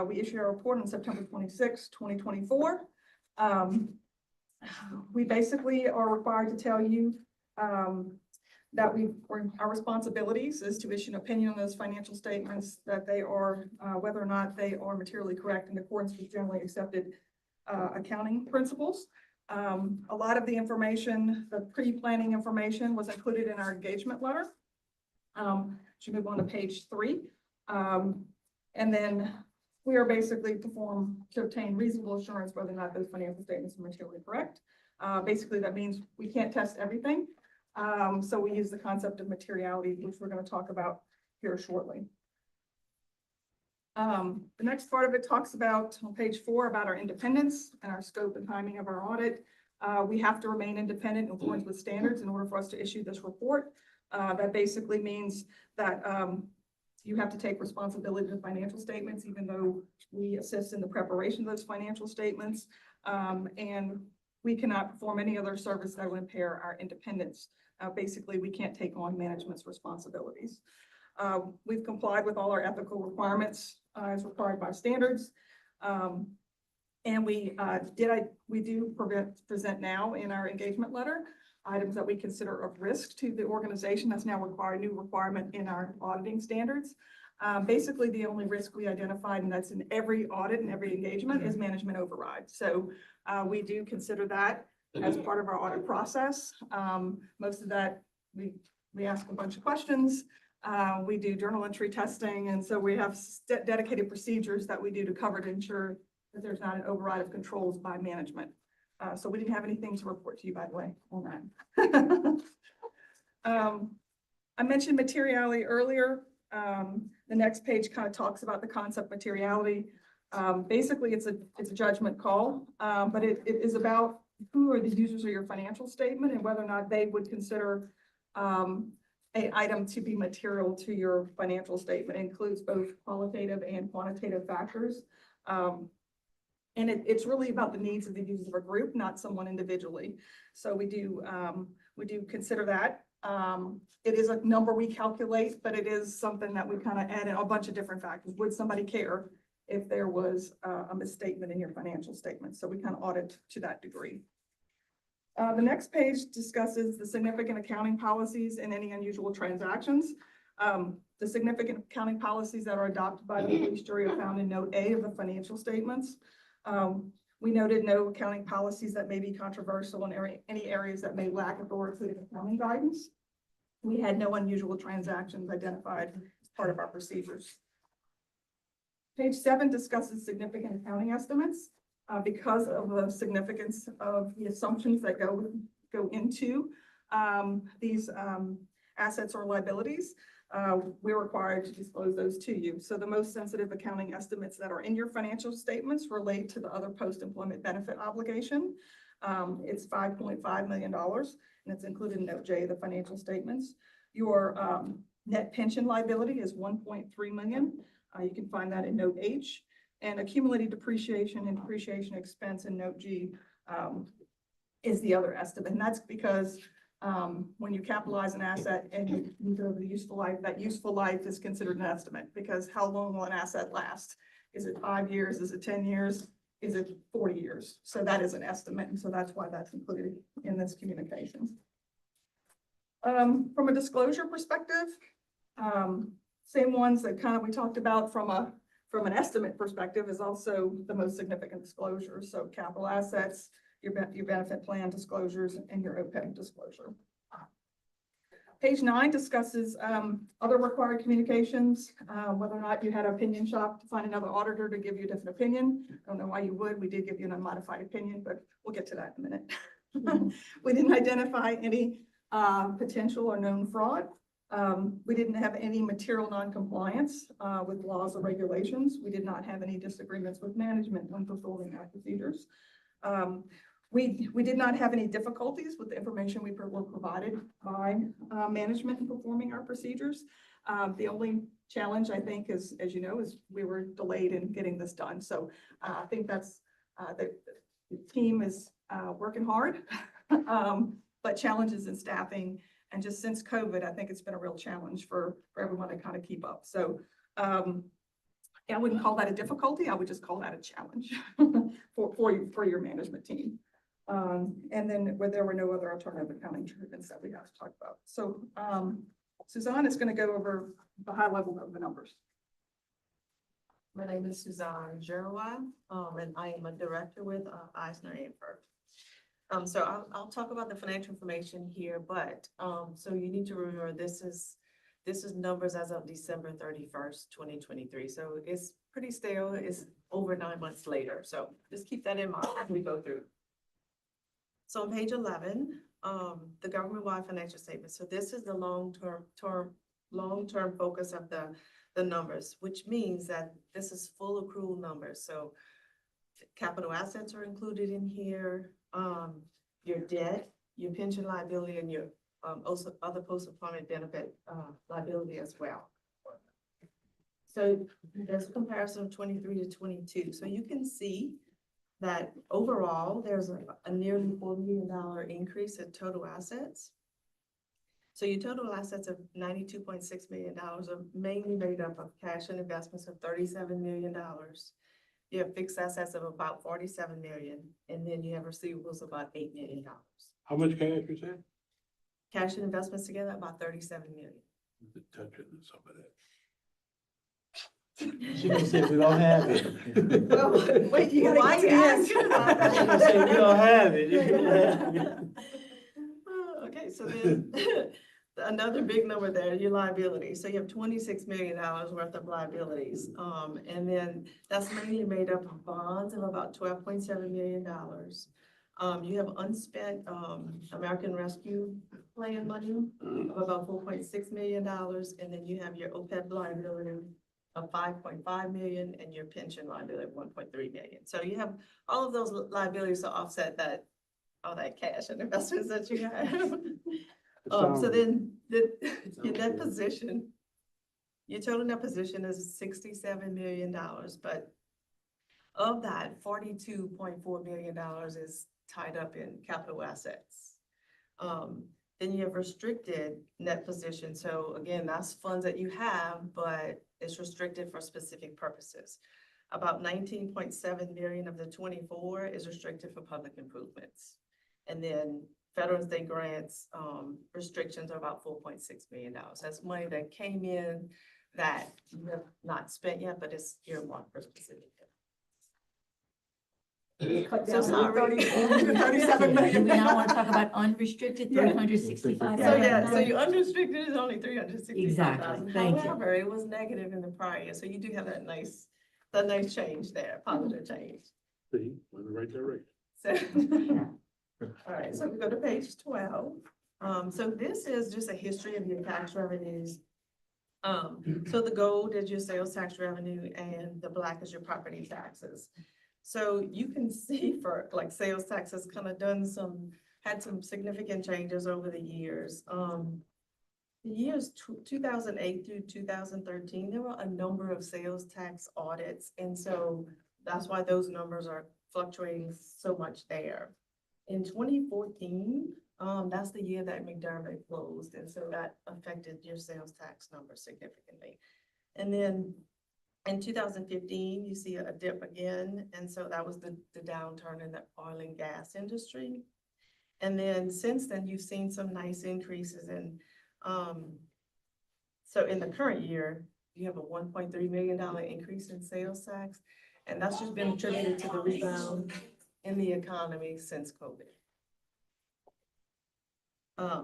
We issued our report on September 26th, 2024. We basically are required to tell you that our responsibilities is to issue an opinion on those financial statements, that they are, whether or not they are materially correct in accordance with generally accepted accounting principles. A lot of the information, the pre-planning information was included in our engagement letter. Should move on to page 3. And then we are basically to obtain reasonable assurance whether or not those financial statements are materially correct. Basically, that means we can't test everything. So we use the concept of materiality, which we're going to talk about here shortly. The next part of it talks about, on page 4, about our independence and our scope and timing of our audit. We have to remain independent in accordance with standards in order for us to issue this report. That basically means that you have to take responsibility for financial statements, even though we assist in the preparation of those financial statements. And we cannot perform any other service that would impair our independence. Basically, we can't take on management's responsibilities. We've complied with all our ethical requirements as required by standards. And we do present now in our engagement letter items that we consider of risk to the organization. That's now a new requirement in our auditing standards. Basically, the only risk we identified, and that's in every audit and every engagement, is management override. So we do consider that as part of our audit process. Most of that, we ask a bunch of questions. We do journal entry testing, and so we have dedicated procedures that we do to cover to ensure that there's not an override of controls by management. So we didn't have anything to report to you, by the way, on that. I mentioned materiality earlier. The next page kind of talks about the concept materiality. Basically, it's a judgment call, but it is about who are the users of your financial statement and whether or not they would consider an item to be material to your financial statement. It includes both qualitative and quantitative factors. And it's really about the needs of the users of a group, not someone individually. So we do consider that. It is a number we calculate, but it is something that we kind of add in a bunch of different factors. Would somebody care if there was a misstatement in your financial statement? So we kind of audit to that degree. The next page discusses the significant accounting policies and any unusual transactions. The significant accounting policies that are adopted by the police jury are found in Note A of the financial statements. We noted no accounting policies that may be controversial in any areas that may lack authoritative accounting guidance. We had no unusual transactions identified as part of our procedures. Page 7 discusses significant accounting estimates. Because of the significance of the assumptions that go into these assets or liabilities, we're required to disclose those to you. So the most sensitive accounting estimates that are in your financial statements relate to the other post-employment benefit obligation. It's $5.5 million, and it's included in Note J of the financial statements. Your net pension liability is $1.3 million. You can find that in Note H. And accumulated depreciation and depreciation expense in Note G is the other estimate. And that's because when you capitalize an asset and you move over the useful life, that useful life is considered an estimate, because how long will an asset last? Is it 5 years? Is it 10 years? Is it 40 years? So that is an estimate. And so that's why that's included in this communication. From a disclosure perspective, same ones that kind of we talked about from an estimate perspective is also the most significant disclosures. So capital assets, your benefit plan disclosures, and your OPEB disclosure. Page 9 discusses other required communications, whether or not you had an opinion shop to find another auditor to give you a different opinion. I don't know why you would. We did give you an unmodified opinion, but we'll get to that in a minute. We didn't identify any potential or known fraud. We didn't have any material non-compliance with laws or regulations. We did not have any disagreements with management when performing our procedures. We did not have any difficulties with the information we were provided by management in performing our procedures. The only challenge, I think, is, as you know, is we were delayed in getting this done. So I think that's the team is working hard. but challenges in staffing. And just since COVID, I think it's been a real challenge for everyone to kind of keep up. So I wouldn't call that a difficulty. I would just call that a challenge for your management team. And then where there were no other alternative accounting treatments that we have to talk about. So Suzanne is going to go over the high level of the numbers. My name is Suzanne Giroir, and I am a director with Eisner Amper. So I'll talk about the financial information here, but so you need to remember this is numbers as of December 31st, 2023. So it's pretty stale. It's over 9 months later. So just keep that in mind as we go through. So on page 11, the government-wide financial statement. So this is the long-term focus of the numbers, which means that this is full accrual numbers. So capital assets are included in here, your debt, your pension liability, and your also other post-employment benefit liability as well. So there's a comparison of 23 to 22. So you can see that overall, there's a nearly $4 million increase in total assets. So your total assets of $92.6 million are mainly made up of cash and investments of $37 million. You have fixed assets of about $47 million, and then you have receivables of about $8 million. How much cash you said? Cash and investments together, about $37 million. Touching some of that. She gonna say we don't have it. Well, wait, you gotta Why get you to asking about that? She gonna say we don't have it. You don't have it. Okay, so then another big number there, your liability. So you have $26 million worth of liabilities. And then that's mainly made up of bonds of about $12.7 million. You have unspent American Rescue Plan money of about $4.6 million. And then you have your OPEB liability of $5.5 million and your pension liability of $1.3 million. So you have all of those liabilities to offset that, all that cash and investments that you have. So then your net position, your total net position is $67 million, but of that, $42.4 million is tied up in capital assets. Then you have restricted net position. So again, that's funds that you have, but it's restricted for specific purposes. About 19.7 million of the 24 is restricted for public improvements. And then federal and state grants restrictions are about $4.6 million. That's money that came in that you have not spent yet, but it's earmarked for specific. So sorry. $37 million. We now want to talk about unrestricted, Yeah. 365. So yeah, so your unrestricted is only 365,000. Exactly. Thank you. However, it was negative in the prior year, so you do have that nice change there, positive change. See, we're in the right direction. So, all right, so we go to page 12. So this is just a history of your tax revenues. So the gold is your sales tax revenue and the black is your property taxes. So you can see for like sales taxes kind of had some significant changes over the years. The years 2008 through 2013, there were a number of sales tax audits. And so that's why those numbers are fluctuating so much there. In 2014, that's the year that McDermott closed. And so that affected your sales tax numbers significantly. And then in 2015, you see a dip again. And so that was the downturn in the oil and gas industry. And then since then, you've seen some nice increases in, so in the current year, you have a $1.3 million increase in sales tax. And that's just been attributed to the rebound in the economy since COVID.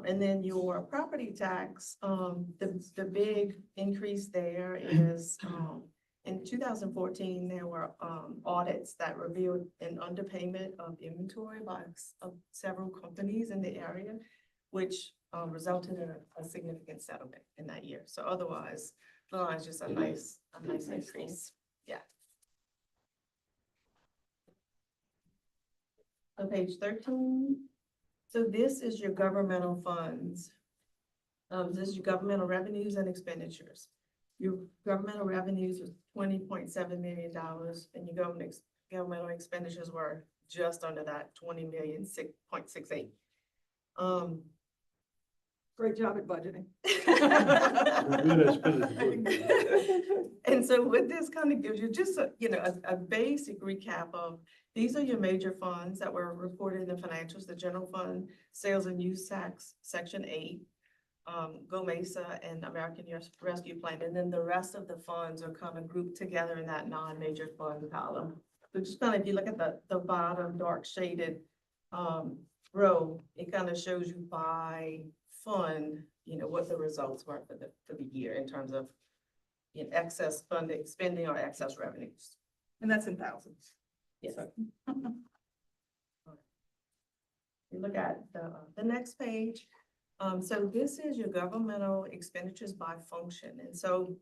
And then your property tax, the big increase there is, in 2014, there were audits that revealed an underpayment of inventory by several companies in the area, which resulted in a significant settlement in that year. So otherwise, the line is just a nice increase. Yeah. On page 13, so this is your governmental funds. This is your governmental revenues and expenditures. Your governmental revenues was $20.7 million, and your governmental expenditures were just under that, $20.68 million. Great job at budgeting. And so what this kind of gives you, just a, a basic recap of, these are your major funds that were reported in the financials: the general fund, sales and use tax, section 8, Go Mesa and American Rescue Plan. And then the rest of the funds are kind of grouped together in that non-major fund column. So just kind of, if you look at the bottom dark shaded row, it kind of shows you by fund, what the results were for the year in terms of excess funding, spending, or excess revenues. And that's in thousands. Yes. You look at the next page. So this is your governmental expenditures by function. And so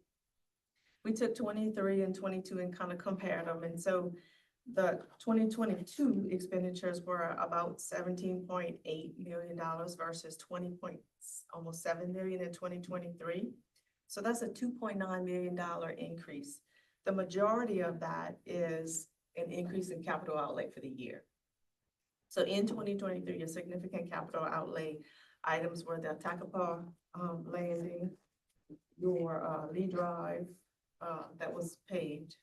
we took 23 and 22 and kind of compared them. And so the 2022 expenditures were about $17.8 million versus almost $7 million in 2023. So that's a $2.9 million increase. The majority of that is an increase in capital outlay for the year. So in 2023, your significant capital outlay items were the Takapa landing, your Lee Drive that was paved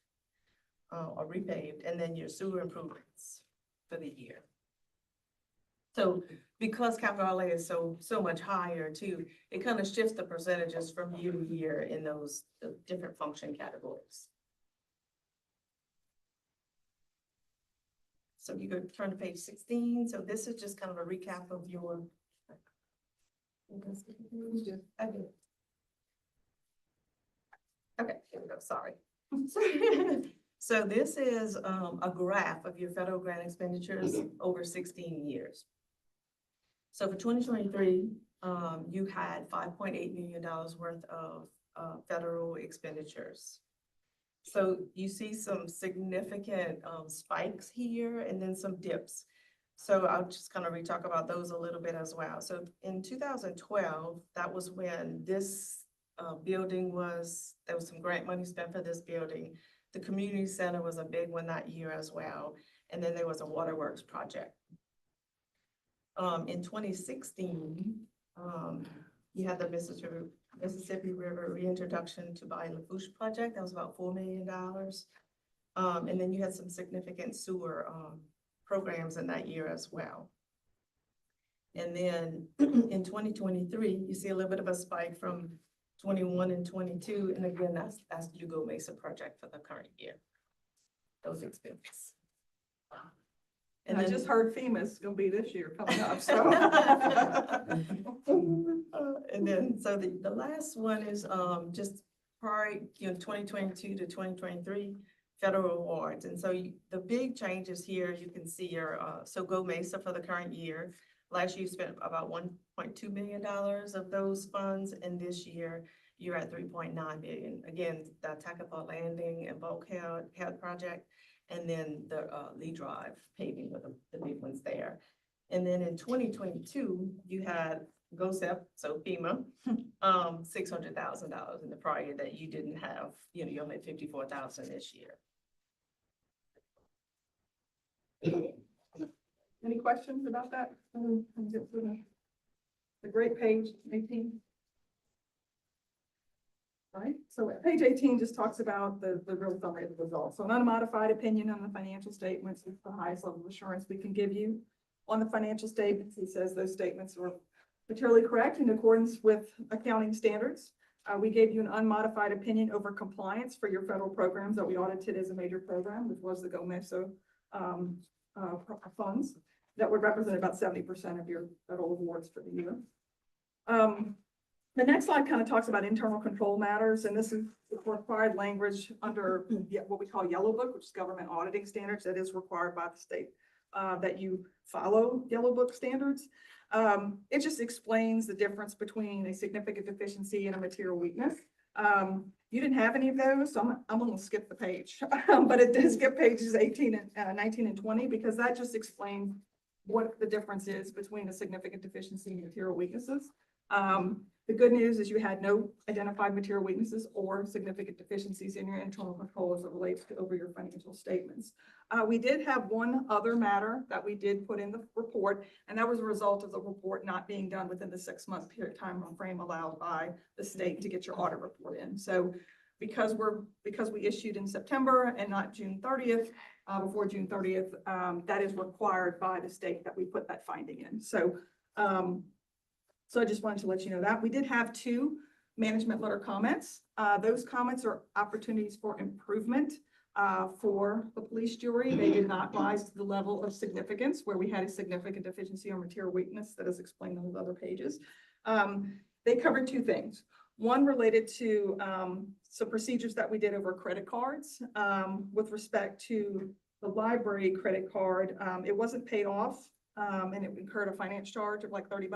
or repaved, and then your sewer improvements for the year. So because capital outlay is so much higher too, it kind of shifts the percentages from year to year in those different function categories. So you go turn to page 16. So this is just kind of a recap of your. Okay, here we go, sorry. So this is a graph of your federal grant expenditures over 16 years. So for 2023, you had $5.8 million worth of federal expenditures. So you see some significant spikes here and then some dips. So I'll just kind of talk about those a little bit as well. So in 2012, that was when this building there was some grant money spent for this building. The community center was a big one that year as well. And then there was a waterworks project. In 2016, you had the Mississippi River Reintroduction to Bayou Lafourche project. That was about $4 million. And then you had some significant sewer programs in that year as well. And then in 2023, you see a little bit of a spike from 21 and 22. And again, that's the Go Mesa project for the current year. Those expenses. And I just heard FEMA's gonna be this year coming up, so. And then, so the last one is just prior, 2022 to 2023 federal awards. And so the big changes here, you can see your, so Go Mesa for the current year. Last year you spent about $1.2 million of those funds, and this year you're at $3.9 million. Again, the Takapa Landing and bulkhead project. And then the Lee Drive paving with the big ones there. And then in 2022, you had GOSEP, so FEMA, $600,000 in the prior year that you didn't have, you only had $54,000 this year. Any questions about that? The great page 18. Right, so page 18 just talks about the real summary of the results. So an unmodified opinion on the financial statements is the highest level of assurance we can give you. On the financial statements, he says those statements were materially correct in accordance with accounting standards. We gave you an unmodified opinion over compliance for your federal programs that we audited as a major program, which was the Go Mesa funds that would represent about 70% of your federal awards for the year. The next slide kind of talks about internal control matters, and this is required language under what we call Yellow Book, which is government auditing standards that is required by the state that you follow Yellow Book standards. It just explains the difference between a significant deficiency and a material weakness. You didn't have any of those, so I'm going to skip the page, but it does skip pages 18 and 19 and 20 because that just explains what the difference is between a significant deficiency and material weaknesses. The good news is you had no identified material weaknesses or significant deficiencies in your internal control as it relates to over your financial statements. We did have one other matter that we did put in the report, and that was a result of the report not being done within the 6-month period time frame allowed by the state to get your audit report in. So because we issued in September and not June 30th, before June 30th, that is required by the state that we put that finding in. So I just wanted to let you know that. We did have 2 management letter comments. Those comments are opportunities for improvement for the police jury. They did not rise to the level of significance where we had a significant deficiency or material weakness that is explained on the other pages. They covered 2 things. One related to some procedures that we did over credit cards with respect to the library credit card. It wasn't paid off and it incurred a finance charge of like $30.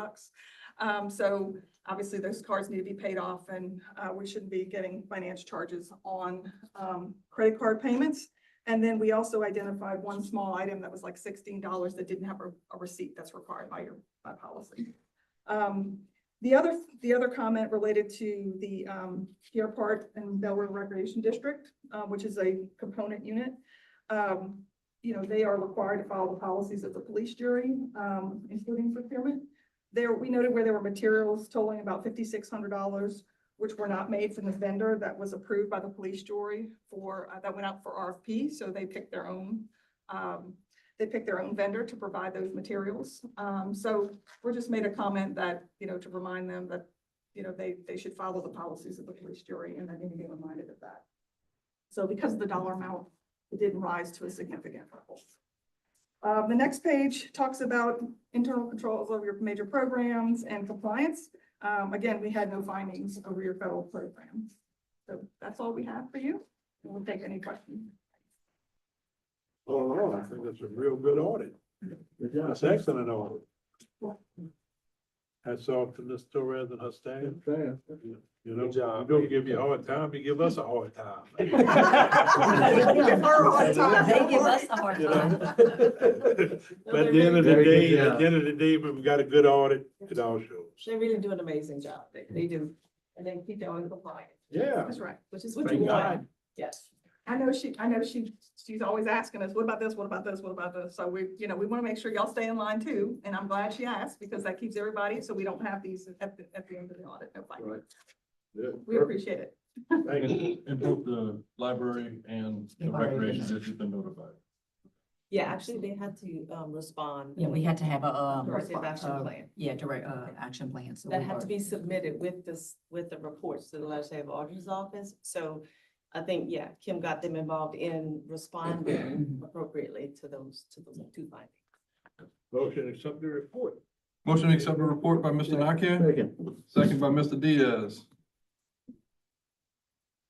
So obviously those cards need to be paid off and we shouldn't be getting finance charges on credit card payments. And then we also identified one small item that was like $16 that didn't have a receipt that's required by your policy. The other comment related to the Pierre Park and Delaware Recreation District, which is a component unit. You know, they are required to follow the policies of the police jury, including procurement. We noted where there were materials totaling about $5,600, which were not made from the vendor that was approved by the police jury for that went out for RFP. So they picked their own. They picked their own vendor to provide those materials. So we're just made a comment that, you know, to remind them that, you know, they should follow the policies of the police jury and they need to be reminded of that. So because of the dollar amount, it didn't rise to a significant level. The next page talks about internal controls over your major programs and compliance. Again, we had no findings over your federal programs. So that's all we have for you. We'll take any questions. Oh, I think that's a real good audit. Good job. That's excellent audit. Hats off to Ms. Torres and her staff. You know, we don't give you a hard time, you give us a hard time. They give her a hard time. They give us a hard You time. know? But at the end of the day, when we got a good audit, it all shows. They really do an amazing job. They do. And they keep their own compliance. Yeah. That's right. Which is what Thank you God. want. Yes. I know she's always asking us, what about this? What about this? What about this? So we want to make sure y'all stay in line too. And I'm glad she asked because that keeps everybody, so we don't have these at the end of the audit. No fight. Right. Yeah. We appreciate it. Thank you. And both the library and the recreation district have been notified. Yeah, actually, they had to respond. Yeah, we had to have a, Corrective action plan. yeah, direct, action plan. So That we had were- to be submitted with the reports to the legislative auditor's office. So I think, yeah, Kim got them involved in responding appropriately to those 2 findings. Motion to accept the report. Motion to accept the report by Mr. Nakir, second by Mr. Diaz.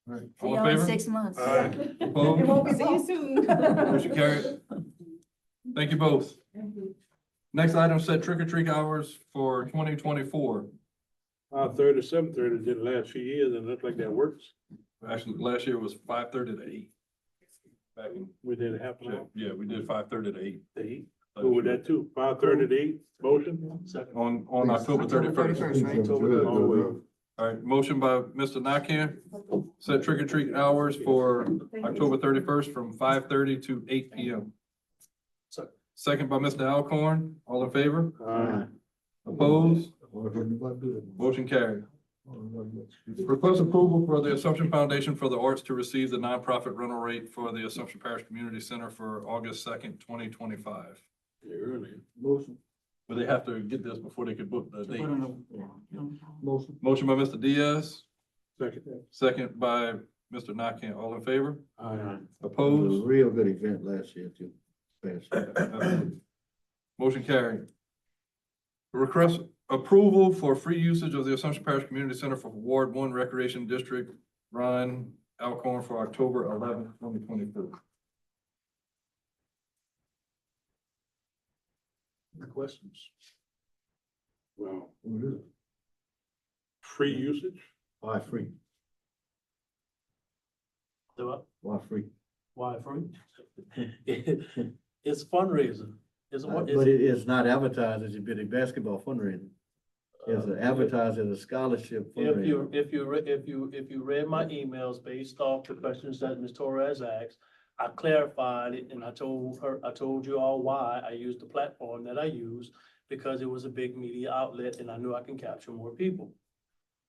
All right, See all y'all in in favor? 6 months. Opposed? It won't be see you soon. Motion carried. Thank you both. Next item, set trick or treat hours for 2024. 5:30, 7:30 did the last few years and it looked like that works. Actually, last year was 5:30 to 8. Back in, We did a half an hour. yeah, we did 5:30 to 8. to 8. Go with that too. 5:30 to 8, motion. On October 31st. Right? All right, motion by Mr. Nakir, set trick or treat hours for October 31st from 5:30 to 8 p.m. Second by Mr. Alcorn, all in favor? Opposed? Motion carried. Request approval for the Assumption Foundation for the Arts to receive the nonprofit rental rate for the Assumption Parish Community Center for August 2nd, 2025. Yeah, early. But they have to get this before they can book the date. Motion. Motion by Mr. Diaz, Second. second by Mr. Nakir. All in favor? Aye. It was a Opposed? real good event last year too. Motion carried. Request approval for free usage of the Assumption Parish Community Center for Ward 1 Recreation District, Ryan Alcorn, for October 11th, 2022. Questions? Well, free usage? Why free? Why free? Why free? It's fundraising. It's what, But it is not advertised as a big basketball fundraiser. It's advertised as a scholarship. If you read my emails based off the questions that Ms. Torres asked, I clarified it and I told you all why I used the platform that I used, because it was a big media outlet and I knew I can capture more people.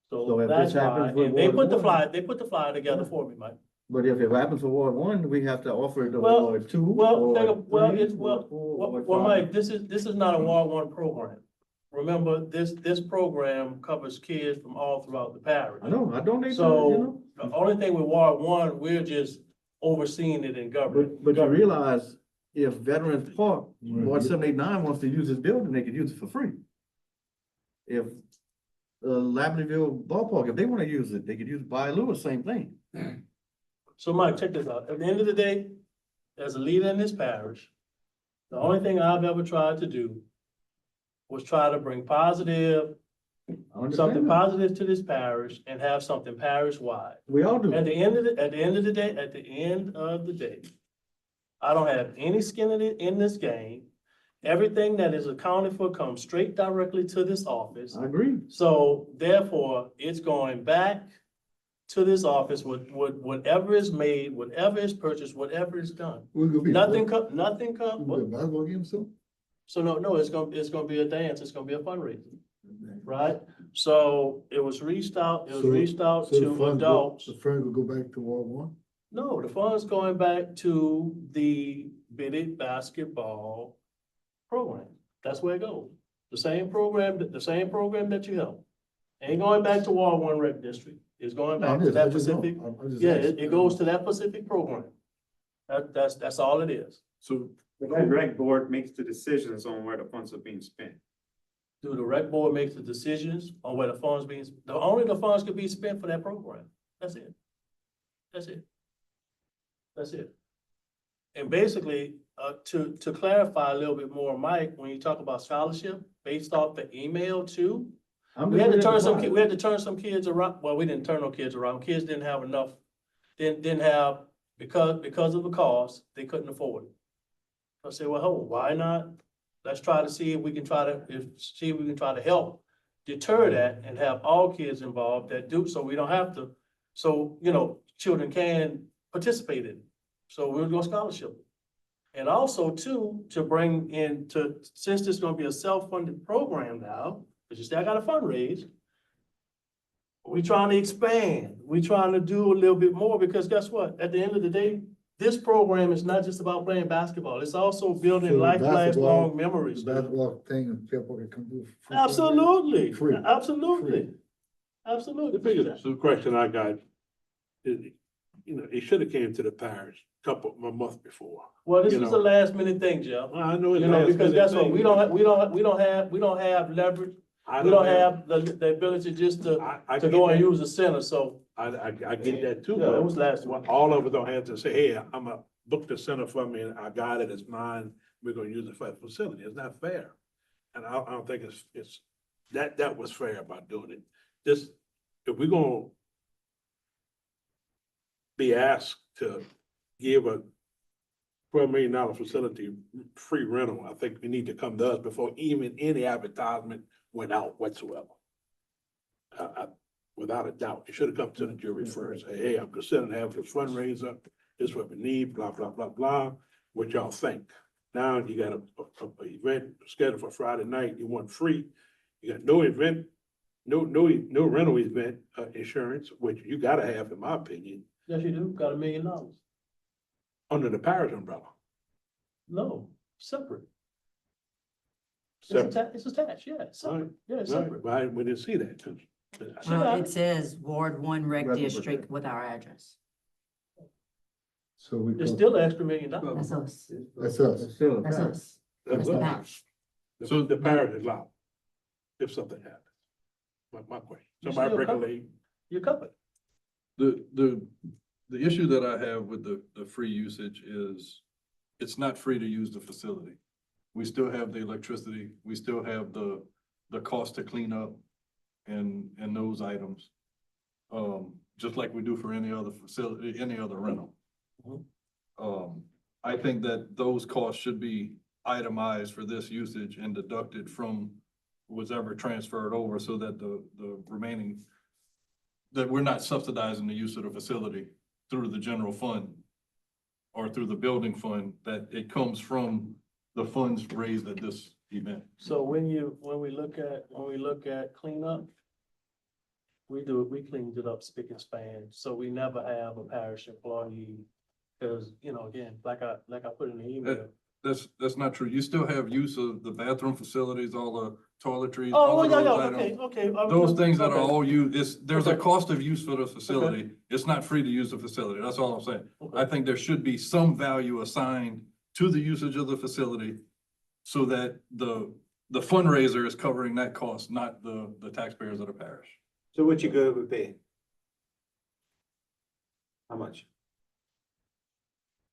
So So if that's this why, happens with and they Ward put the flyer together for me, Mike. But if it happens for Ward 1, we have to offer it to Well, Ward 2. Well, Ward 3, it's, Ward 4, Ward well, 5. Mike, this is not a Ward 1 program. Remember, this program covers kids from all throughout the parish. I know, I don't need to, So the only thing with Ward 1, we're just overseeing it and governing. But you realize if Veterans Park, Ward 789 wants to use this building, they could use it for free. If Labadeville Ballpark, if they want to use it, they could use Bayou Lewis, same thing. So Mike, check this out. At the end of the day, as a leader in this parish, the only thing I've ever tried to do was try to bring something positive to this parish and have something parish-wide. We all do. At the end of the day, I don't have any skin in this game. Everything that is accounted for comes straight directly to this office. I agree. So therefore, it's going back to this office with whatever is made, whatever is purchased, whatever is done. Nothing come. Basketball game soon? So no, it's gonna be a dance, it's gonna be a fundraiser, right? So it was reached out So to the funds adults. The funds will go back to Ward 1? No, the fund's going back to the Biddy basketball program. That's where it goes. The same program that you help. Ain't going back to Ward 1 Rec District. It's going back to that Pacific. Yeah, it goes to that Pacific program. That's all it is. So The rec board makes the decisions on where the funds are being spent. Do the rec board makes the decisions on where the funds the funds could be spent for that program. That's it. That's it. That's it. And basically, to clarify a little bit more, Mike, when you talk about scholarship, based off the email too, we had to turn some kids around. Well, we didn't turn no kids around. Kids didn't have enough, didn't have, because of the cost, they couldn't afford it. I said, well, why not? Let's try to see if we can try to help deter that and have all kids involved that do, so we don't have to, so, children can participate in it. So we'll go scholarship. And also too, to bring in since this is gonna be a self-funded program now, because you still gotta fundraise, we trying to expand. We trying to do a little bit more, because guess what? At the end of the day, this program is not just about playing basketball. It's also building lifelong memories. The basketball thing, people can come do. Absolutely, Free. absolutely, absolutely. The question I got is, it should have came to the parish a month before. Well, this was a last minute thing, Jeff. I know it's Because guess what? We don't have leverage. We don't have the ability just to go and use the center, so. I get that too. Yeah, it was last week. All of us don't have to say, hey, I'm gonna book the center for me and I got it, it's mine, we're gonna use it for the facility. It's not fair. And I don't think it's, that was fair about doing it. If we're gonna be asked to give a $12 million facility free rental, I think we need to come to us before even any advertisement went out whatsoever. Without a doubt, it should have come to the jury first. Say, hey, I'm considering having a fundraiser. This is what we need, blah, blah, blah, blah. What y'all think? Now you got a event scheduled for Friday night. You want free. You got no event, no rental event insurance, which you gotta have, in my opinion. Yes, you do. Got $1 million. Under the parish umbrella. No, separate. Separate. It's attached, yeah, it's separate. Yeah, it's separate. Right, we didn't see that. Well, it says Ward 1 Rec District with our address. So we. It's still an extra $1 million. That's us. That's us. That's us. That's the parish. So the parish is liable if something happens. My question. Somebody break a leg. You're covered. The issue that I have with the free usage is it's not free to use the facility. We still have the electricity, we still have the cost to clean up and those items. Just like we do for any other facility, any other rental. I think that those costs should be itemized for this usage and deducted from was ever transferred over so that the remaining, that we're not subsidizing the use of the facility through the general fund or through the building fund, that it comes from the funds raised at this event. So when we look at cleanup, we cleaned it up spick and span, so we never have a parish employee. Cause, you know, again, like I put in the email. That's not true. You still have use of the bathroom facilities, all the toiletries. Oh, all of yeah, those yeah, items. okay. Those things that are Okay. all used, there's a Okay. cost of use for the facility. It's not free to use the facility. That's all I'm saying. Okay. I think there should be some value assigned to the usage of the facility so that the fundraiser is covering that cost, not the taxpayers of the parish. So what you good with paying? How much?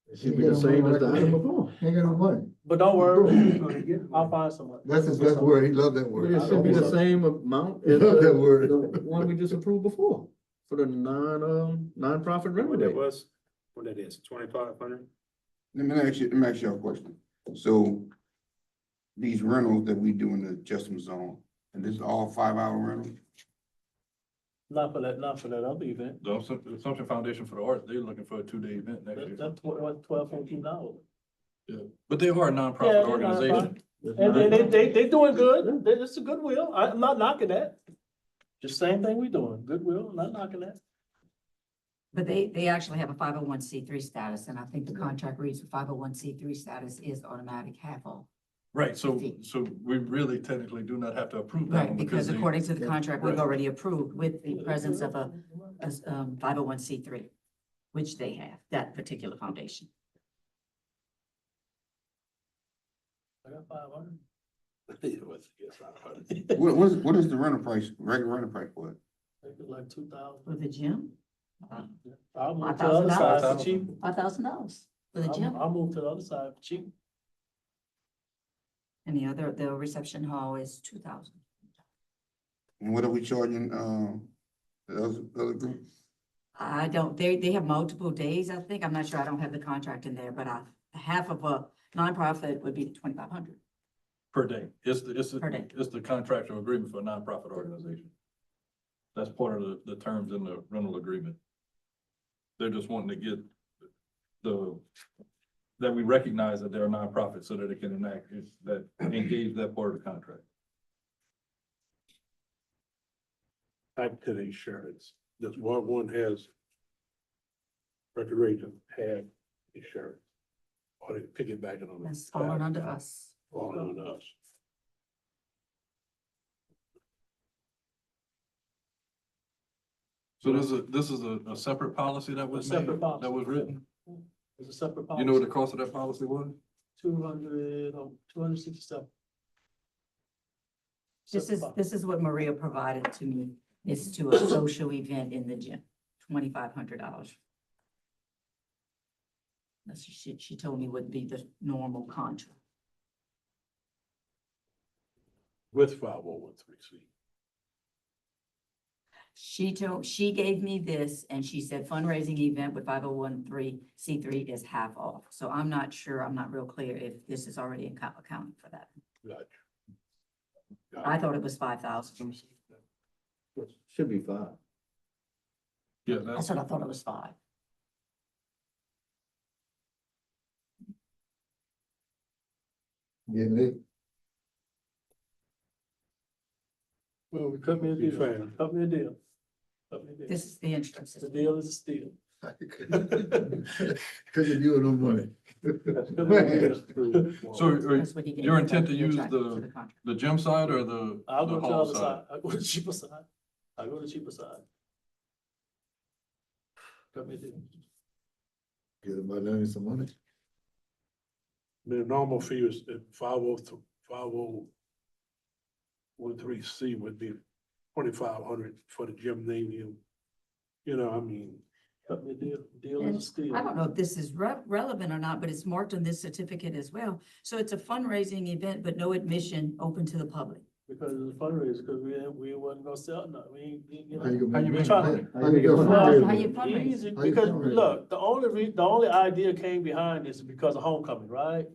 It should be the same as the item before. Ain't got no money. But don't worry, I'll find someone. That's his best word. He loved that word. It should be the same amount as Love that word. the one we just approved before for the nonprofit What remedy. that was, what that is, 2,500? Let me ask you a question. So these rentals that we do in the adjustment zone, and this is all 5-hour rentals? Not for that other event. The Assumption Foundation for the Arts, they're looking for a 2-day event next year. That's $12, $14. Yeah, but they are a Yeah, nonprofit they're organization. And they doing good. It's a goodwill. I'm not knocking that. Just same thing we doing. Goodwill, not knocking that. But they actually have a 501c3 status, and I think the contract reads for 501c3 status is automatic half off. Right, so we really technically do not have to approve that Right, one because they- according to the contract, we've Right. already approved with the presence of a 501c3, which they have, that particular foundation. I got 500. What is the rental price, regular rental price for it? Like 2,000. For the gym? I'll move to the other side for cheap. $5,000 for the gym. I'll move to the other side for cheap. And the reception hall is 2,000. And what are we charging, the other group? I don't, they have multiple days, I think. I'm not sure. I don't have the contract in there, but half of a nonprofit would be 2,500. Per day. It's Per day. the contractual agreement for a nonprofit organization. That's part of the terms in the rental agreement. They're just wanting to get that we recognize that they're a nonprofit so that it can engage that part of the contract. Back to the insurance, this one has recreation have insurance. Or they piggyback it on. the That's falling under us. Falling on us. So this is a separate policy that was A separate made, policy. that was written? It's a separate policy. You know what the cost of that policy was? 267. This is what Maria provided to me. It's to a social event in the gym, $2,500. She told me would be the normal contract. With 501(c)(3). She gave me this and she said fundraising event with 501(c)(3) is half off. So I'm not sure, I'm not real clear if this is already accounting for that. Gotcha. I thought it was 5,000. Should be 5. Yeah, That's what I thought it was 5. Getting late. Well, we cut me a Be deal. fair. Cut me a deal. Cut me a deal. This is the insurance The system. deal is a steal. Cause you do no money. So That's what he gave your me, intent to the use contract for the contract. the gym side or the I'll go to the hall other side. I'll go to the cheaper side. I'll go to the cheaper side. Cut me a deal. Get about learning some money. The normal fee is 501(c) would be 2,500 for the gymnasium. You know, I mean, Cut me a deal. Deal And is a steal. I don't know if this is relevant or not, but it's marked on this certificate as well. So it's a fundraising event, but no admission open to the public. Because it's a fundraiser, because we wasn't gonna sell nothing. We, you How you know. gonna make Try- money? How you get Well, fundraising? how you fundraise? Easy, How you because fundraise? look, the only idea came behind this is because of homecoming, right?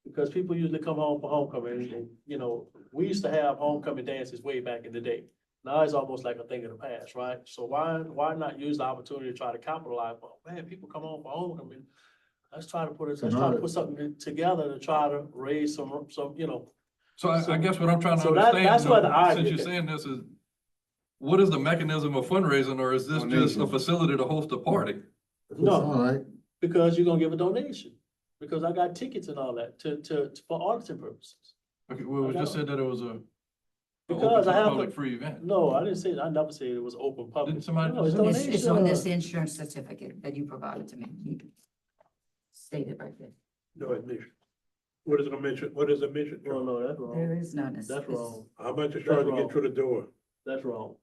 Because people usually come home for homecoming, and, you know, we used to have homecoming dances way back in the day. Now it's almost like a thing of the past, right? So why not use the opportunity to try to capitalize, well, man, people come home for homecoming. Let's try to put something together to try to raise some, you know. So I guess what I'm trying to So that's understand, where the though, idea since you're came. saying this is, what is the mechanism of fundraising, or is this just a facility to host a party? No, because you're gonna give a donation, because I got tickets and all that for auditing purposes. Okay, well, we just said that it was a Because I have public to- free event. No, I didn't say, I never said it was open public. Didn't somebody No, just it's say- It's on this donation. insurance certificate that you provided to me. You stated right there. No admission. What is an admission? What is admission? No, no, that's wrong. There is none. That's wrong. How much is charged to get through the door? That's wrong.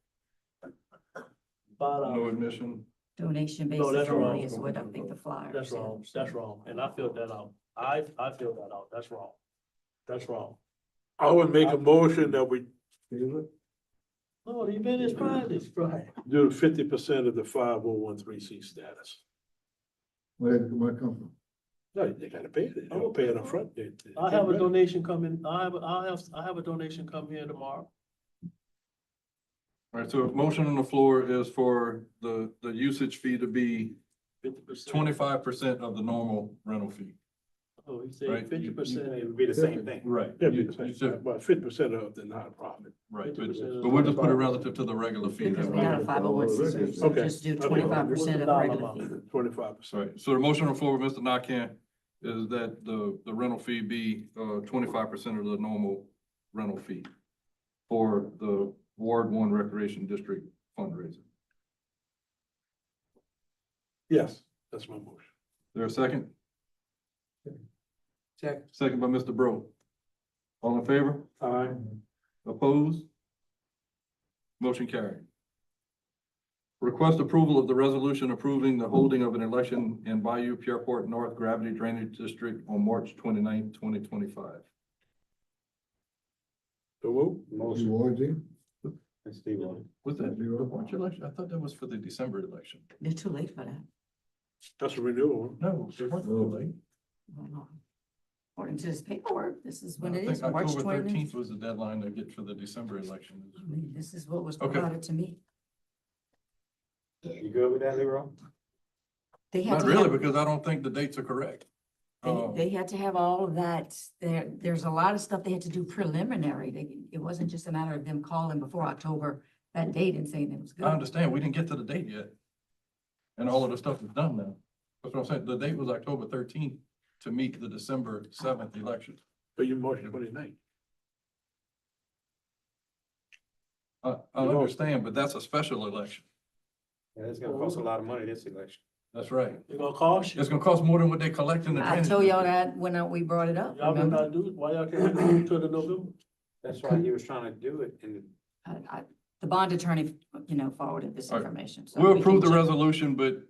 No admission. Donation No, basis that's only wrong. is what I think the flyer That's said. wrong. That's wrong. And I filled that out. I filled that out. That's wrong. That's wrong. I would make a motion that we No, the event is Friday, Friday. do 50% of the 501(c)(3) status. Where come from? No, they gotta pay it. They don't pay it up front. I have a donation coming, I have a donation come here tomorrow. All right, so a motion on the floor is for the usage fee to be 50%. 25% of the normal rental fee. Oh, he said Right. 50%. It would be the same thing. Right. Yeah, You said- about 50% of the nonprofit. Right, 50% but we'll just put it relative to the regular fee. Because that we we got a have. 501(c)(3), so Okay. just do Okay. 25% of the regular fee. 25%. Right, so the motion on the floor with Mr. Nakam is that the rental fee be 25% of the normal rental fee for the Ward One Recreation District fundraiser. Yes, that's my motion. Is there a second? Second. Second by Mr. Bro. All in favor? Aye. Opposed? Motion carried. Request approval of the resolution approving the holding of an election in Bayou Pierreport North Gravity Drainage District on March 29th, 2025. So move. Motion. Motion. That's Steve Warren. Was that the March election? I thought that was for the December election. They're too late for that. That's a renewal. No, it wasn't too late. According to this paperwork, this is when I it think is, March October 29th. 13th was the deadline to get for the December election. I mean, this is what was Okay. provided to me. You good with that, Leroy? They had Not to really, have, because I don't think the dates are correct. they had to have all of that. There's a lot of stuff they had to do preliminary. It wasn't just a matter of them calling before October, that date, and saying it was I good. understand, we didn't get to the date yet. And all of the stuff is done now. That's what I'm saying, the date was October 13th to meet the December 7th election. But you motion 29. I understand, but that's a special election. Yeah, it's gonna cost a lot of money this election. That's right. It's gonna cost you. It's gonna cost more than what they collect in the. I drainage told y'all district. that when we brought it up. Y'all better remember? not do it. Why y'all can't do it to the November? That's why he was trying to do it in The bond attorney, forwarded this All right. information. so We'll we approve the can check. resolution, but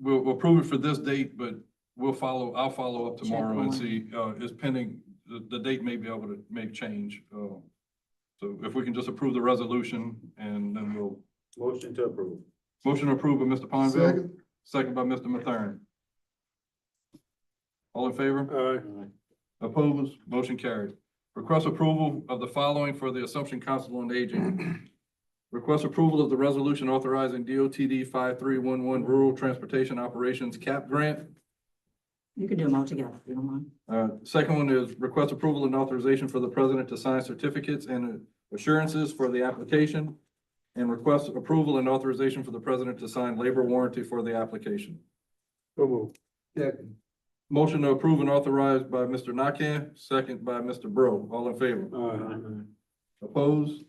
we'll approve it for this date, but I'll follow up tomorrow and on. see, it's pending, the date may change. So if we can just approve the resolution and then we'll, motion to approve. motion approved by Mr. Ponville, Second. second by Mr. Mathern. All in favor? Aye. Opposed? Motion carried. Request approval of the following for the Assumption Council on Aging. Request approval of the resolution authorizing DOTD 5311 Rural Transportation Operations CAP Grant. You can do them all together, if you don't mind. Second one is request approval and authorization for the president to sign certificates and assurances for the application. And request approval and authorization for the president to sign labor warranty for the application. So move. Second. Motion to approve and authorized by Mr. Nakam, second by Mr. Bro. All in favor? Aye. Opposed?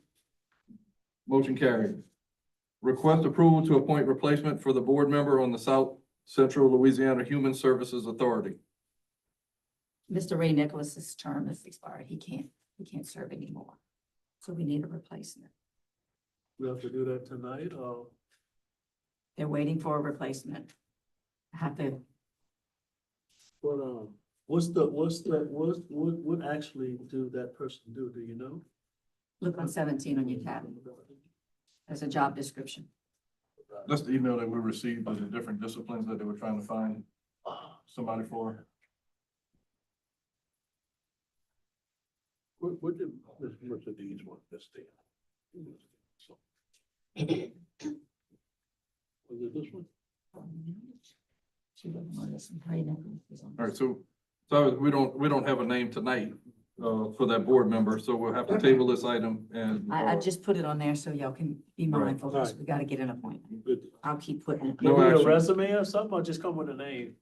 Motion carried. Request approval to appoint replacement for the board member on the South Central Louisiana Human Services Authority. Mr. Ray Nicholas's term is expired. He can't serve anymore. So we need a replacement. We have to do that tonight, or? They're waiting for a replacement. I have to, What actually do that person do? Do you know? look on 17 on your tab. There's a job description. That's the email that we received of the different disciplines that they were trying to find somebody for. What did Mr. Mercedes want this thing? Was it this one? All right, so we don't have a name tonight, for that board member, so we'll have to table this item and. I just put it on there so y'all can be Right. mindful, because we gotta get an appointment. Good. I'll keep putting it. No Maybe a action. resume or something, or just come with a name,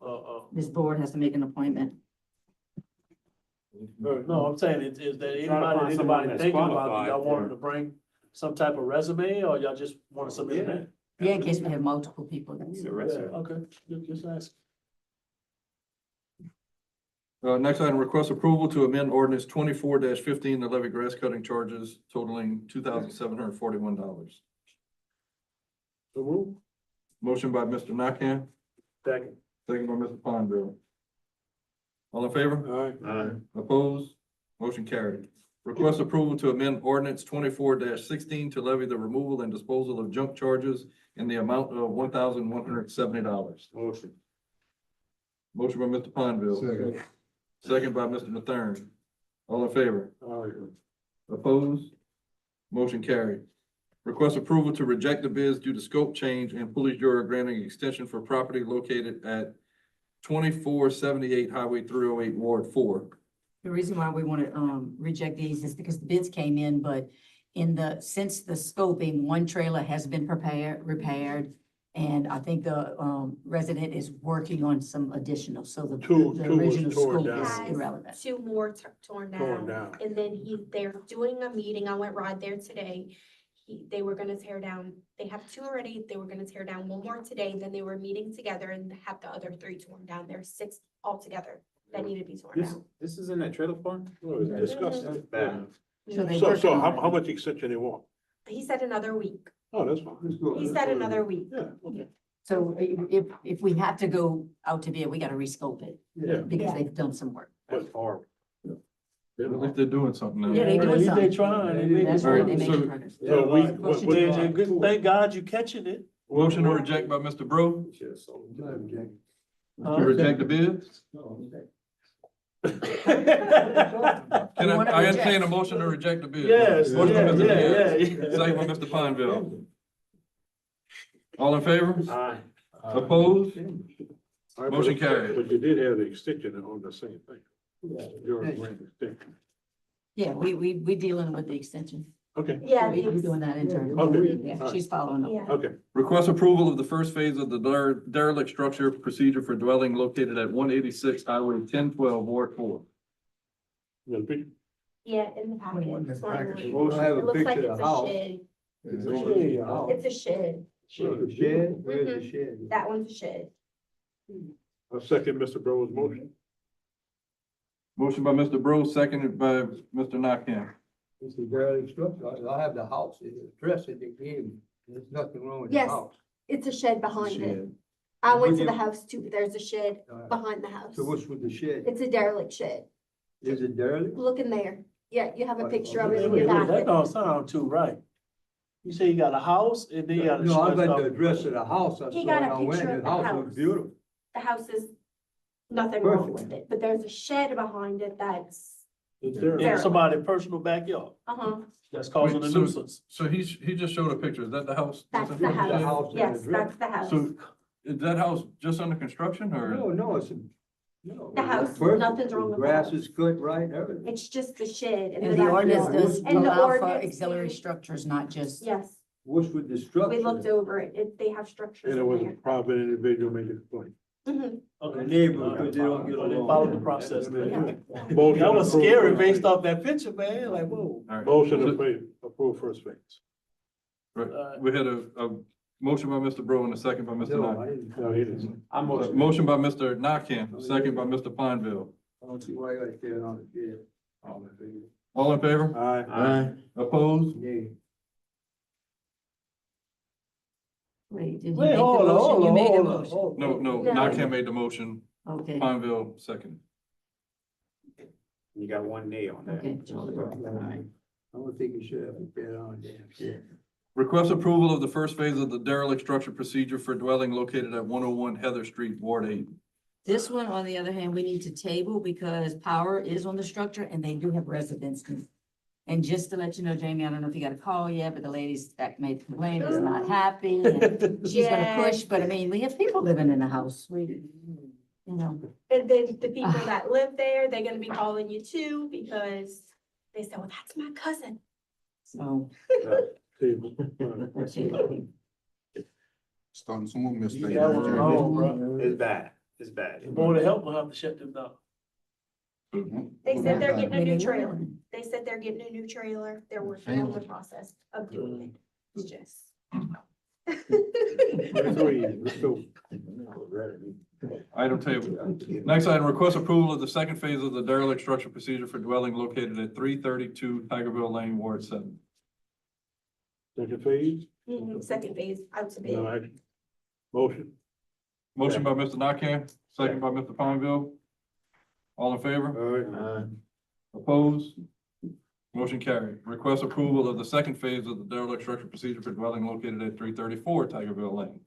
This board has to make an appointment. No, I'm saying, is there Trying to find anybody somebody that's thinking about, qualified do y'all want for- to bring some type of resume, or y'all just want to submit a name? Yeah, in case we have multiple people. that's- Need a resume. Okay, just ask. Next item, request approval to amend ordinance 24-15 to levy grass cutting charges totaling $2,741. So move. Motion by Mr. Nakam, Second. second by Mr. Pondrell. All in favor? Aye. Opposed? Motion carried. Request approval to amend ordinance 24-16 to levy the removal and disposal of junk charges in the amount of $1,170. Motion. Motion by Mr. Pondrell. Second. Second by Mr. Mathern. All in favor? Aye. Opposed? Motion carried. Request approval to reject the bids due to scope change and Police Bureau granting extension for property located at 2478 Highway 308, Ward 4. The reason why we want to reject these is because the bids came in, but since the scoping, one trailer has been repaired. And I think the resident is working on some additional, so the Two was original torn scope down. is Has irrelevant. Two more torn Torn down. down. And then they're doing a meeting. I went right there today. They were gonna tear down, they have two already. They were gonna tear down one more today. Then they were meeting together and have the other three torn down. There's 6 altogether that need to be torn down. This is in that trailer park? Oh, it's disgusting. Bad. So they So working on how it. much extension they want? He said another week. Oh, that's fine. He said another week. Yeah, okay. So if we have to go out to bid, we gotta rescope it. Yeah. Because Yeah. they've done some work. That's horrible. At least they're doing something now. Yeah, they At doing least something. they trying, they making That's All right, right, they progress. making so- progress. So Thank God you catching it. Motion to reject by Mr. Bro, Huh? to reject the bids. Can You wanna I reject? entertain a motion to reject the bids? Yes, Motion by yeah, Mr. yeah, Diaz, yeah. second by Mr. Pineville. All in favor? Aye. Opposed? All right, Motion but- carried. But you did have the extension on the same thing. Your grant extension. Yeah, we dealing with the extension. Okay, Yeah. We're doing that internally. Okay. Yeah, she's following up. Yeah. okay. Request approval of the first phase of the derelict structure procedure for dwelling located at 186 Highway 1012, Ward 4. You got a picture? Yeah, in the packet. It's one of the- We'll have It a looks like picture it's of the a house. shed. It's a shed. It's a shed. The shed, where's the shed? That one's a shed. I'll second Mr. Bro's motion. Motion by Mr. Bro, seconded by Mr. Nakam. It's a derelict structure. I have the house, the address that they gave me. There's nothing wrong with the Yes. house. It's a shed behind it. Shed. I went to Would the you- house too, but there's a shed All right. behind the house. So what's with the shed? It's a derelict shed. Is it derelict? Look in there. Yeah, you have a Wait, picture of it Wait, in wait, your wait, that packet. don't sound too right. You say you got a house and then you got a. No, I got shed. the address of the house. I He saw got it a on picture Wednesday. of The the house looks house. beautiful. The house is nothing wrong Perfect. with it, but there's a shed behind it that's, It's there. In somebody's personal backyard, uh-huh, that's causing a Wait, so- nuisance. So he just showed a picture. Is that the house? that's the The house. house and Yes, the that's the house. So is that house just under construction or? No, it's, no. The house, it's perfect. nothing's wrong with the Grass house. is cut right, everything. It's just the shed in And the the ordinance backyard. does And the allow for ordinance auxiliary says- structures, not just. Yes, What's with the structure? we looked over it. They have structures And it in was a there. private individual made the complaint. Mhm. Okay. The neighbors, because they don't get Well, they along. Follow the process, man. Motion That was approved. scary based off that picture, man, like, whoa. All right. Motion So- approved first phase. Right. We had a motion by Mr. Bro and a second by Mr. No, Nakam. I didn't. No, he didn't. I'm motion. Motion by Mr. Nakam, second by Mr. Pineville. I don't see why you gotta tear down the shed. All in favor? All in favor? Aye. Opposed? Yay. Wait, did you Wait, make the hold on, motion? hold You on, made the hold on, motion. hold on. No, No. Nakam made the motion, Okay, Pineville second. You got one nay on that. okay. Charlie Brown, all right. I don't think you should have to tear down the damn shed. Request approval of the first phase of the derelict structure procedure for dwelling located at 101 Heather Street, Ward 8. This one, on the other hand, we need to table because power is on the structure and they do have residents. And just to let you know, Jamie, I don't know if you got a call yet, but the lady that made the complaint is not happy. And she's gonna push, but I mean, we have people living in the house. You know, And then the people that live there, they're gonna be calling you too, because they say, well, that's my cousin. so. Table. Starting some more mistakes. Yeah, well, no, bro. It's bad, it's bad. The Board of Health will have to shut them down. They said they're getting a new Maybe trailer. one. They said they're getting a new trailer. They're working on the process of doing it. It's just. 23, let's go. Item table. Next item, request approval of the second phase of the derelict structure procedure for dwelling located at 332 Tigerville Lane, Ward 7. Second phase, Second phase, out to bid. no action. Motion. Motion by Mr. Nakam, second by Mr. Pineville. All in favor? Opposed? Motion carried. Request approval of the second phase of the derelict structure procedure for dwelling located at 334 Tigerville Lane.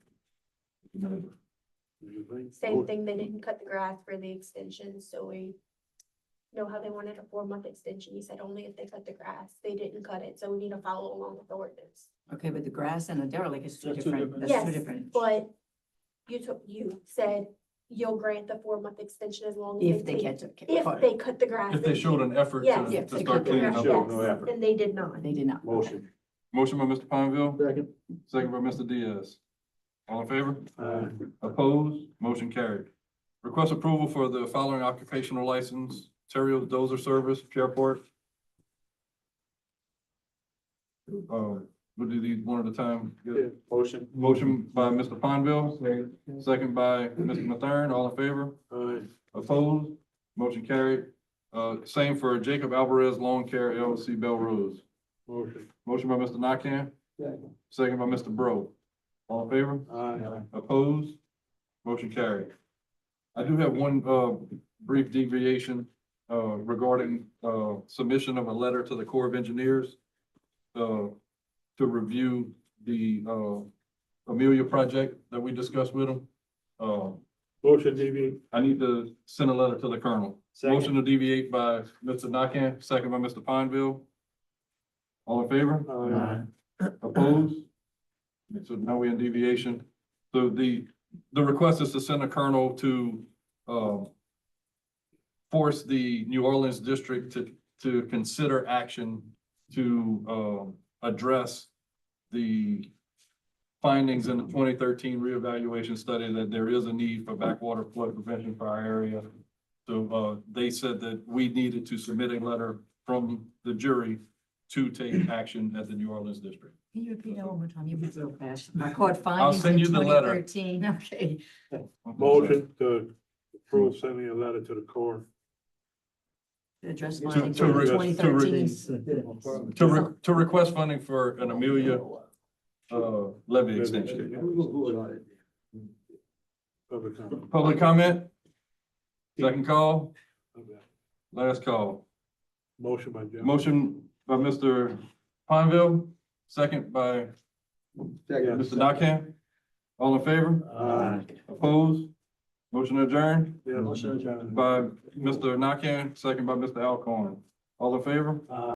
Same thing, they didn't cut the grass for the extension, so we know how they wanted a 4-month extension. He said only if they cut the grass. They didn't cut it, so we need to follow along with the ordinance. Okay, but the grass and the derelict is two That's two different, different- that's two Yes, different. but you said you'll grant the 4-month extension as long as If they catch up. if they cut the grass. If they showed an effort Yes. to Yes, they start could do cleaning that. up. Showed no Yes, effort. and they did not. They did not. Motion. Motion by Mr. Pineville, Second. second by Mr. Diaz. All in favor? Aye. Opposed? Motion carried. Request approval for the following occupational license, Terrio Dozer Service, Fairport. We'll do these one at a time. Yeah. Motion. Motion by Mr. Pineville, second by Mr. Mathern. All in favor? Aye. Opposed? Motion carried. Same for Jacob Alvarez Lawn Care LLC Belrose. Motion. Motion by Mr. Nakam, second by Mr. Bro. All in favor? Aye. Opposed? Motion carried. I do have one, brief deviation, regarding, submission of a letter to the Corps of Engineers, to review the, Amelia project that we discussed with them. Motion, DB. I need to send a letter to the Colonel. Motion Second. to deviate by Mr. Nakam, second by Mr. Pineville. All in favor? Aye. Opposed? So now we're in deviation. So the request is to send a colonel to, force the New Orleans district to consider action to, address the findings in the 2013 reevaluation study that there is a need for backwater flood prevention for our area. So, they said that we needed to submit a letter from the jury to take action at the New Orleans district. Can you repeat that one more time? You went real fast. I caught I'll findings send in you the letter. 2013. Okay. Motion to approve sending a letter to the Corps. To address To- findings to in re- 2013. To request funding for an Amelia, levy extension. Public comment. Public comment? Second call, last call. Motion by Jeff. Motion by Mr. Pineville, second by Mr. Nakam. All in favor? Aye. Opposed? Motion adjourned Yeah. Motion adjourned. by Mr. Nakam, second by Mr. Alcorn. All in favor?